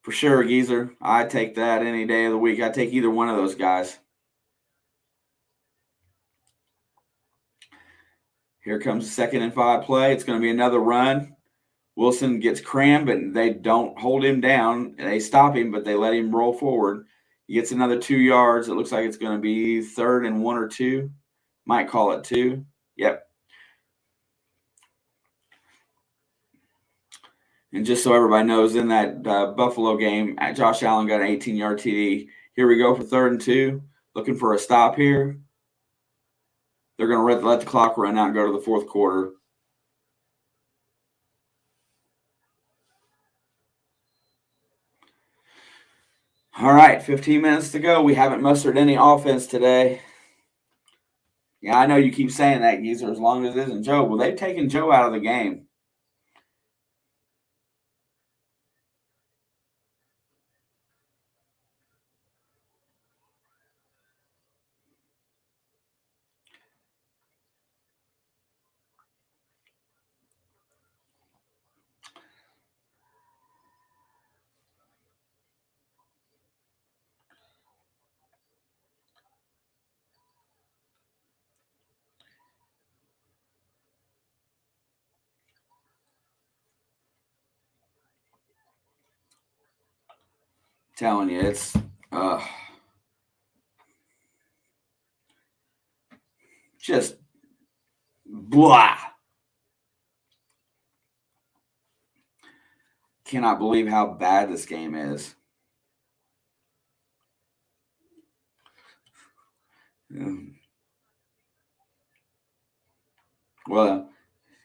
For sure, Geezer. I'd take that any day of the week. I'd take either one of those guys. Here comes the 2nd and 5 play. It's going to be another run. Wilson gets crammed, but they don't hold him down. They stop him, but they let him roll forward. He gets another 2 yards. It looks like it's going to be 3rd and 1 or 2. Might call it 2. Yep. And just so everybody knows, in that Buffalo game, Josh Allen got an 18-yard TD. Here we go for 3rd and 2. Looking for a stop here. They're going to let the clock run out and go to the fourth quarter. All right, 15 minutes to go. We haven't mustered any offense today. Yeah, I know you keep saying that, Geezer, as long as it isn't Joe. Well, they've taken Joe out of the game. Telling you, it's just blah. Cannot believe how bad this game is. Well,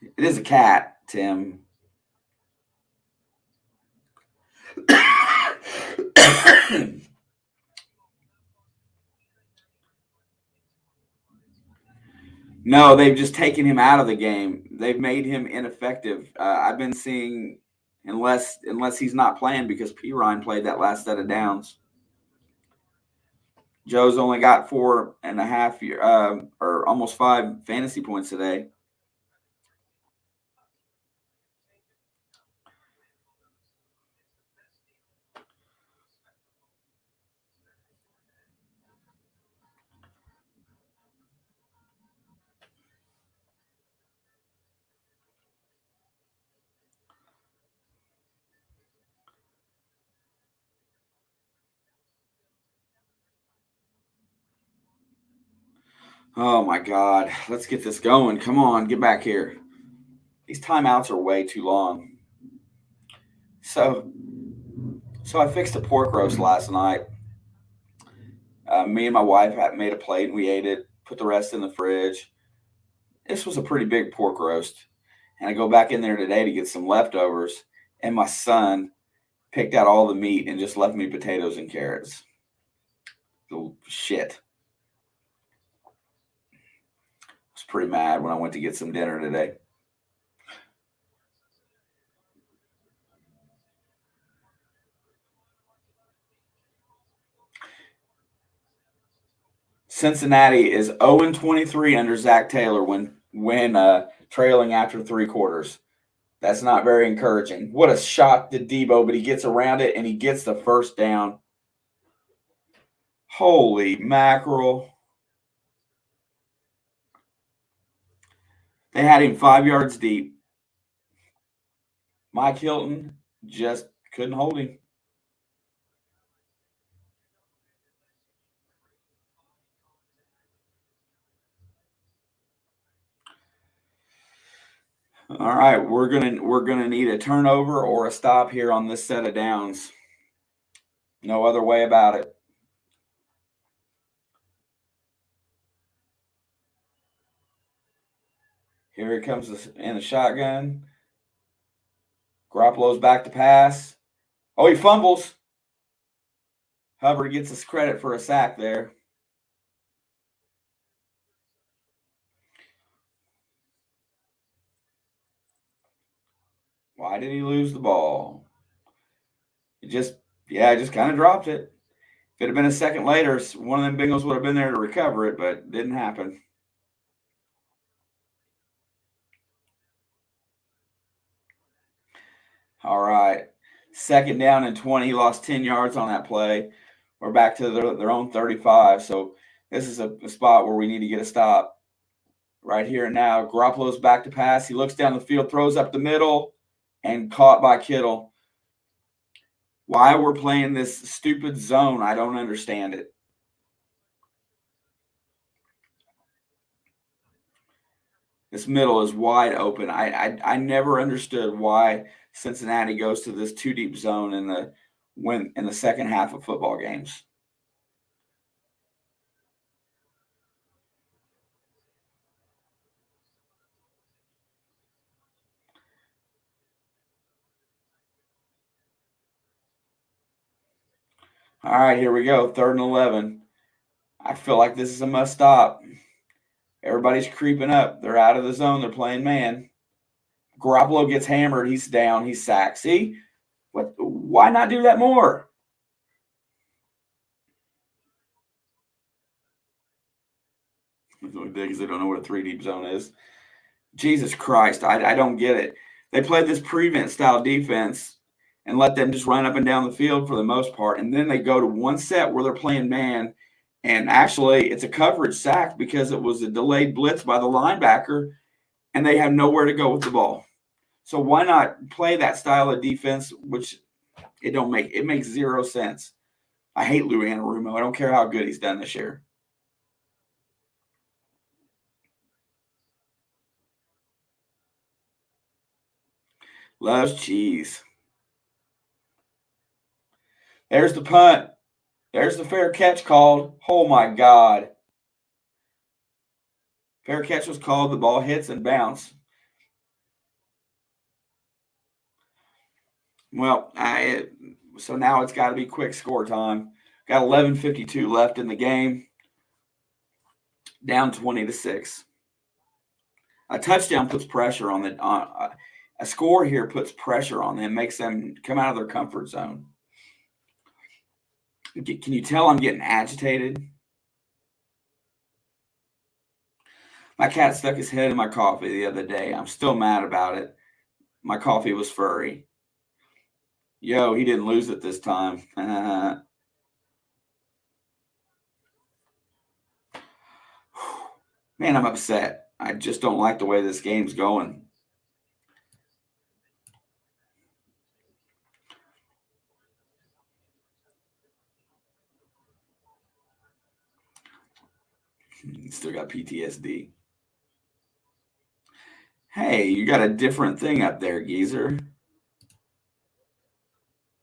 it is a cat, Tim. No, they've just taken him out of the game. They've made him ineffective. I've been seeing, unless he's not playing, because P. Ryan played that last set of downs. Joe's only got 4.5 or almost 5 fantasy points today. Oh, my God. Let's get this going. Come on, get back here. These timeouts are way too long. So I fixed a pork roast last night. Me and my wife made a plate, and we ate it, put the rest in the fridge. This was a pretty big pork roast. And I go back in there today to get some leftovers, and my son picked out all the meat and just left me potatoes and carrots. Oh, shit. I was pretty mad when I went to get some dinner today. Cincinnati is 0-23 under Zach Taylor when trailing after 3 quarters. That's not very encouraging. What a shot to Debo, but he gets around it and he gets the first down. Holy mackerel. They had him 5 yards deep. Mike Hilton just couldn't hold him. All right, we're gonna need a turnover or a stop here on this set of downs. No other way about it. Here he comes in the shotgun. Garoppolo's back to pass. Oh, he fumbles. Hubbard gets us credit for a sack there. Why did he lose the ball? It just kind of dropped it. If it had been a second later, one of them Bengals would have been there to recover it, but it didn't happen. All right. 2nd down and 20. He lost 10 yards on that play. We're back to their own 35. So this is a spot where we need to get a stop right here and now. Garoppolo's back to pass. He looks down the field, throws up the middle, and caught by Kittle. Why we're playing this stupid zone, I don't understand it. This middle is wide open. I never understood why Cincinnati goes to this 2-deep zone in the second half of football games. All right, here we go. 3rd and 11. I feel like this is a must stop. Everybody's creeping up. They're out of the zone. They're playing man. Garoppolo gets hammered. He's down. He's sacked. See? Why not do that more? Because they don't know what a 3-deep zone is. Jesus Christ, I don't get it. They played this prevent style defense and let them just run up and down the field for the most part. And then they go to one set where they're playing man. And actually, it's a coverage sack because it was a delayed blitz by the linebacker, and they have nowhere to go with the ball. So why not play that style of defense, which it makes 0 sense. I hate Lou Anarumo. I don't care how good he's done this year. Loves cheese. There's the punt. There's the fair catch called. Oh, my God. Fair catch was called. The ball hits and bounce. Well, so now it's got to be quick score time. Got 11:52 left in the game. Down 20-6. A touchdown puts pressure on a score here puts pressure on them, makes them come out of their comfort zone. Can you tell I'm getting agitated? My cat stuck his head in my coffee the other day. I'm still mad about it. My coffee was furry. Yo, he didn't lose it this time. Man, I'm upset. I just don't like the way this game's going. Still got PTSD. Hey, you got a different thing up there, geezer.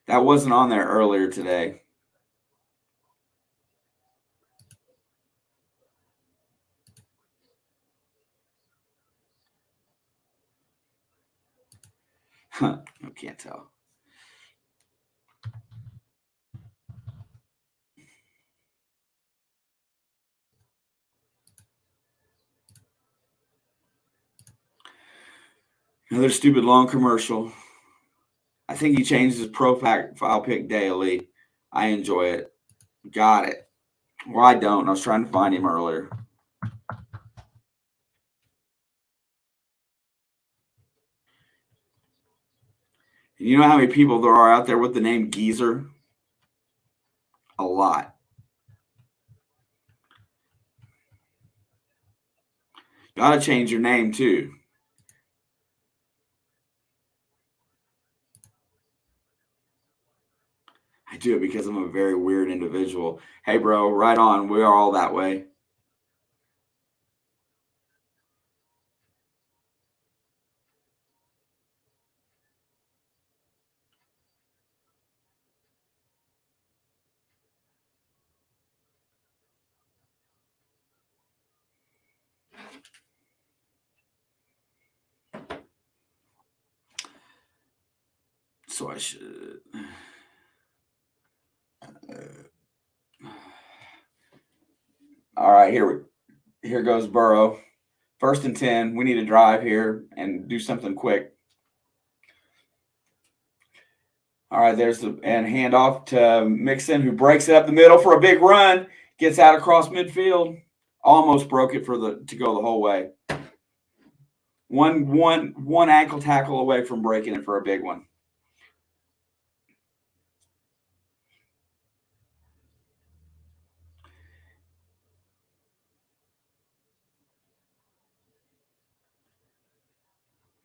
That wasn't on there earlier today. Huh, I can't tell. Another stupid long commercial. I think he changes his profile pic daily. I enjoy it. Got it. Well, I don't. I was trying to find him earlier. And you know how many people there are out there with the name Geezer? A lot. Gotta change your name too. I do it because I'm a very weird individual. Hey, bro, right on. We are all that way. So I should. All right, here goes Burrow. 1st and 10. We need to drive here and do something quick. All right, there's the handoff to Mixon, who breaks it up the middle for a big run, gets out across midfield, almost broke it to go the whole way. One ankle tackle away from breaking it for a big one.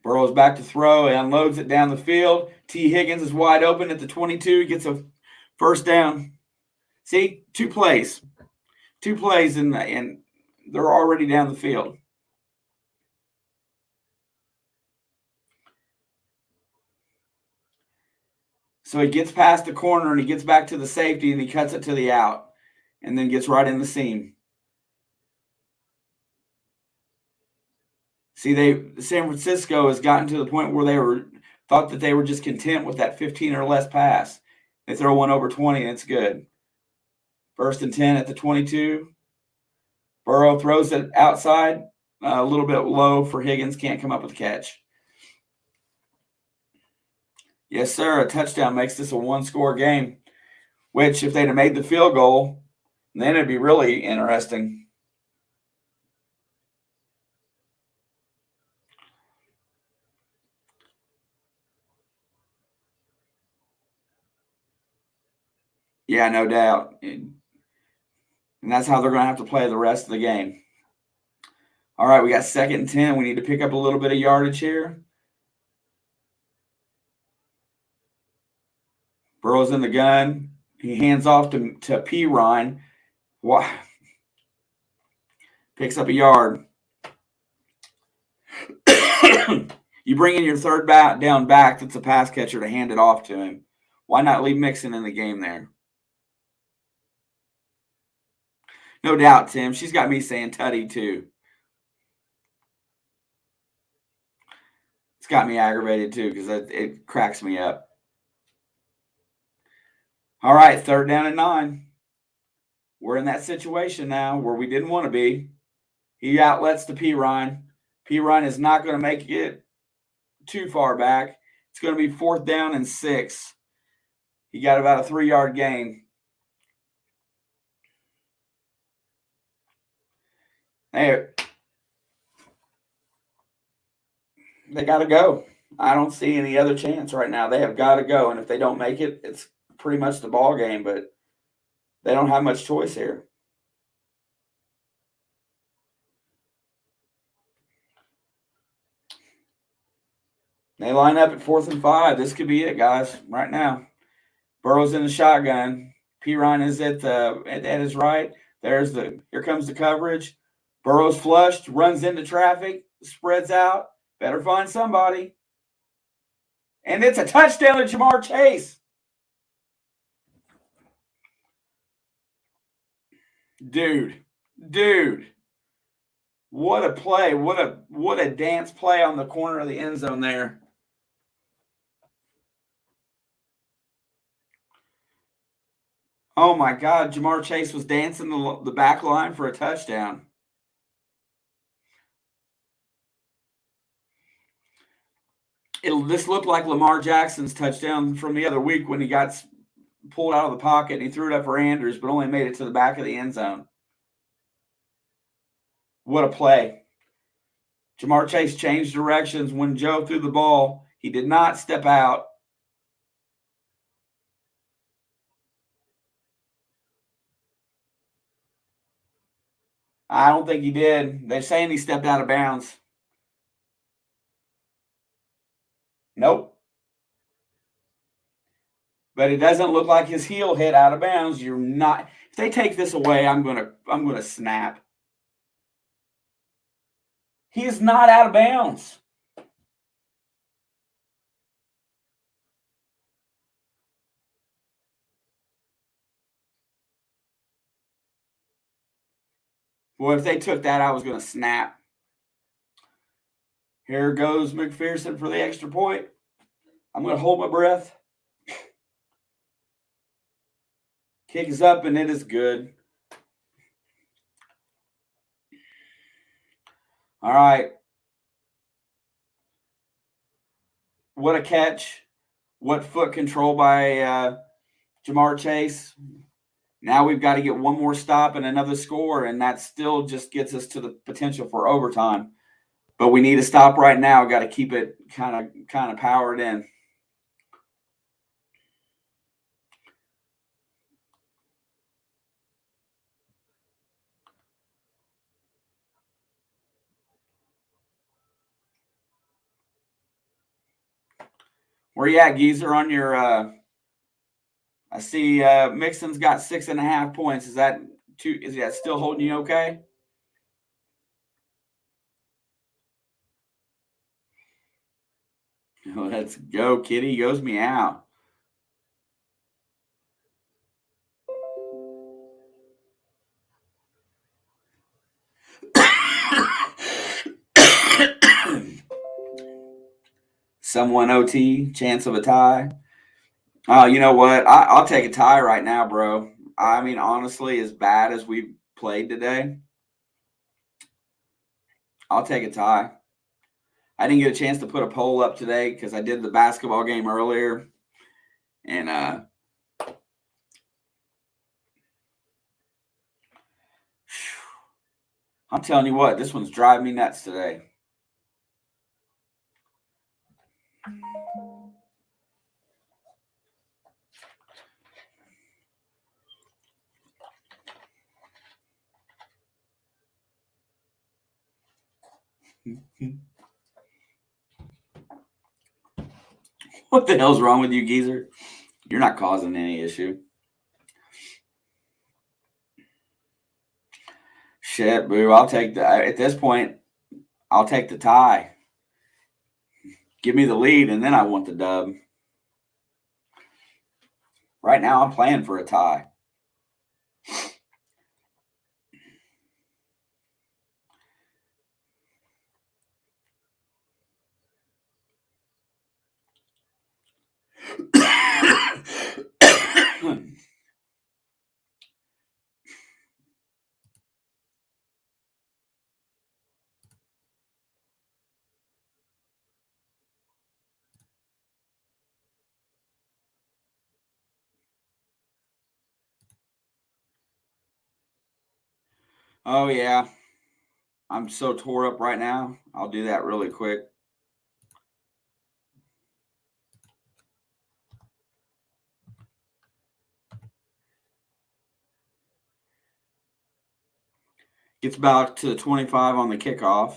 Burrow's back to throw and unloads it down the field. T. Higgins is wide open at the 22, gets a first down. See, two plays, and they're already down the field. So he gets past the corner and he gets back to the safety and he cuts it to the out and then gets right in the seam. See, San Francisco has gotten to the point where they thought that they were just content with that 15 or less pass. They throw one over 20 and it's good. 1st and 10 at the 22. Burrow throws it outside, a little bit low for Higgins. Can't come up with a catch. Yes, sir. A touchdown makes this a one-score game, which if they'd have made the field goal, then it'd be really interesting. Yeah, no doubt. And that's how they're going to have to play the rest of the game. All right, we got 2nd and 10. We need to pick up a little bit of yardage here. Burrow's in the gun. He hands off to P. Ryan. Picks up a yard. You bring in your third down back that's a pass catcher to hand it off to him. Why not leave Mixon in the game there? No doubt, Tim. She's got me saying tutty too. It's got me aggravated too because it cracks me up. All right, 3rd down and 9. We're in that situation now where we didn't want to be. He outlets to P. Ryan. P. Ryan is not going to make it too far back. It's going to be 4th down and 6. He got about a 3-yard gain. Hey, they got to go. I don't see any other chance right now. They have got to go, and if they don't make it, it's pretty much the ball game, but they don't have much choice here. They line up at 4th and 5. This could be it, guys, right now. Burrow's in the shotgun. P. Ryan is at his right. Here comes the coverage. Burrow's flushed, runs into traffic, spreads out. Better find somebody. And it's a touchdown to Jamar Chase. Dude. What a play. What a dance play on the corner of the end zone there. Oh, my God. Jamar Chase was dancing the back line for a touchdown. This looked like Lamar Jackson's touchdown from the other week when he got pulled out of the pocket and he threw it up for Andrews, but only made it to the back of the end zone. What a play. Jamar Chase changed directions when Joe threw the ball. He did not step out. I don't think he did. They're saying he stepped out of bounds. Nope. But it doesn't look like his heel hit out of bounds. You're not. If they take this away, I'm gonna snap. He is not out of bounds. Boy, if they took that, I was gonna snap. Here goes McPherson for the extra point. I'm gonna hold my breath. Kick is up and it is good. All right. What a catch. What foot control by Jamar Chase. Now we've got to get one more stop and another score, and that still just gets us to the potential for overtime. But we need to stop right now. Got to keep it kind of powered in. Where you at, Geezer, on your I see Mixon's got 6.5 points. Is that still holding you okay? Let's go, Kitty. Goes me out. Someone OT, chance of a tie. Oh, you know what? I'll take a tie right now, bro. I mean, honestly, as bad as we played today, I'll take a tie. I didn't get a chance to put a poll up today because I did the basketball game earlier. And I'm telling you what, this one's driving me nuts today. What the hell's wrong with you, Geezer? You're not causing any issue. Shit, boo. I'll take at this point, I'll take the tie. Give me the lead, and then I want the dub. Right now, I'm playing for a tie. Oh, yeah. I'm so tore up right now. I'll do that really quick. Gets back to 25 on the kickoff.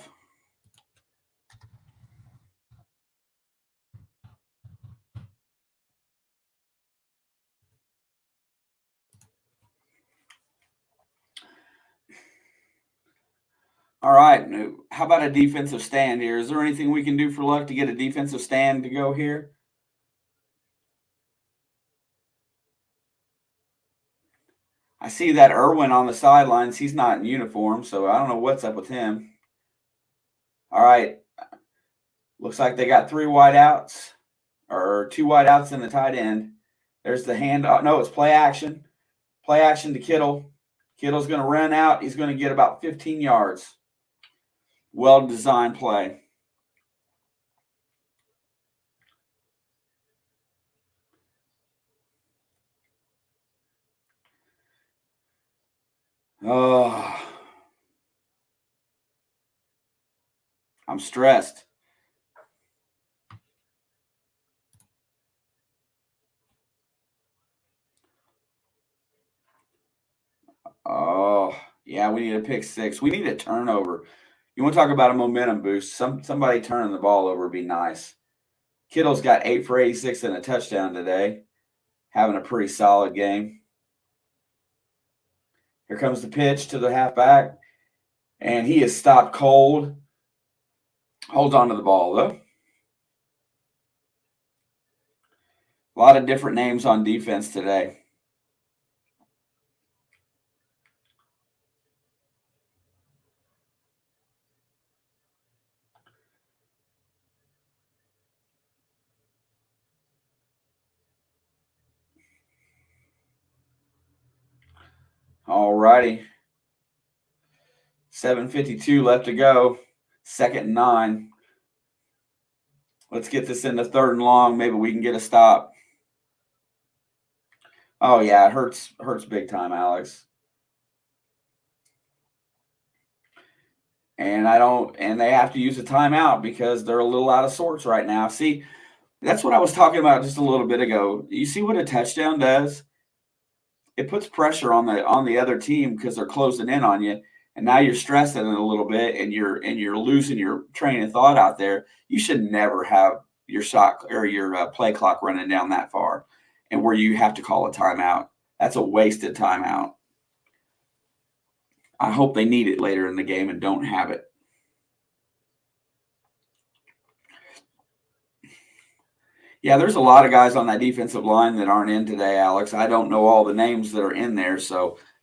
All right. How about a defensive stand here? Is there anything we can do for luck to get a defensive stand to go here? I see that Irwin on the sidelines. He's not in uniform, so I don't know what's up with him. All right. Looks like they got 3 wideouts or 2 wideouts in the tight end. There's the hand. No, it's play action. Play action to Kittle. Kittle's going to run out. He's going to get about 15 yards. Well-designed play. Oh, I'm stressed. Oh, yeah, we need a pick 6. We need a turnover. You want to talk about a momentum boost? Somebody turning the ball over would be nice. Kittle's got 8 for 86 and a touchdown today. Having a pretty solid game. Here comes the pitch to the halfback. And he is stopped cold. Holds on to the ball, though. A lot of different names on defense today. All righty. 7:52 left to go. 2nd and 9. Let's get this into 3rd and long. Maybe we can get a stop. Oh, yeah, it hurts big time, Alex. And they have to use a timeout because they're a little out of sorts right now. See, that's what I was talking about just a little bit ago. You see what a touchdown does? It puts pressure on the other team because they're closing in on you. And now you're stressing it a little bit, and you're losing your train of thought out there. You should never have your shot or your play clock running down that far, and where you have to call a timeout. That's a wasted timeout. I hope they need it later in the game and don't have it. Yeah, there's a lot of guys on that defensive line that aren't in today, Alex. I don't know all the names that are in there,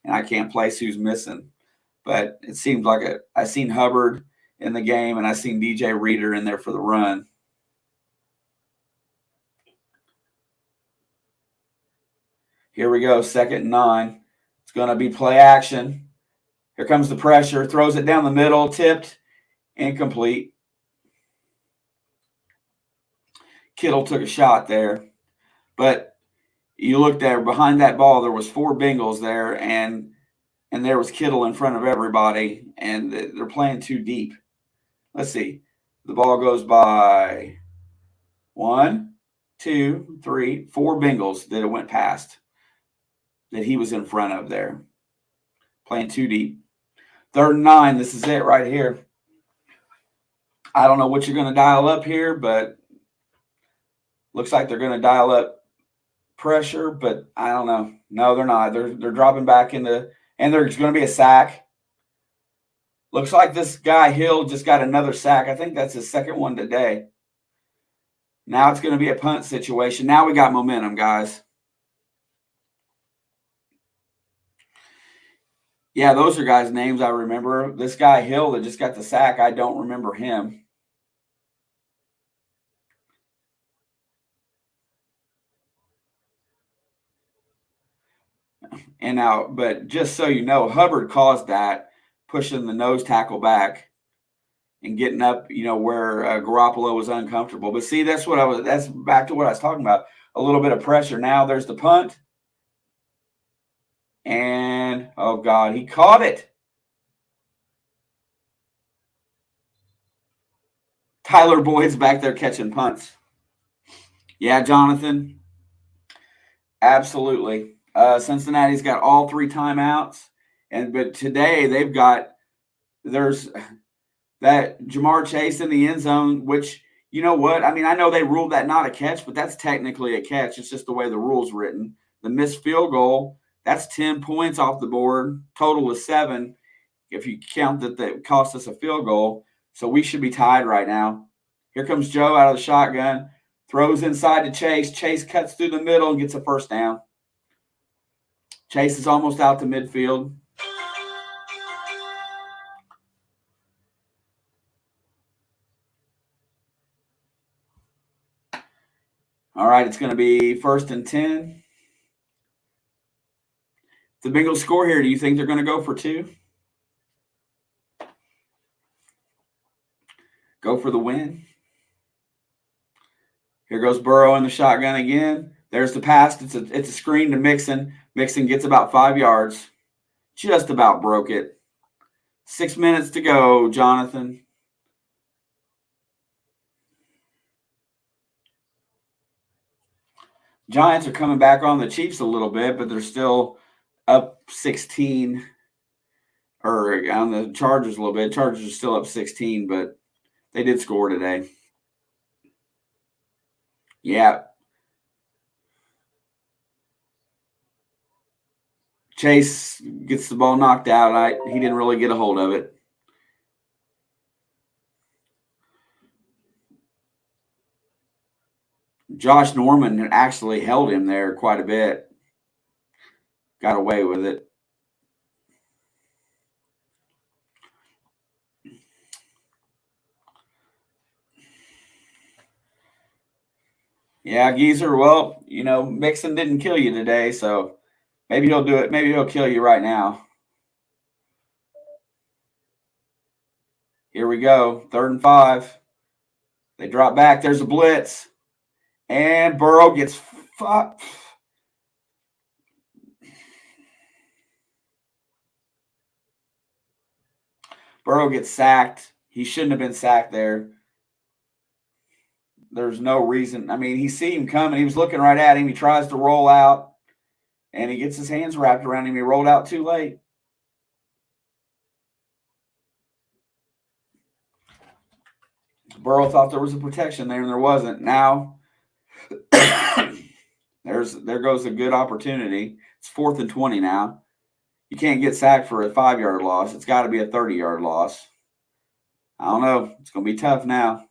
and I can't place who's missing. But it seems like I seen Hubbard in the game, and I seen DJ Reader in there for the run. Here we go, 2nd and 9. It's going to be play action. Here comes the pressure. Throws it down the middle, tipped, incomplete. Kittle took a shot there. But you look there, behind that ball, there was 4 Bengals there, and there was Kittle in front of everybody, and they're playing too deep. Let's see. The ball goes by 1, 2, 3, 4 Bengals that it went past that he was in front of there. Playing too deep. 3rd and 9. This is it right here. I don't know what you're going to dial up here, but looks like they're going to dial up pressure, but I don't know. No, they're not. They're dropping back into, and there's going to be a sack. Looks like this guy Hill just got another sack. I think that's his second one today. Now it's going to be a punt situation. Now we got momentum, guys. Yeah, those are guys' names I remember. This guy Hill that just got the sack, I don't remember him. And now, but just so you know, Hubbard caused that, pushing the nose tackle back and getting up, where Garoppolo was uncomfortable. But see, that's back to what I was talking about. A little bit of pressure. Now there's the punt. And, oh, God, he caught it. Tyler Boyd's back there catching punts. Yeah, Jonathan. Absolutely. Cincinnati's got all 3 timeouts. But today there's that Jamar Chase in the end zone, which, you know what? I mean, I know they ruled that not a catch, but that's technically a catch. It's just the way the rule's written. The missed field goal, that's 10 points off the board. Total is 7 if you count that cost us a field goal. So we should be tied right now. Here comes Joe out of the shotgun. Throws inside to Chase. Chase cuts through the middle and gets a first down. Chase is almost out to midfield. All right, it's going to be 1st and 10. The Bengals score here. Do you think they're going to go for 2? Go for the win. Here goes Burrow in the shotgun again. There's the pass. It's a screen to Mixon. Mixon gets about 5 yards. Just about broke it. 6 minutes to go, Jonathan. Giants are coming back on the Chiefs a little bit, but they're still up 16. Or on the Chargers a little bit. Chargers are still up 16, but they did score today. Yeah. Chase gets the ball knocked out. He didn't really get a hold of it. Josh Norman actually held him there quite a bit. Got away with it. Yeah, Geezer, well, Mixon didn't kill you today, so maybe he'll do it. Maybe he'll kill you right now. Here we go. 3rd and 5. They drop back. There's a blitz. And Burrow gets fucked. Burrow gets sacked. He shouldn't have been sacked there. There's no reason. I mean, he see him coming. He was looking right at him. He tries to roll out, and he gets his hands wrapped around him. He rolled out too late. Burrow thought there was a protection there, and there wasn't. Now, there goes a good opportunity. It's 4th and 20 now. You can't get sacked for a 5-yard loss. It's got to be a 30-yard loss. I don't know. It's going to be tough now.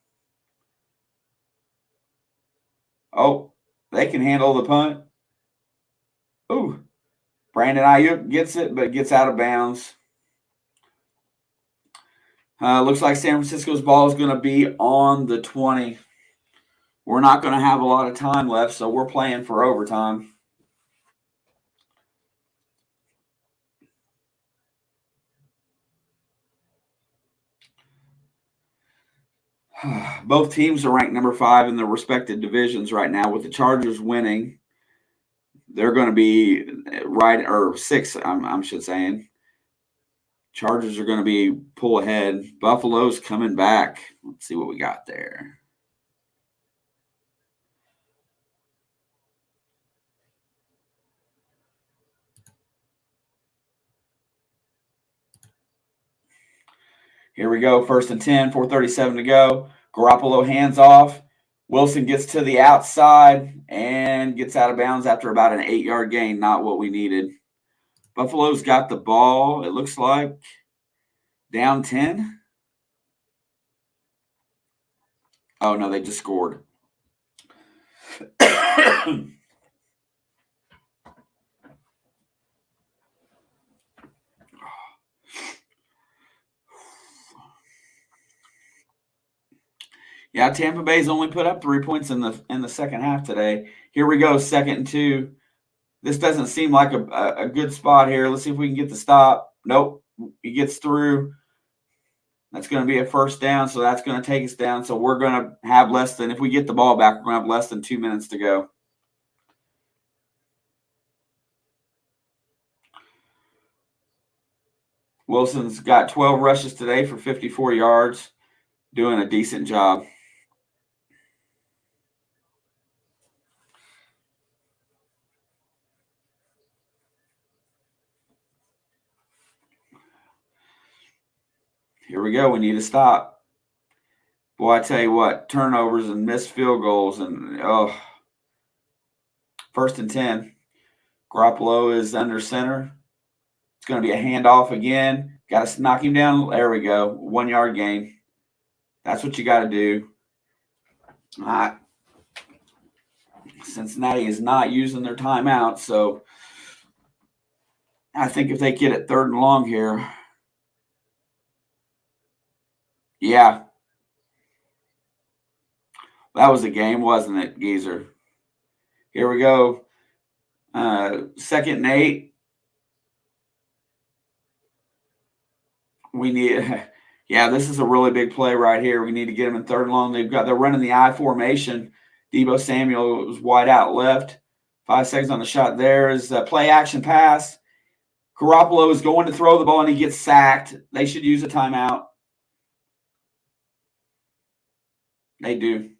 Oh, they can handle the punt. Ooh. Brandon Ayuk gets it, but gets out of bounds. Looks like San Francisco's ball is going to be on the 20. We're not going to have a lot of time left, so we're playing for overtime. Both teams are ranked number 5 in their respective divisions right now. With the Chargers winning, they're going to be right, or 6, I should say. Chargers are going to be pull ahead. Buffalo's coming back. Let's see what we got there. Here we go. 1st and 10, 4:37 to go. Garoppolo hands off. Wilson gets to the outside and gets out of bounds after about an 8-yard gain. Not what we needed. Buffalo's got the ball, it looks like. Down 10? Oh, no, they just scored. Yeah, Tampa Bay's only put up 3 points in the second half today. Here we go, 2nd and 2. This doesn't seem like a good spot here. Let's see if we can get the stop. Nope, he gets through. That's going to be a first down, so that's going to take us down. So we're going to have less than, if we get the ball back, we're going to have less than 2 minutes to go. Wilson's got 12 rushes today for 54 yards, doing a decent job. Here we go. We need to stop. Boy, I tell you what, turnovers and missed field goals and, 1st and 10. Garoppolo is under center. It's going to be a handoff again. Got to knock him down. There we go. 1 yard gain. That's what you got to do. Cincinnati is not using their timeout, so I think if they get it 3rd and long here, yeah. That was a game, wasn't it, Geezer? Here we go. 2nd and 8. We need, yeah, this is a really big play right here. We need to get them in 3rd and long. They're running the I formation. Deebo Samuel was wide out left. 5 seconds on the shot. There is a play action pass. Garoppolo is going to throw the ball and he gets sacked. They should use a timeout. They do.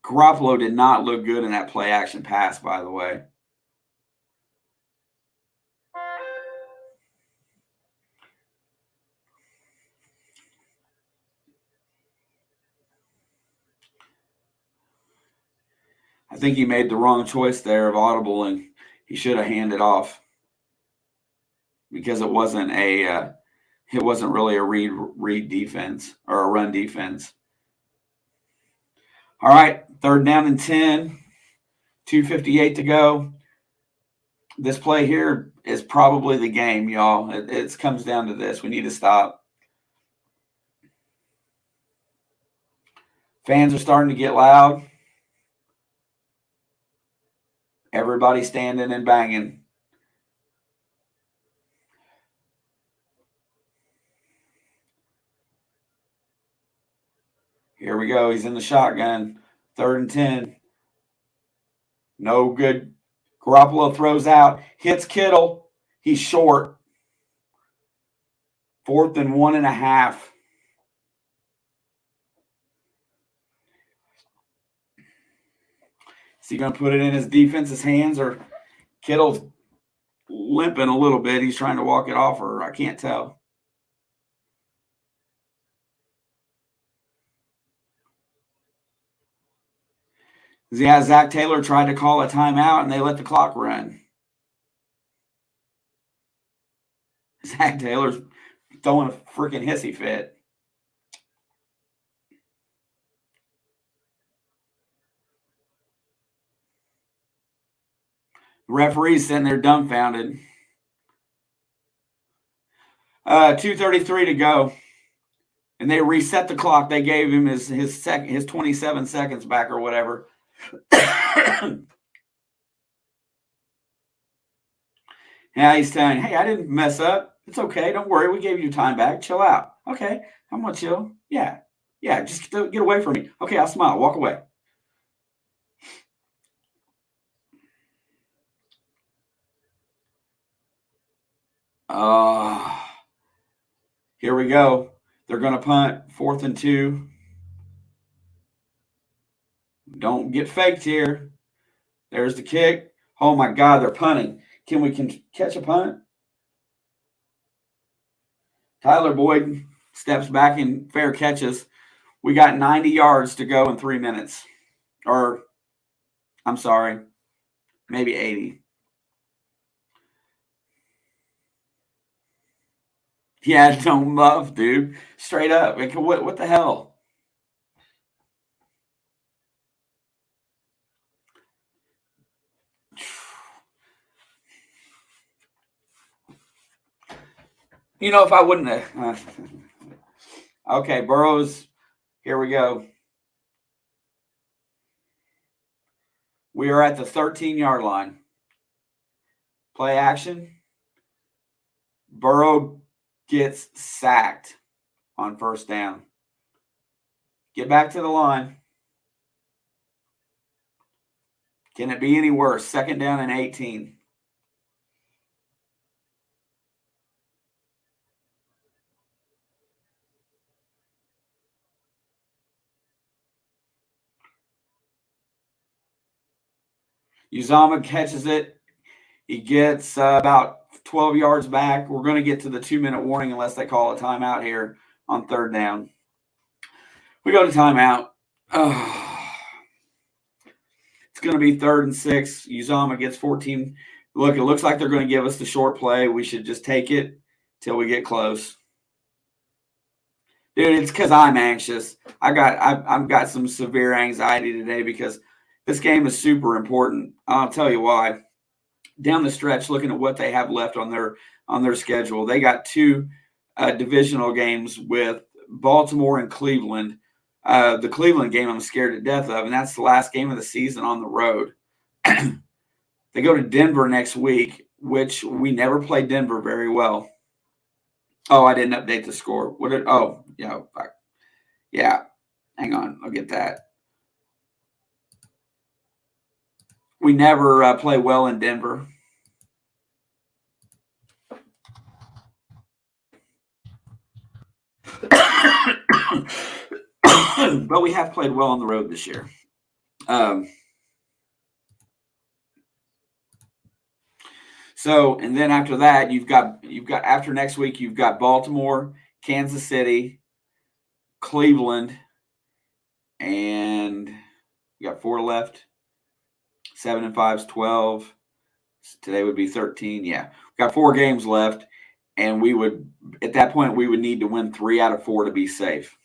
Garoppolo did not look good in that play action pass, by the way. I think he made the wrong choice there of audible, and he should have handed off because it wasn't really a read defense or a run defense. All right, 3rd down and 10, 2:58 to go. This play here is probably the game, y'all. It comes down to this. We need to stop. Fans are starting to get loud. Everybody standing and banging. Here we go. He's in the shotgun. 3rd and 10. No good. Garoppolo throws out. Hits Kittle. He's short. 4th and 1.5. Is he going to put it in his defense's hands, or Kittle's limping a little bit? He's trying to walk it off, or I can't tell. Yeah, Zach Taylor tried to call a timeout, and they let the clock run. Zach Taylor's throwing a freaking hissy fit. The referee's sitting there dumbfounded. 2:33 to go. And they reset the clock. They gave him his 27 seconds back or whatever. Now he's saying, hey, I didn't mess up. It's okay. Don't worry. We gave you time back. Chill out. Okay. I'm going to chill. Yeah. Yeah. Just get away from me. Okay. I'll smile. Walk away. Here we go. They're going to punt. 4th and 2. Don't get faked here. There's the kick. Oh, my God. They're punting. Can we catch a punt? Tyler Boyd steps back and fair catches. We got 90 yards to go in 3 minutes. Or, I'm sorry, maybe 80. Yeah, don't muff, dude. Straight up. Like, what the hell? You know, if I wouldn't have. Okay, Burrows, here we go. We are at the 13-yard line. Play action. Burrow gets sacked on first down. Get back to the line. Can it be any worse? Second down and 18. Uzama catches it. He gets about 12 yards back. We're going to get to the 2-minute warning unless they call a timeout here on third down. We go to timeout. It's going to be 3rd and 6. Uzama gets 14. Look, it looks like they're going to give us the short play. We should just take it till we get close. Dude, it's because I'm anxious. I've got some severe anxiety today because this game is super important. I'll tell you why. Down the stretch, looking at what they have left on their schedule, they got 2 divisional games with Baltimore and Cleveland. The Cleveland game I'm scared to death of, and that's the last game of the season on the road. They go to Denver next week, which we never played Denver very well. Oh, I didn't update the score. Yeah. Hang on, I'll get that. We never play well in Denver. But we have played well on the road this year. So, and then after that, you've got after next week, you've got Baltimore, Kansas City, Cleveland, and we got 4 left. 7 and 5 is 12. Today would be 13. Yeah, we got 4 games left, and we would at that point we would need to win 3 out of 4 to be safe.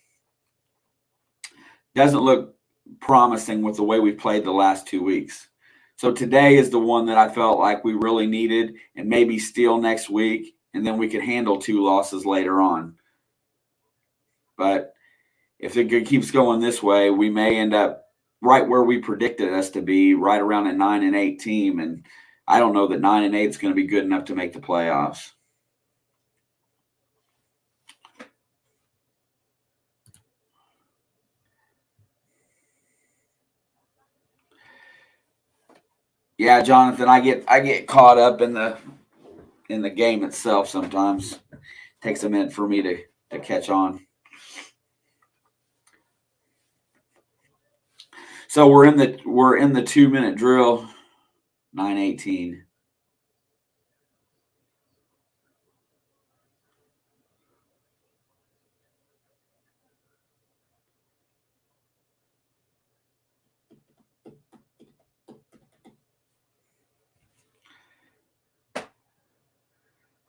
Doesn't look promising with the way we've played the last 2 weeks. So today is the one that I felt like we really needed, and maybe steal next week, and then we could handle 2 losses later on. But if it keeps going this way, we may end up right where we predicted us to be, right around a 9-8 team, and I don't know that 9-8 is going to be good enough to make the playoffs. Yeah, Jonathan, I get caught up in the game itself sometimes. It takes a minute for me to catch on. So we're in the 2-minute drill, 9:18.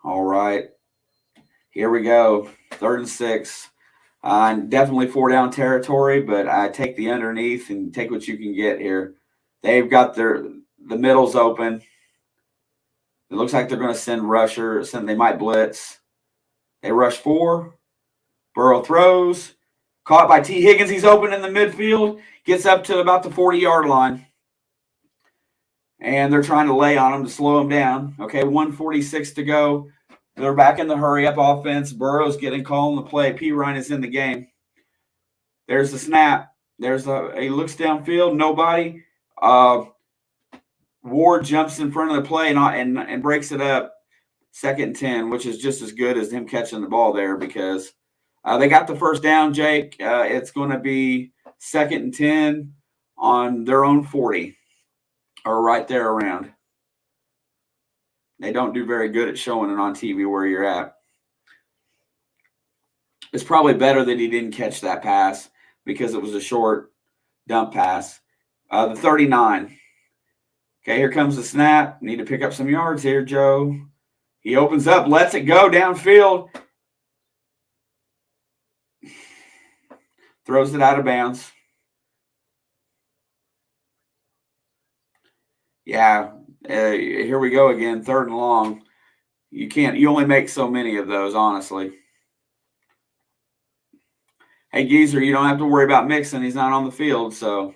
All right, here we go. 3rd and 6. Definitely 4-down territory, but I take the underneath and take what you can get here. They've got the middles open. It looks like they're going to send rushers. They might blitz. They rush 4. Burrow throws. Caught by T. Higgins. He's open in the midfield. Gets up to about the 40-yard line. And they're trying to lay on him to slow him down. Okay, 1:46 to go. They're back in the hurry-up offense. Burrow's getting called on the play. P. Ryan is in the game. There's the snap. He looks downfield. Nobody. Ward jumps in front of the play and breaks it up. 2nd and 10, which is just as good as him catching the ball there because they got the first down, Jake. It's going to be 2nd and 10 on their own 40 or right there around. They don't do very good at showing it on TV where you're at. It's probably better that he didn't catch that pass because it was a short dump pass. The 39. Okay, here comes the snap. Need to pick up some yards here, Joe. He opens up, lets it go downfield. Throws it out of bounds. Yeah, here we go again, 3rd and long. You only make so many of those, honestly. Hey, Geezer, you don't have to worry about Mixon. He's not on the field, so.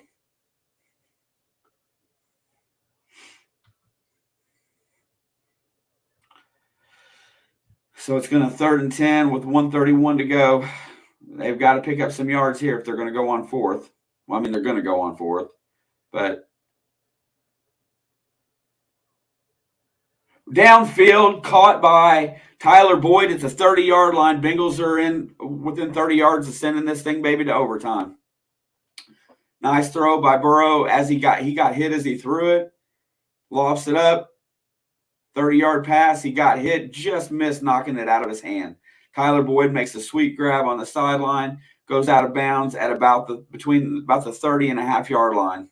So it's going to 3rd and 10 with 1:31 to go. They've got to pick up some yards here if they're going to go on 4th. Well, I mean, they're going to go on 4th, but downfield, caught by Tyler Boyd at the 30-yard line. Bengals are within 30 yards of sending this thing, baby, to overtime. Nice throw by Burrow as he got hit as he threw it. Lofts it up. 30-yard pass. He got hit, just missed knocking it out of his hand. Tyler Boyd makes a sweet grab on the sideline, goes out of bounds at about the 30 and a half yard line.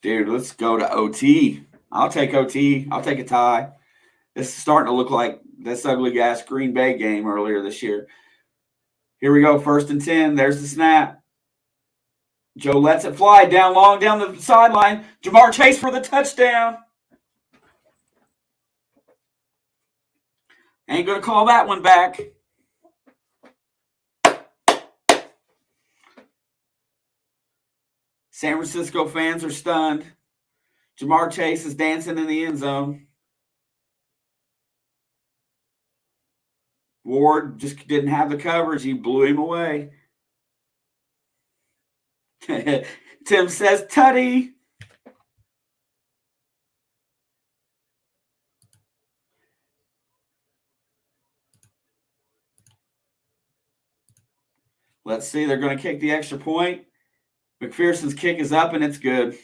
Dude, let's go to OT. I'll take OT. I'll take a tie. This is starting to look like this ugly ass Green Bay game earlier this year. Here we go, 1st and 10. There's the snap. Joe lets it fly down long down the sideline. Jamar Chase for the touchdown. Ain't going to call that one back. San Francisco fans are stunned. Jamar Chase is dancing in the end zone. Ward just didn't have the coverage. He blew him away. Tim says, Tutty. Let's see. They're going to kick the extra point. McPherson's kick is up, and it's good.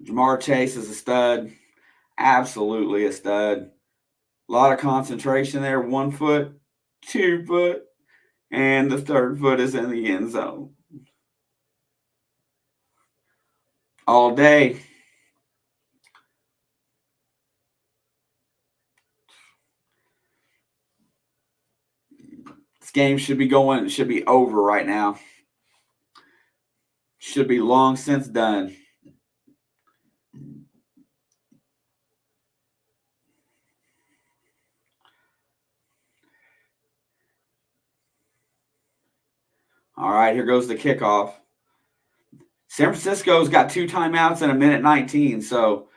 Jamar Chase is a stud. Absolutely a stud. A lot of concentration there. 1 foot, 2 foot, and the 3rd foot is in the end zone. All day. This game should be over right now. Should be long since done. All right, here goes the kickoff. San Francisco's got 2 timeouts and 1:19, so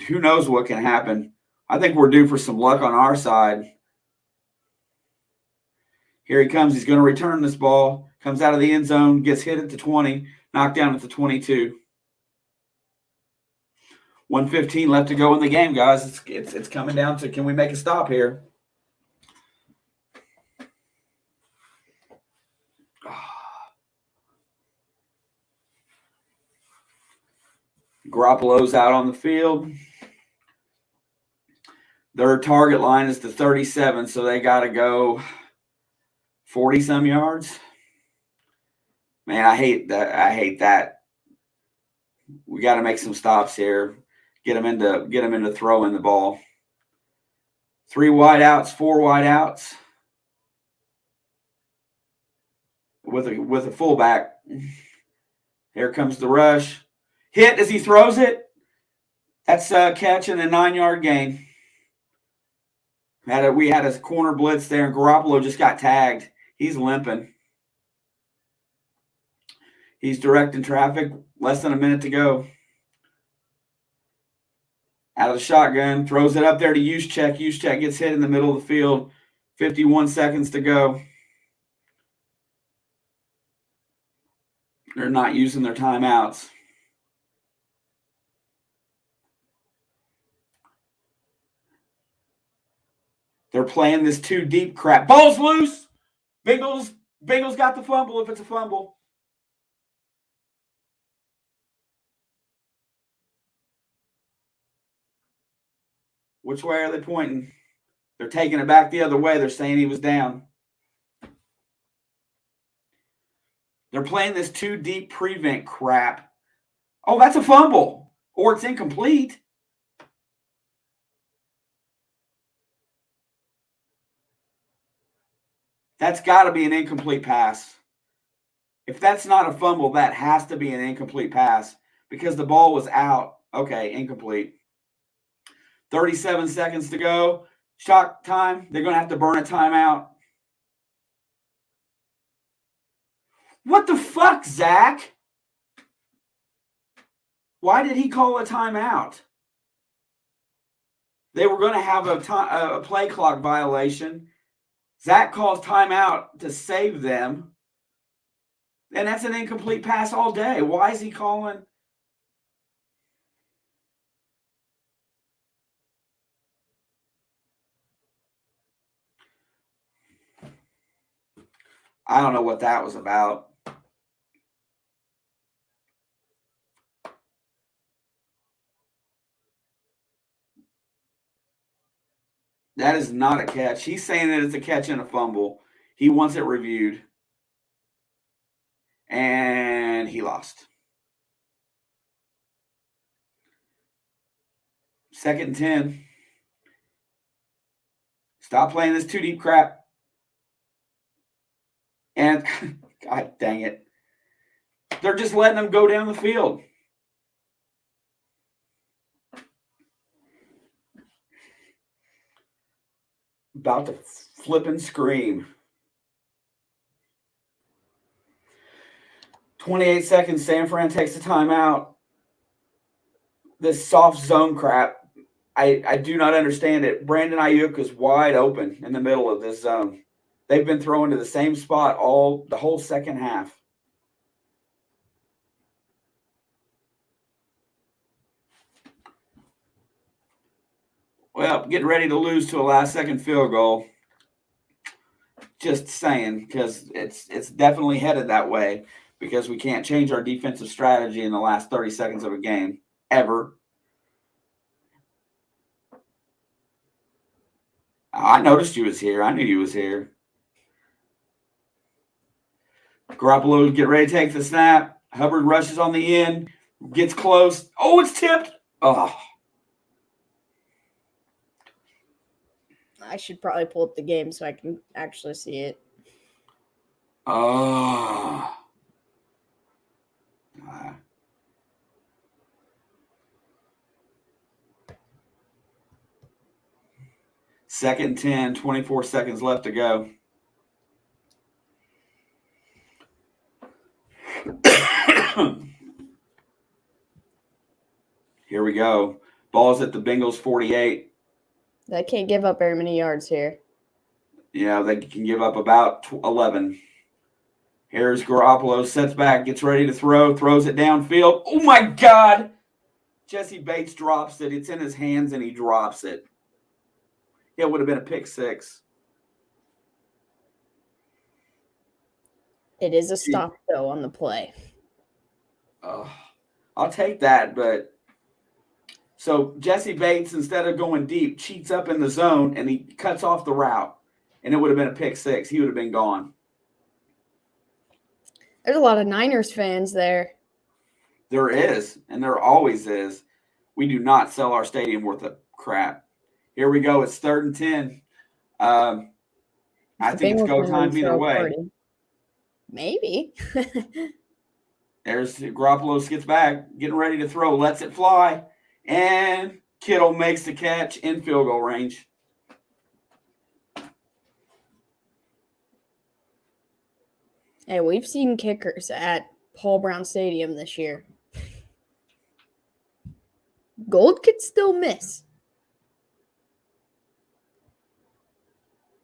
who knows what can happen. I think we're due for some luck on our side. Here he comes. He's going to return this ball. Comes out of the end zone, gets hit at the 20, knocked down at the 22. 1:15 left to go in the game, guys. It's coming down to, can we make a stop here? Garoppolo's out on the field. Their target line is the 37, so they got to go 40-some yards. Man, I hate that. We got to make some stops here. Get them into throwing the ball. 3 wideouts, 4 wideouts with a fullback. Here comes the rush. Hit as he throws it. That's a catch and a 9-yard gain. We had a corner blitz there, and Garoppolo just got tagged. He's limping. He's directing traffic. Less than a minute to go. Out of the shotgun, throws it up there to Juszczyk. Juszczyk gets hit in the middle of the field. 51 seconds to go. They're not using their timeouts. They're playing this too deep crap. Ball's loose. Bengals got the fumble if it's a fumble. Which way are they pointing? They're taking it back the other way. They're saying he was down. They're playing this too deep prevent crap. Oh, that's a fumble. Or it's incomplete. That's got to be an incomplete pass. If that's not a fumble, that has to be an incomplete pass because the ball was out. Okay, incomplete. 37 seconds to go. Shot time. They're going to have to burn a timeout. What the fuck, Zach? Why did he call a timeout? They were going to have a play clock violation. Zach calls timeout to save them. And that's an incomplete pass all day. Why is he calling? I don't know what that was about. That is not a catch. He's saying that it's a catch and a fumble. He wants it reviewed. And he lost. 2nd and 10. Stop playing this too deep crap. And, God dang it. They're just letting them go down the field. About to flip and scream. 28 seconds. San Fran takes the timeout. This soft zone crap. I do not understand it. Brandon Ayuk is wide open in the middle of this zone. They've been throwing to the same spot the whole second half. Well, getting ready to lose to a last-second field goal. Just saying, because it's definitely headed that way because we can't change our defensive strategy in the last 30 seconds of a game, ever. I noticed you was here. I knew you was here. Garoppolo get ready to take the snap. Hubbard rushes on the end, gets close. Oh, it's tipped. Oh. I should probably pull up the game so I can actually see it. Oh. 2nd and 10, 24 seconds left to go. Here we go. Ball's at the Bengals 48. They can't give up very many yards here. Yeah, they can give up about 11. Here's Garoppolo, sets back, gets ready to throw, throws it downfield. Oh, my God. Jesse Bates drops it. It's in his hands, and he drops it. It would have been a pick six. It is a stop, though, on the play. I'll take that, but so Jesse Bates, instead of going deep, cheats up in the zone, and he cuts off the route, and it would have been a pick six. He would have been gone. There's a lot of Niners fans there. There is, and there always is. We do not sell our stadium worth of crap. Here we go. It's 3rd and 10. I think it's go time either way. Party. Maybe. There's Garoppolo gets back, getting ready to throw, lets it fly, and Kittle makes the catch in field goal range. Hey, we've seen kickers at Paul Brown Stadium this year. Gold could still miss.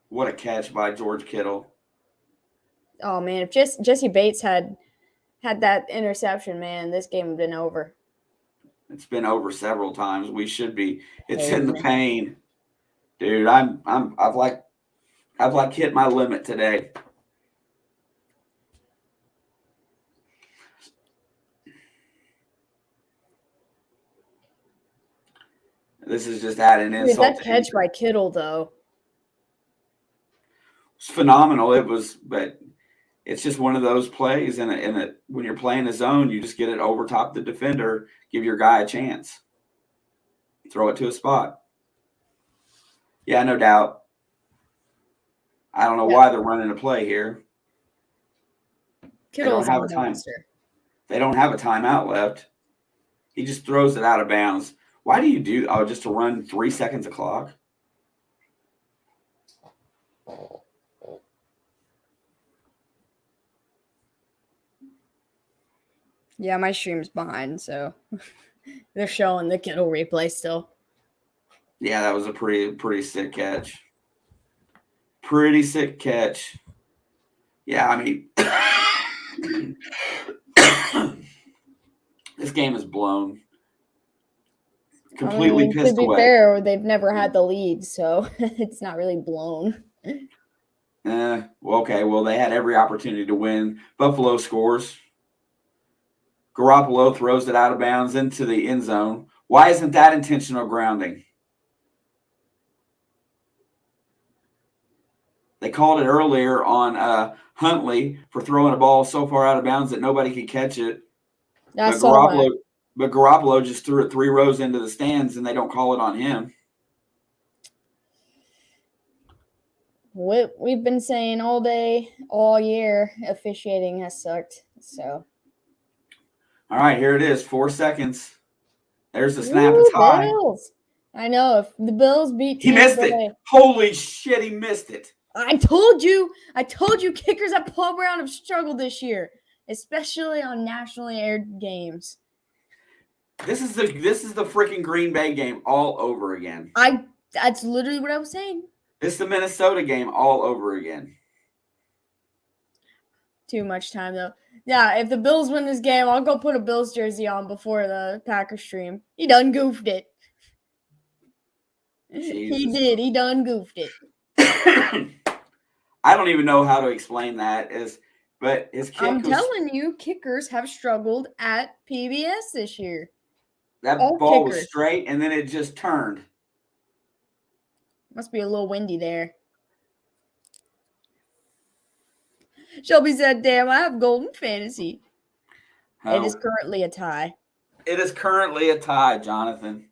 What a catch by George Kittle. Oh, man, if Jesse Bates had that interception, man, this game would have been over. It's been over several times. We should be. It's in the pain. Dude, I've hit my limit today. This is just adding Dude, insult that to catch injury. by Kittle, though. It's phenomenal. It was, but it's just one of those plays. And when you're playing a zone, you just get it over top the defender, give your guy a chance, throw it to a spot. Yeah, no doubt. I don't know why they're running a play here. Kittle's have a a time. monster. They don't have a timeout left. He just throws it out of bounds. Why do you do? Oh, just to run 3 seconds a clock? Yeah, my stream's behind, so they're showing the Kittle replay still. Yeah, that was a pretty sick catch. Pretty sick catch. Yeah, I mean, this game is blown. Completely pissed to be away. fair, they've never had the lead, so it's not really blown. Well, okay. Well, they had every opportunity to win. Buffalo scores. Garoppolo throws it out of bounds into the end zone. Why isn't that intentional grounding? They called it earlier on Huntley for throwing a ball so far out of bounds that nobody could catch it. I saw that. But Garoppolo just threw it 3 rows into the stands, and they don't call it on him. What we've been saying all day, all year, officiating has sucked. So, all right, here it is. 4 seconds. There's the snap. Ooh, It's high. Bills. I know. If the Bills beat He missed it. Holy shit, he missed it. I told you kickers at Paul Brown have struggled this year, especially on nationally aired games. This is the freaking Green Bay game all over again. That's literally what I was saying. It's the Minnesota game all over again. Too much time though. Yeah, if the Bills win this game, I'll go put a Bills jersey on before the Packers stream. He done goofed it. Jesus. He did. He done goofed it. I don't even know how to explain that. But his kick I'm telling you, kickers have struggled at PBS this year. That ball was straight, and then it just turned. Must be a little windy there. Shelby said, damn, I have golden fantasy. It is currently a tie. It is currently a tie, Jonathan.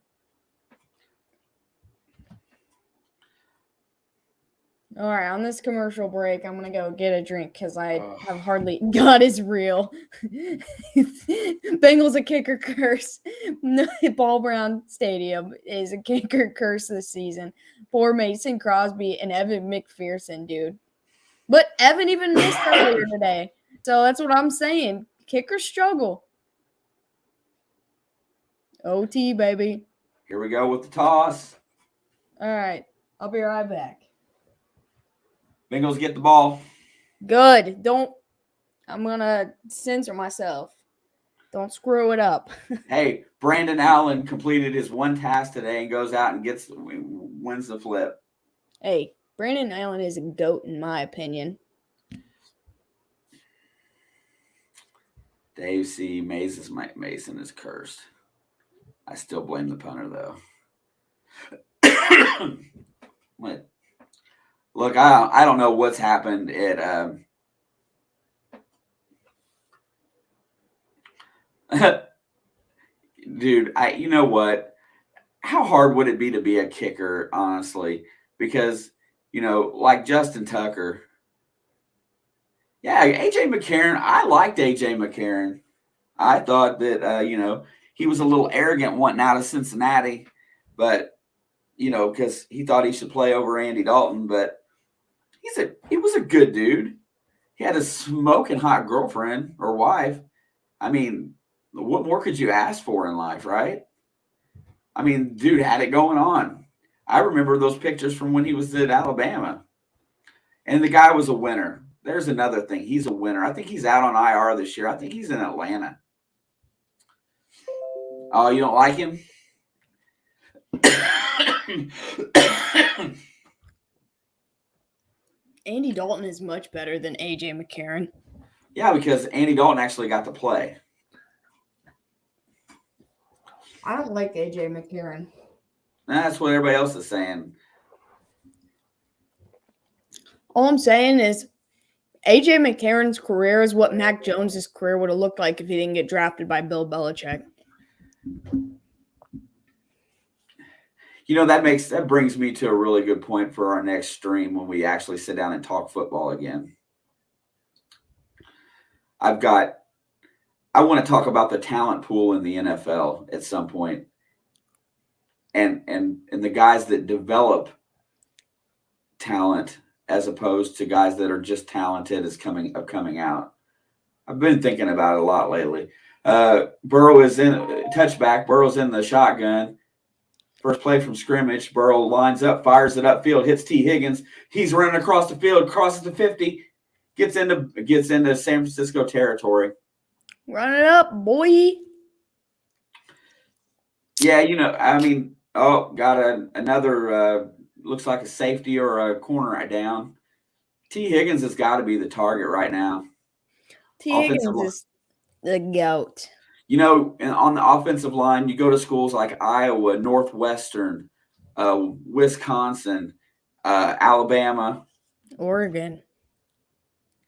All right, on this commercial break, I'm going to go get a drink because I have hardly... God is real. Bengals a kicker curse. Paul Brown Stadium is a kicker curse this season. Poor Mason Crosby and Evan McPherson, dude. But Evan even missed earlier today. So that's what I'm saying. Kickers struggle. OT, baby. Here we go with the toss. All right. I'll be right back. Bengals get the ball. Good. I'm going to censor myself. Don't screw it up. Hey, Brandon Allen completed his one task today and goes out and wins the flip. Hey, Brandon Allen is a GOAT in my opinion. Dave C. Mason is cursed. I still blame the punter, though. What? Look, I don't know what's happened at dude, you know what? How hard would it be to be a kicker, honestly? Because, like Justin Tucker. Yeah, A.J. McCarron, I liked A.J. McCarron. I thought that, he was a little arrogant wanting out of Cincinnati, but, because he thought he should play over Andy Dalton, but he was a good dude. He had a smoking hot girlfriend or wife. I mean, what more could you ask for in life, right? I mean, dude had it going on. I remember those pictures from when he was at Alabama. And the guy was a winner. There's another thing. He's a winner. I think he's out on IR this year. I think he's in Atlanta. Oh, you don't like him? Andy Dalton is much better than A.J. McCarron. Yeah, because Andy Dalton actually got to play. I don't like A.J. McCarron. That's what everybody else is saying. All I'm saying is AJ McCarron's career is what Mac Jones's career would have looked like if he didn't get drafted by Bill Belichick. That brings me to a really good point for our next stream when we actually sit down and talk football again. I want to talk about the talent pool in the NFL at some point, and the guys that develop talent as opposed to guys that are just talented as coming out. I've been thinking about it a lot lately. Burrow is in touchback. Burrow's in the shotgun. First play from scrimmage. Burrow lines up, fires it upfield, hits T. Higgins. He's running across the field, crosses the 50, gets into San Francisco territory. Run it up, boy. Yeah, got another looks like a safety or a corner down. T. Higgins has got to be the target right now. T. Higgins is the GOAT. On the offensive line, you go to schools like Iowa, Northwestern, Wisconsin, Alabama, Oregon.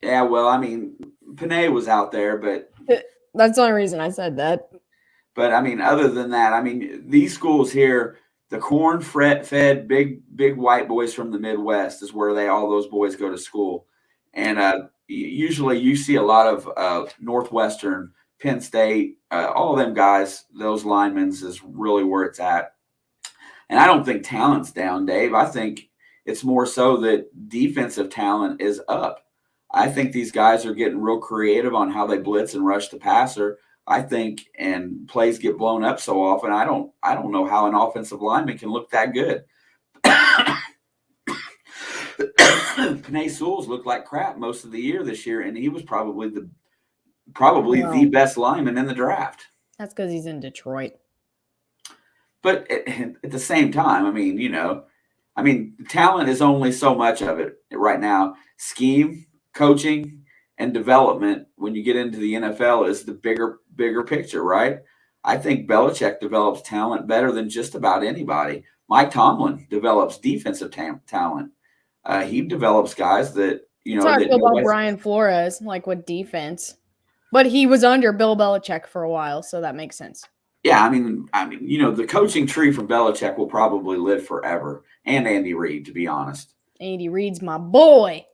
Yeah, well, Panay was out there, but that's the only reason I said that. But other than that, these schools here, the corn-fed big white boys from the Midwest is where all those boys go to school, and usually you see a lot of Northwestern, Penn State, all of them guys, those linemen is really where it's at. And I don't think talent's down, Dave. I think it's more so that defensive talent is up. I think these guys are getting real creative on how they blitz and rush the passer. I think, and plays get blown up so often. I don't know how an offensive lineman can look that good. Panay Sewell's looked like crap most of the year this year, and he was probably the best lineman in the draft. That's because he's in Detroit. But at the same time, talent is only so much of it right now. Scheme, coaching, and development, when you get into the NFL, is the bigger picture, right? I think Belichick develops talent better than just about anybody. Mike Tomlin develops defensive talent. He develops guys that, Talk about Brian Flores, like with defense. But he was under Bill Belichick for a while, so that makes sense. Yeah, the coaching tree from Belichick will probably live forever, and Andy Reid, to be honest. Andy Reid's my boy.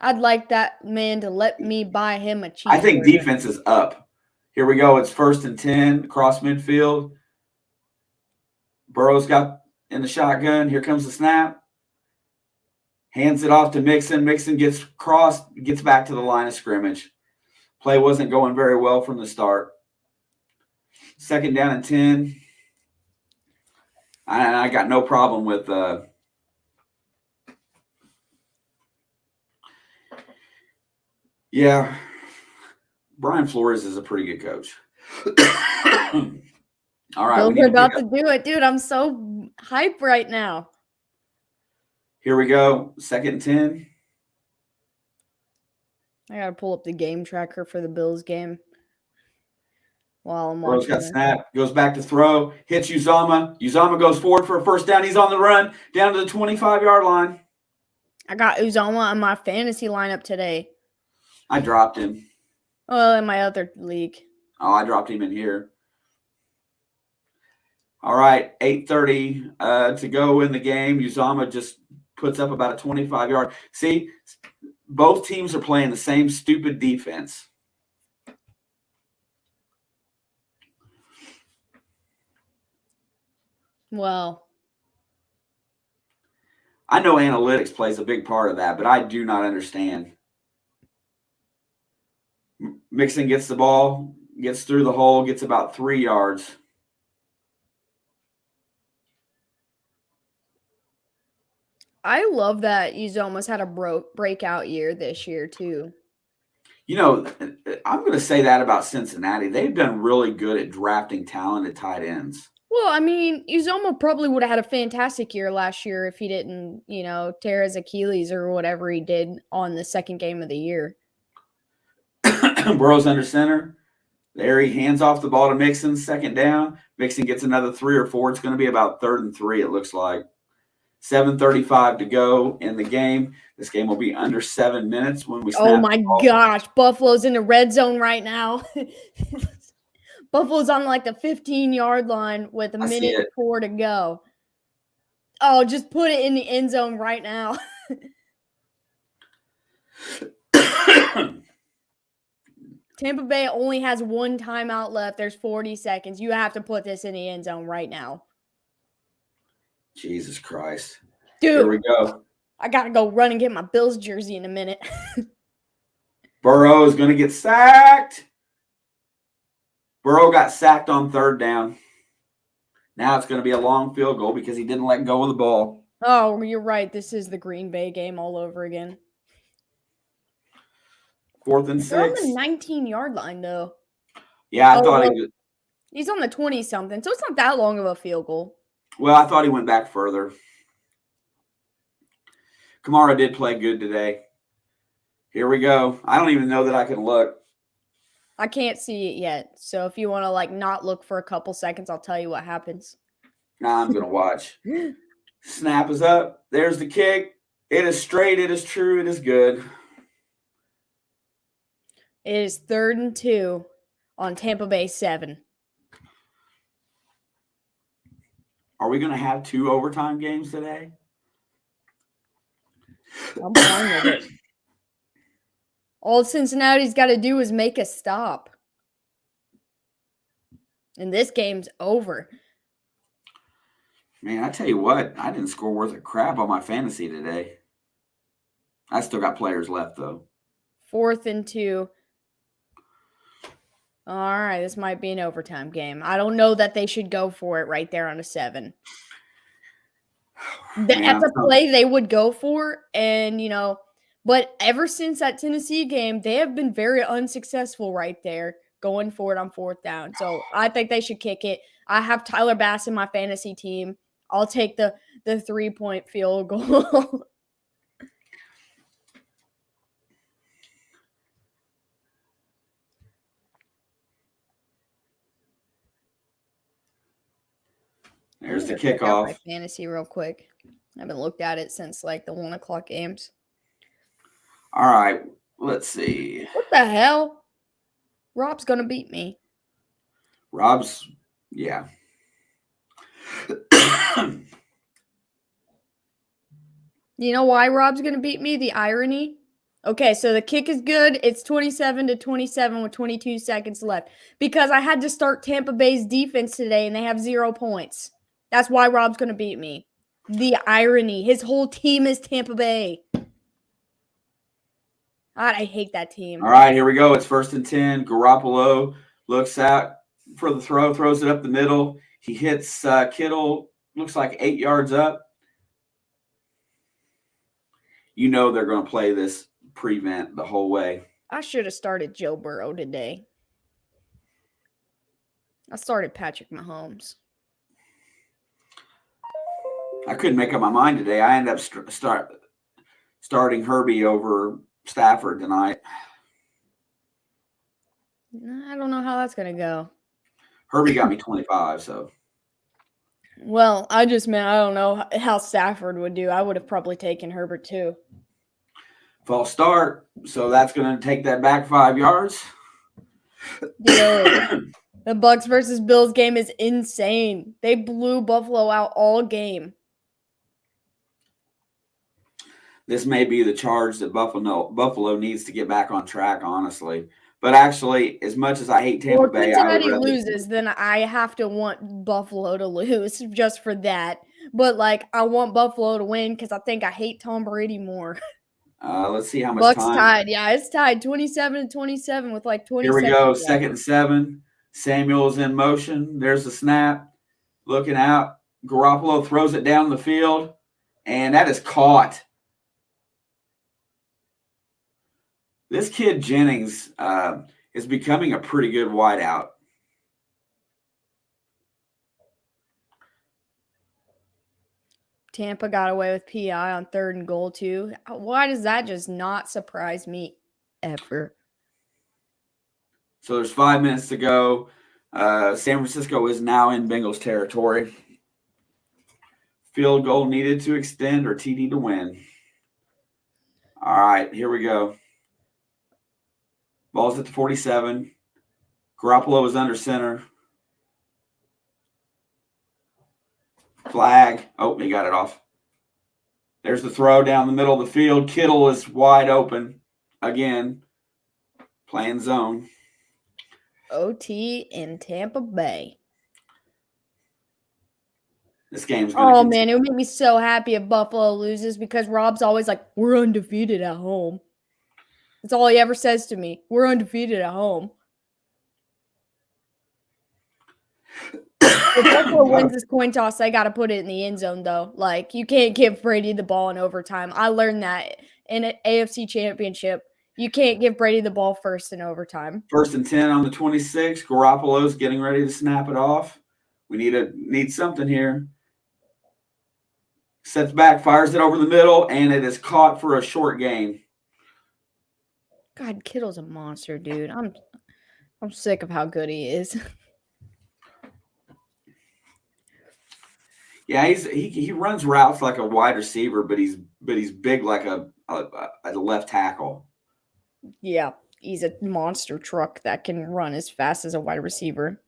I'd like that man to let me buy him a cheeseburger. I think defense is up. Here we go. It's 1st and 10, across midfield. Burrow's got in the shotgun. Here comes the snap. Hands it off to Mixon. Mixon gets crossed, gets back to the line of scrimmage. Play wasn't going very well from the start. 2nd down and 10. I got no problem with yeah, Brian Flores is a pretty good coach. All right. We're about to do it, dude. I'm so hyped right now. Here we go. 2nd and 10. I got to pull up the game tracker for the Bills game while I'm Burrow's watching. got snap, goes back to throw, hits Uzomah. Uzomah goes forward for a 1st down. He's on the run down to the 25-yard line. I got Uzomah on my fantasy lineup today. I dropped him. Well, in my other league. Oh, I dropped him in here. All right, 8:30 to go in the game. Uzomah just puts up about a 25-yard. See, both teams are playing the same stupid defense. Well, I know analytics plays a big part of that, but I do not understand. Mixon gets the ball, gets through the hole, gets about 3 yards. I love that Uzomah's had a breakout year this year, too. I'm going to say that about Cincinnati. They've done really good at drafting talented tight ends. Well, Uzomah probably would have had a fantastic year last year if he didn't, tear his Achilles or whatever he did on the 2nd game of the year. Burrow's under center. There he hands off the ball to Mixon, second down. Mixon gets another 3 or 4. It's going to be about 3rd and 3, it looks like. 7:35 to go in the game. This game will be under 7 minutes when we snap. Oh my gosh, Buffalo's in the red zone right now. Buffalo's on like the 15-yard line with a minute and 4 to go. Oh, just put it in the end zone right now. Tampa Bay only has 1 timeout left. There's 40 seconds. You have to put this in the end zone right now. Jesus Christ. Dude, here we go. I got to go run and get my Bills jersey in a minute. Burrow is going to get sacked. Burrow got sacked on 3rd down. Now it's going to be a long field goal because he didn't let go of the ball. Oh, you're right. This is the Green Bay game all over again. 4th and 6. They're on the 19-yard line, though. Yeah, I thought he was. He's on the 20-something, so it's not that long of a field goal. Well, I thought he went back further. Kamara did play good today. Here we go. I don't even know that I can look. I can't see it yet. So if you want to like not look for a couple seconds, I'll tell you what happens. Nah, I'm going to watch. Snap is up. There's the kick. It is straight. It is true. It is good. It is 3rd and 2 on Tampa Bay 7. Are we going to have 2 overtime games today? I'm fine with it. All Cincinnati's got to do is make a stop. And this game's over. Man, I tell you what, I didn't score worth a crap on my fantasy today. I still got players left, though. 4th and 2. All right, this might be an overtime game. I don't know that they should go for it right there on a 7. That's a play they would go for, and, but ever since that Tennessee game, they have been very unsuccessful right there going for it on 4th down. So I think they should kick it. I have Tyler Bass in my fantasy team. I'll take the 3-point field goal. There's the Check out my kickoff. fantasy real quick. I haven't looked at it since like the 1 o'clock games. All right, let's see. What the hell? Rob's going to beat me. Rob's, yeah. You know why Rob's going to beat me? The irony. Okay, so the kick is good. It's 27-27 with 22 seconds left. Because I had to start Tampa Bay's defense today, and they have 0 points. That's why Rob's going to beat me. The irony. His whole team is Tampa Bay. God, I hate that team. All right, here we go. It's 1st and 10. Garoppolo looks out for the throw, throws it up the middle. He hits Kittle, looks like 8 yards up. You know they're going to play this prevent the whole way. I should have started Joe Burrow today. I started Patrick Mahomes. I couldn't make up my mind today. I ended up starting Herbie over Stafford tonight. I don't know how that's going to go. Herbie got me 25, so. Well, I just meant I don't know how Stafford would do. I would have probably taken Herbert too. False start, so that's going to take that back 5 yards. Dude, the Bucks versus Bills game is insane. They blew Buffalo out all game. This may be the charge that Buffalo needs to get back on track, honestly. But actually, as much as I hate Tampa Bay, Cincinnati loses, then I have to want Buffalo to lose just for that. But I want Buffalo to win because I think I hate Tom Brady more. Let's see how much Bucks time. tied. Yeah, it's tied 27-27 with 20 Here we seconds go. left. 2nd and 7. Samuel's in motion. There's the snap. Looking out. Garoppolo throws it down the field, and that is caught. This kid Jennings is becoming a pretty good wideout. Tampa got away with PI on 3rd and goal too. Why does that just not surprise me ever? So there's 5 minutes to go. San Francisco is now in Bengals territory. Field goal needed to extend or TD to win. All right, here we go. Ball's at the 47. Garoppolo is under center. Flag. Oh, he got it off. There's the throw down the middle of the field. Kittle is wide open. Again, playing zone. OT in Tampa Bay. This game's going to Oh, man, it would make me so happy if Buffalo loses because Rob's always like, we're undefeated at home. That's all he ever says to me. We're undefeated at home. If Buffalo wins this coin toss, they got to put it in the end zone, though. Like, you can't give Brady the ball in overtime. I learned that in an AFC championship. You can't give Brady the ball first in overtime. 1st and 10 on the 26. Garoppolo's getting ready to snap it off. We need something here. Sets back, fires it over the middle, and it is caught for a short gain. God, Kittle's a monster, dude. I'm sick of how good he is. Yeah, he runs routes like a wide receiver, but he's big like a left tackle. Yeah, he's a monster truck that can run as fast as a wide receiver.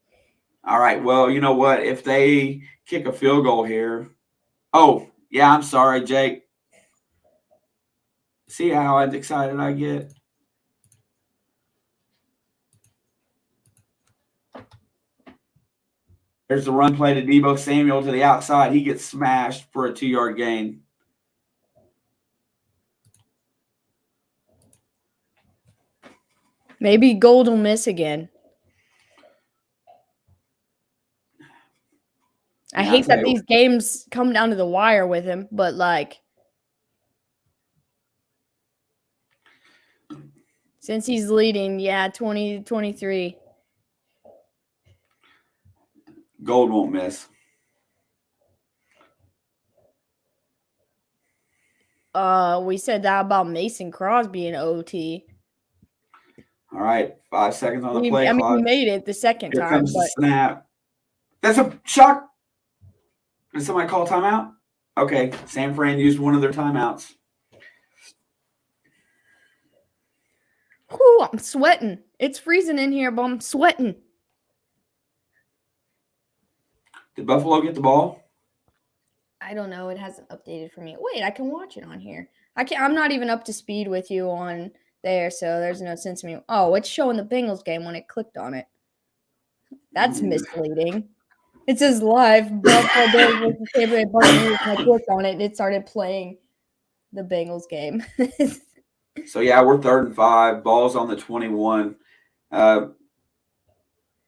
All right, well, you know what? If they kick a field goal here. Oh, yeah, I'm sorry, Jake. See how excited I get? There's the run play to Deebo Samuel to the outside. He gets smashed for a 2-yard gain. Maybe Gold will miss again. I hate that these games come down to the wire with him, but like, since he's leading, 20-23. Gold won't miss. We said that about Mason Crosby in OT. All right, 5 seconds on the play clock. We made it the second Here time. comes the snap. That's a shock. Did somebody call timeout? Okay, San Fran used one of their timeouts. Whew, I'm sweating. It's freezing in here, but I'm sweating. Did Buffalo get the ball? I don't know. It hasn't updated for me. Wait, I can watch it on here. I'm not even up to speed with you on there, so there's no sense in me. Oh, it's showing the Bengals game when it clicked on it. That's misleading. It says live Buffalo Bills versus Tampa Bay Buccaneers. I clicked on it and it started playing the Bengals game. So yeah, we're 3rd and 5. Ball's on the 21.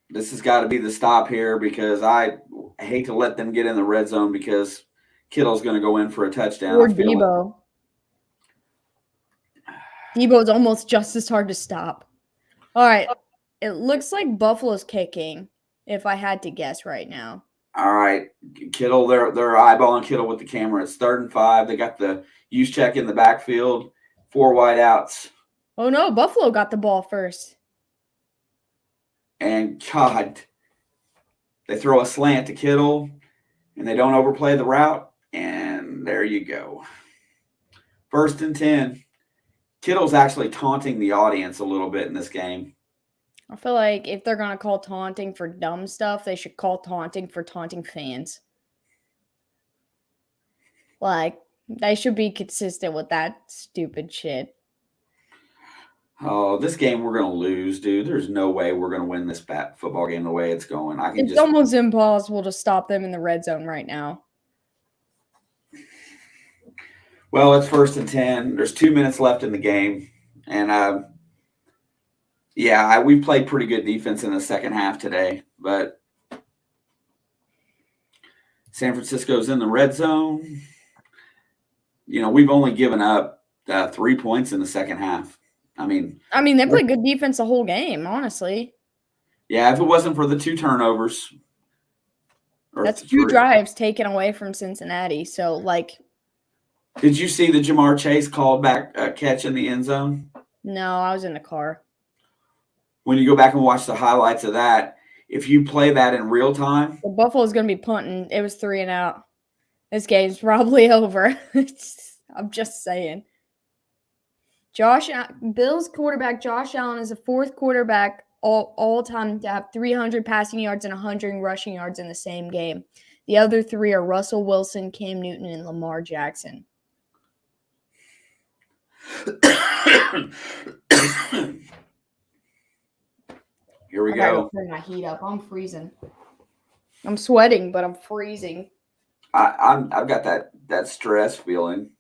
This has got to be the stop here because I hate to let them get in the red zone because Kittle's going to go in for a touchdown. Or Debo. Debo's almost just as hard to stop. All right. It looks like Buffalo's kicking, if I had to guess right now. All right. Kittle, they're eyeballing Kittle with the camera. It's 3rd and 5. They got the use check in the backfield. 4 wide outs. Oh, no. Buffalo got the ball first. And, God, they throw a slant to Kittle, and they don't overplay the route, and there you go. 1st and 10. Kittle's actually taunting the audience a little bit in this game. I feel like if they're going to call taunting for dumb stuff, they should call taunting for taunting fans. Like, they should be consistent with that stupid shit. Oh, this game we're going to lose, dude. There's no way we're going to win this football game the way it's going. It's almost impossible to stop them in the red zone right now. Well, it's 1st and 10. There's 2 minutes left in the game. And, we played pretty good defense in the second half today. But San Francisco's in the red zone. You know, we've only given up 3 points in the second half. I mean, they played good defense the whole game, honestly. Yeah, if it wasn't for the 2 turnovers. That's 2 drives taken away from Cincinnati. So, like. Did you see the Jamar Chase called back catch in the end zone? No, I was in the car. when you go back and watch the highlights of that, if you play that in real time, The Buffalo's going to be punting. It was 3 and out. This game's probably over. I'm just saying. Bills quarterback Josh Allen is the 4th quarterback all time to have 300 passing yards and 100 rushing yards in the same game. The other 3 are Russell Wilson, Cam Newton, and Lamar Jackson. Here we I gotta go. turn my heat up. I'm freezing. I'm sweating, but I'm freezing. I've got that stress feeling.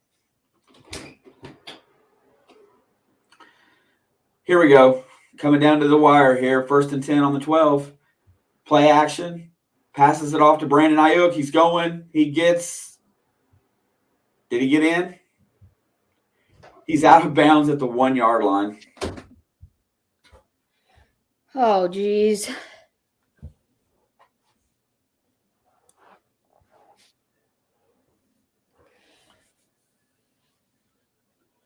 Here we go. Coming down to the wire here. 1st and 10 on the 12. Play action. Passes it off to Brandon Ayuk. He's going. Did he get in? He's out of bounds at the 1-yard line. Oh, geez.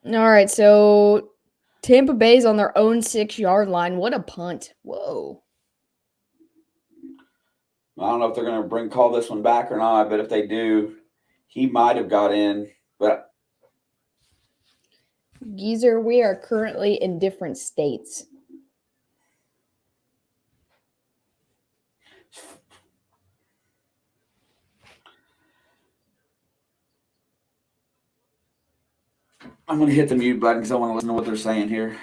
All right, so Tampa Bay's on their own 6-yard line. What a punt. Whoa. I don't know if they're going to call this one back or not, but if they do, he might have got in. But Geezer, we are currently in different states. I'm going to hit the mute button because I want to listen to what they're saying here.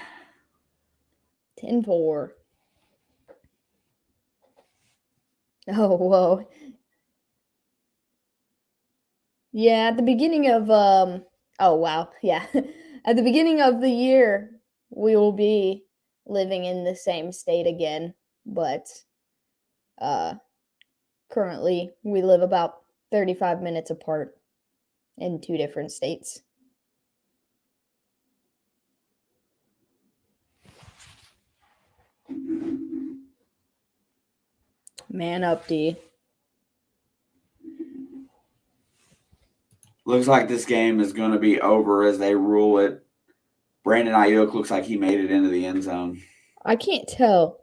10-4. Oh, whoa. Yeah, at the beginning of oh wow. Yeah. At the beginning of the year, we will be living in the same state again, but currently we live about 35 minutes apart in 2 different states. Man up, D. Looks like this game is going to be over as they rule it. Brandon Ayuk looks like he made it into the end zone. I can't tell.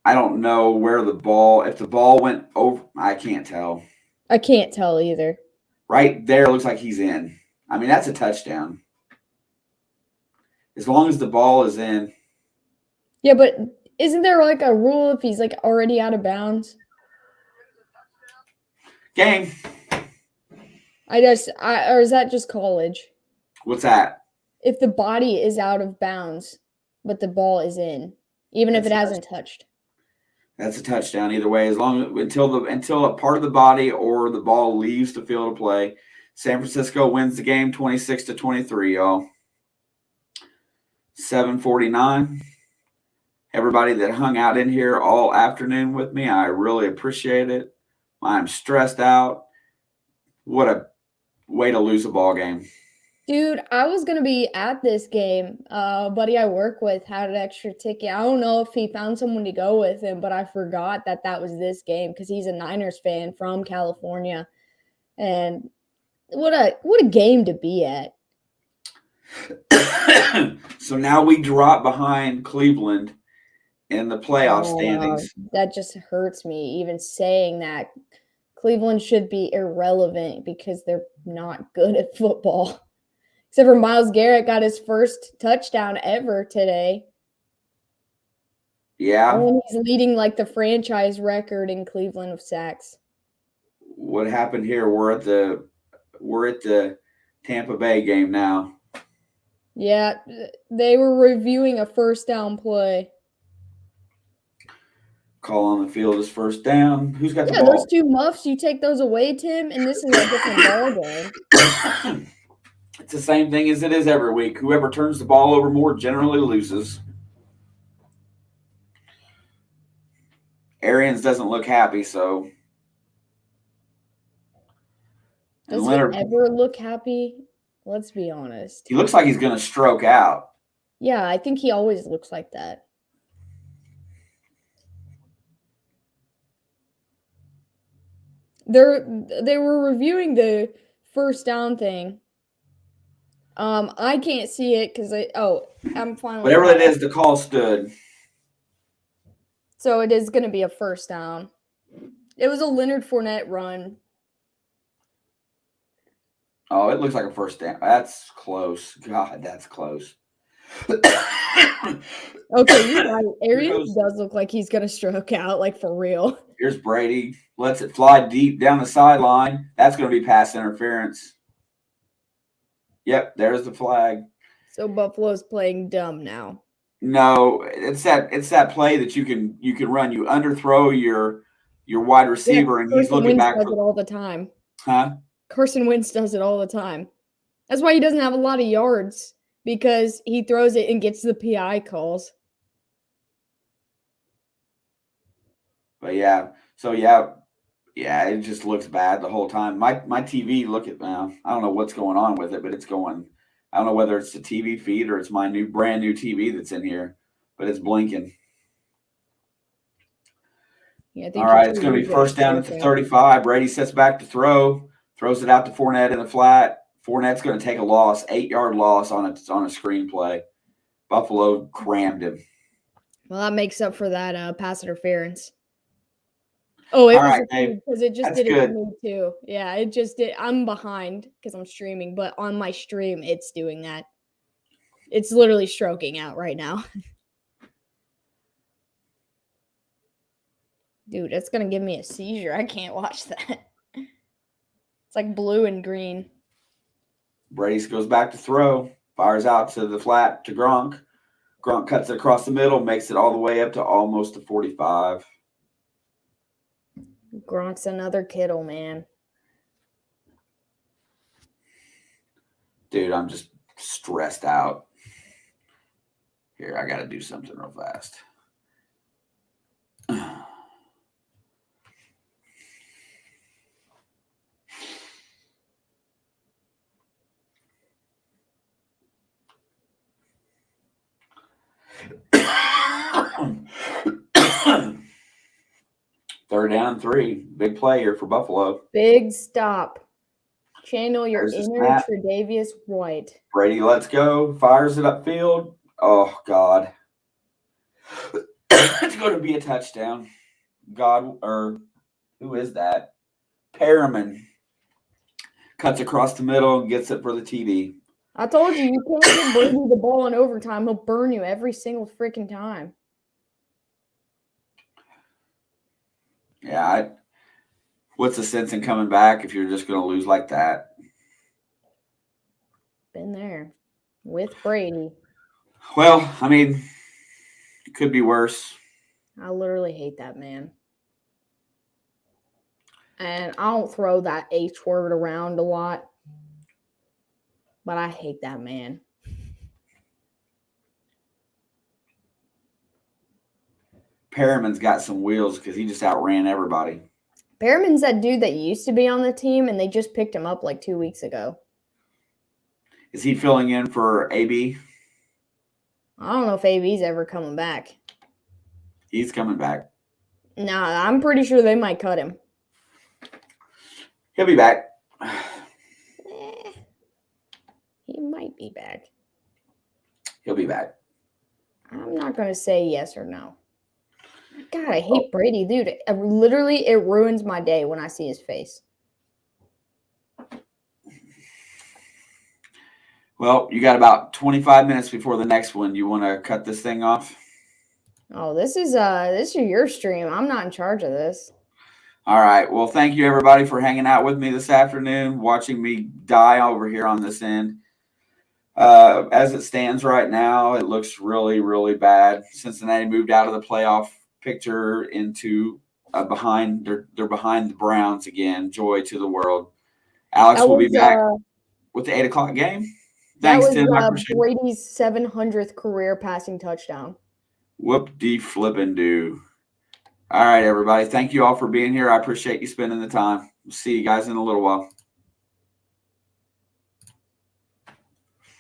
I don't know where if the ball went over, I can't tell. I can't tell either. Right there looks like he's in. I mean, that's a touchdown. As long as the ball is in. Yeah, but isn't there like a rule if he's like already out of bounds? Game. Or is that just college? What's that? If the body is out of bounds, but the ball is in, even if it hasn't touched. That's a touchdown either way, as long until a part of the body or the ball leaves the field of play. San Francisco wins the game 26-23, y'all. 7:49. Everybody that hung out in here all afternoon with me, I really appreciate it. I'm stressed out. What a way to lose a ball game. Dude, I was going to be at this game. Buddy I work with had an extra ticket. I don't know if he found someone to go with him, but I forgot that was this game because he's a Niners fan from California. And what a game to be at. So now we drop behind Cleveland in the playoff standings. That just hurts me even saying that. Cleveland should be irrelevant because they're not good at football. Except for Myles Garrett got his first touchdown ever today. Yeah. And he's leading like the franchise record in Cleveland of sacks. What happened here? We're at the Tampa Bay game now. Yeah, they were reviewing a first down play. Call on the field is first down. Who's got the ball? Those 2 muffs, you take those away, Tim, and this is a different ball game. It's the same thing as it is every week. Whoever turns the ball over more generally loses. Arians doesn't look happy, so. Does he ever look happy? Let's be honest. He looks like he's going to stroke out. Yeah, I think he always looks like that. They were reviewing the first down thing. I can't see it because I'm finally. Whatever that is, the call stood. So it is going to be a first down. It was a Leonard Fournette run. Oh, it looks like a first down. That's close. God, that's close. Okay, you're right. Arians goes- does look like he's going to stroke out, like for real. Here's Brady. Lets it fly deep down the sideline. That's going to be pass interference. Yep, there's the flag. So Buffalo's playing dumb now. No, it's that play that you can run. You underthrow your wide receiver, and he's Carson looking Wentz back. does it all the time. Huh? Carson Wentz does it all the time. That's why he doesn't have a lot of yards, because he throws it and gets the PI calls. But yeah, so yeah, it just looks bad the whole time. My TV, look at now. I don't know what's going on with it, but it's going. I don't know whether it's the TV feed or it's my brand new TV that's in here, but it's blinking. Yeah, All right, it's going to be first down at the 35. Brady sets back to throw, throws it out to Fournette in the flat. Fournette's going to take a loss, 8-yard loss on a screenplay. Buffalo crammed him. Well, that makes up for that pass interference. Oh, it All was right, Dave. because it just That's did it good. to me too. Yeah, it just did. I'm behind because I'm streaming, but on my stream, it's doing that. It's literally stroking out right now. Dude, it's gonna give me a seizure. I can't watch that. It's like blue and green. Brady goes back to throw, fires out to the flat to Gronk. Gronk cuts it across the middle, makes it all the way up to almost the 45. Gronk's another Kittle, man. Dude, I'm just stressed out. Here, I got to do something real fast. Third down, 3. Big play here for Buffalo. Big stop. Channel your There's the inner snap. Tre'Davious White. Brady lets go, fires it upfield. Oh, God. It's going to be a touchdown. Who is that? Perriman cuts across the middle and gets it for the TD. I told you, you can't give Brady the ball in overtime. He'll burn you every single freaking time. Yeah, what's the sense in coming back if you're just going to lose like that? Been there with Brady. Well, I mean, it could be worse. I literally hate that man. And I don't throw that H word around a lot, but I hate that man. Perriman's got some wheels because he just outran everybody. Perriman's that dude that used to be on the team, and they just picked him up like 2 weeks ago. Is he filling in for AB? I don't know if AB's ever coming back. He's coming back. Nah, I'm pretty sure they might cut him. He'll be back. He might be back. He'll be back. I'm not going to say yes or no. God, I hate Brady, dude. It ruins my day when I see his face. Well, you got about 25 minutes before the next one. You want to cut this thing off? Oh, this is your stream. I'm not in charge of this. All right. Well, thank you, everybody, for hanging out with me this afternoon, watching me die over here on this end. As it stands right now, it looks really, really bad. Cincinnati moved out of the playoff picture into behind. They're behind the Browns again. Joy to the world. Alex will be back with the 8 o'clock game. Thanks, Tim. I appreciate Brady's 700th career passing touchdown. Whoop-de-flippin'-do. All right, everybody. Thank you all for being here. I appreciate you spending the time. We'll see you guys in a little while.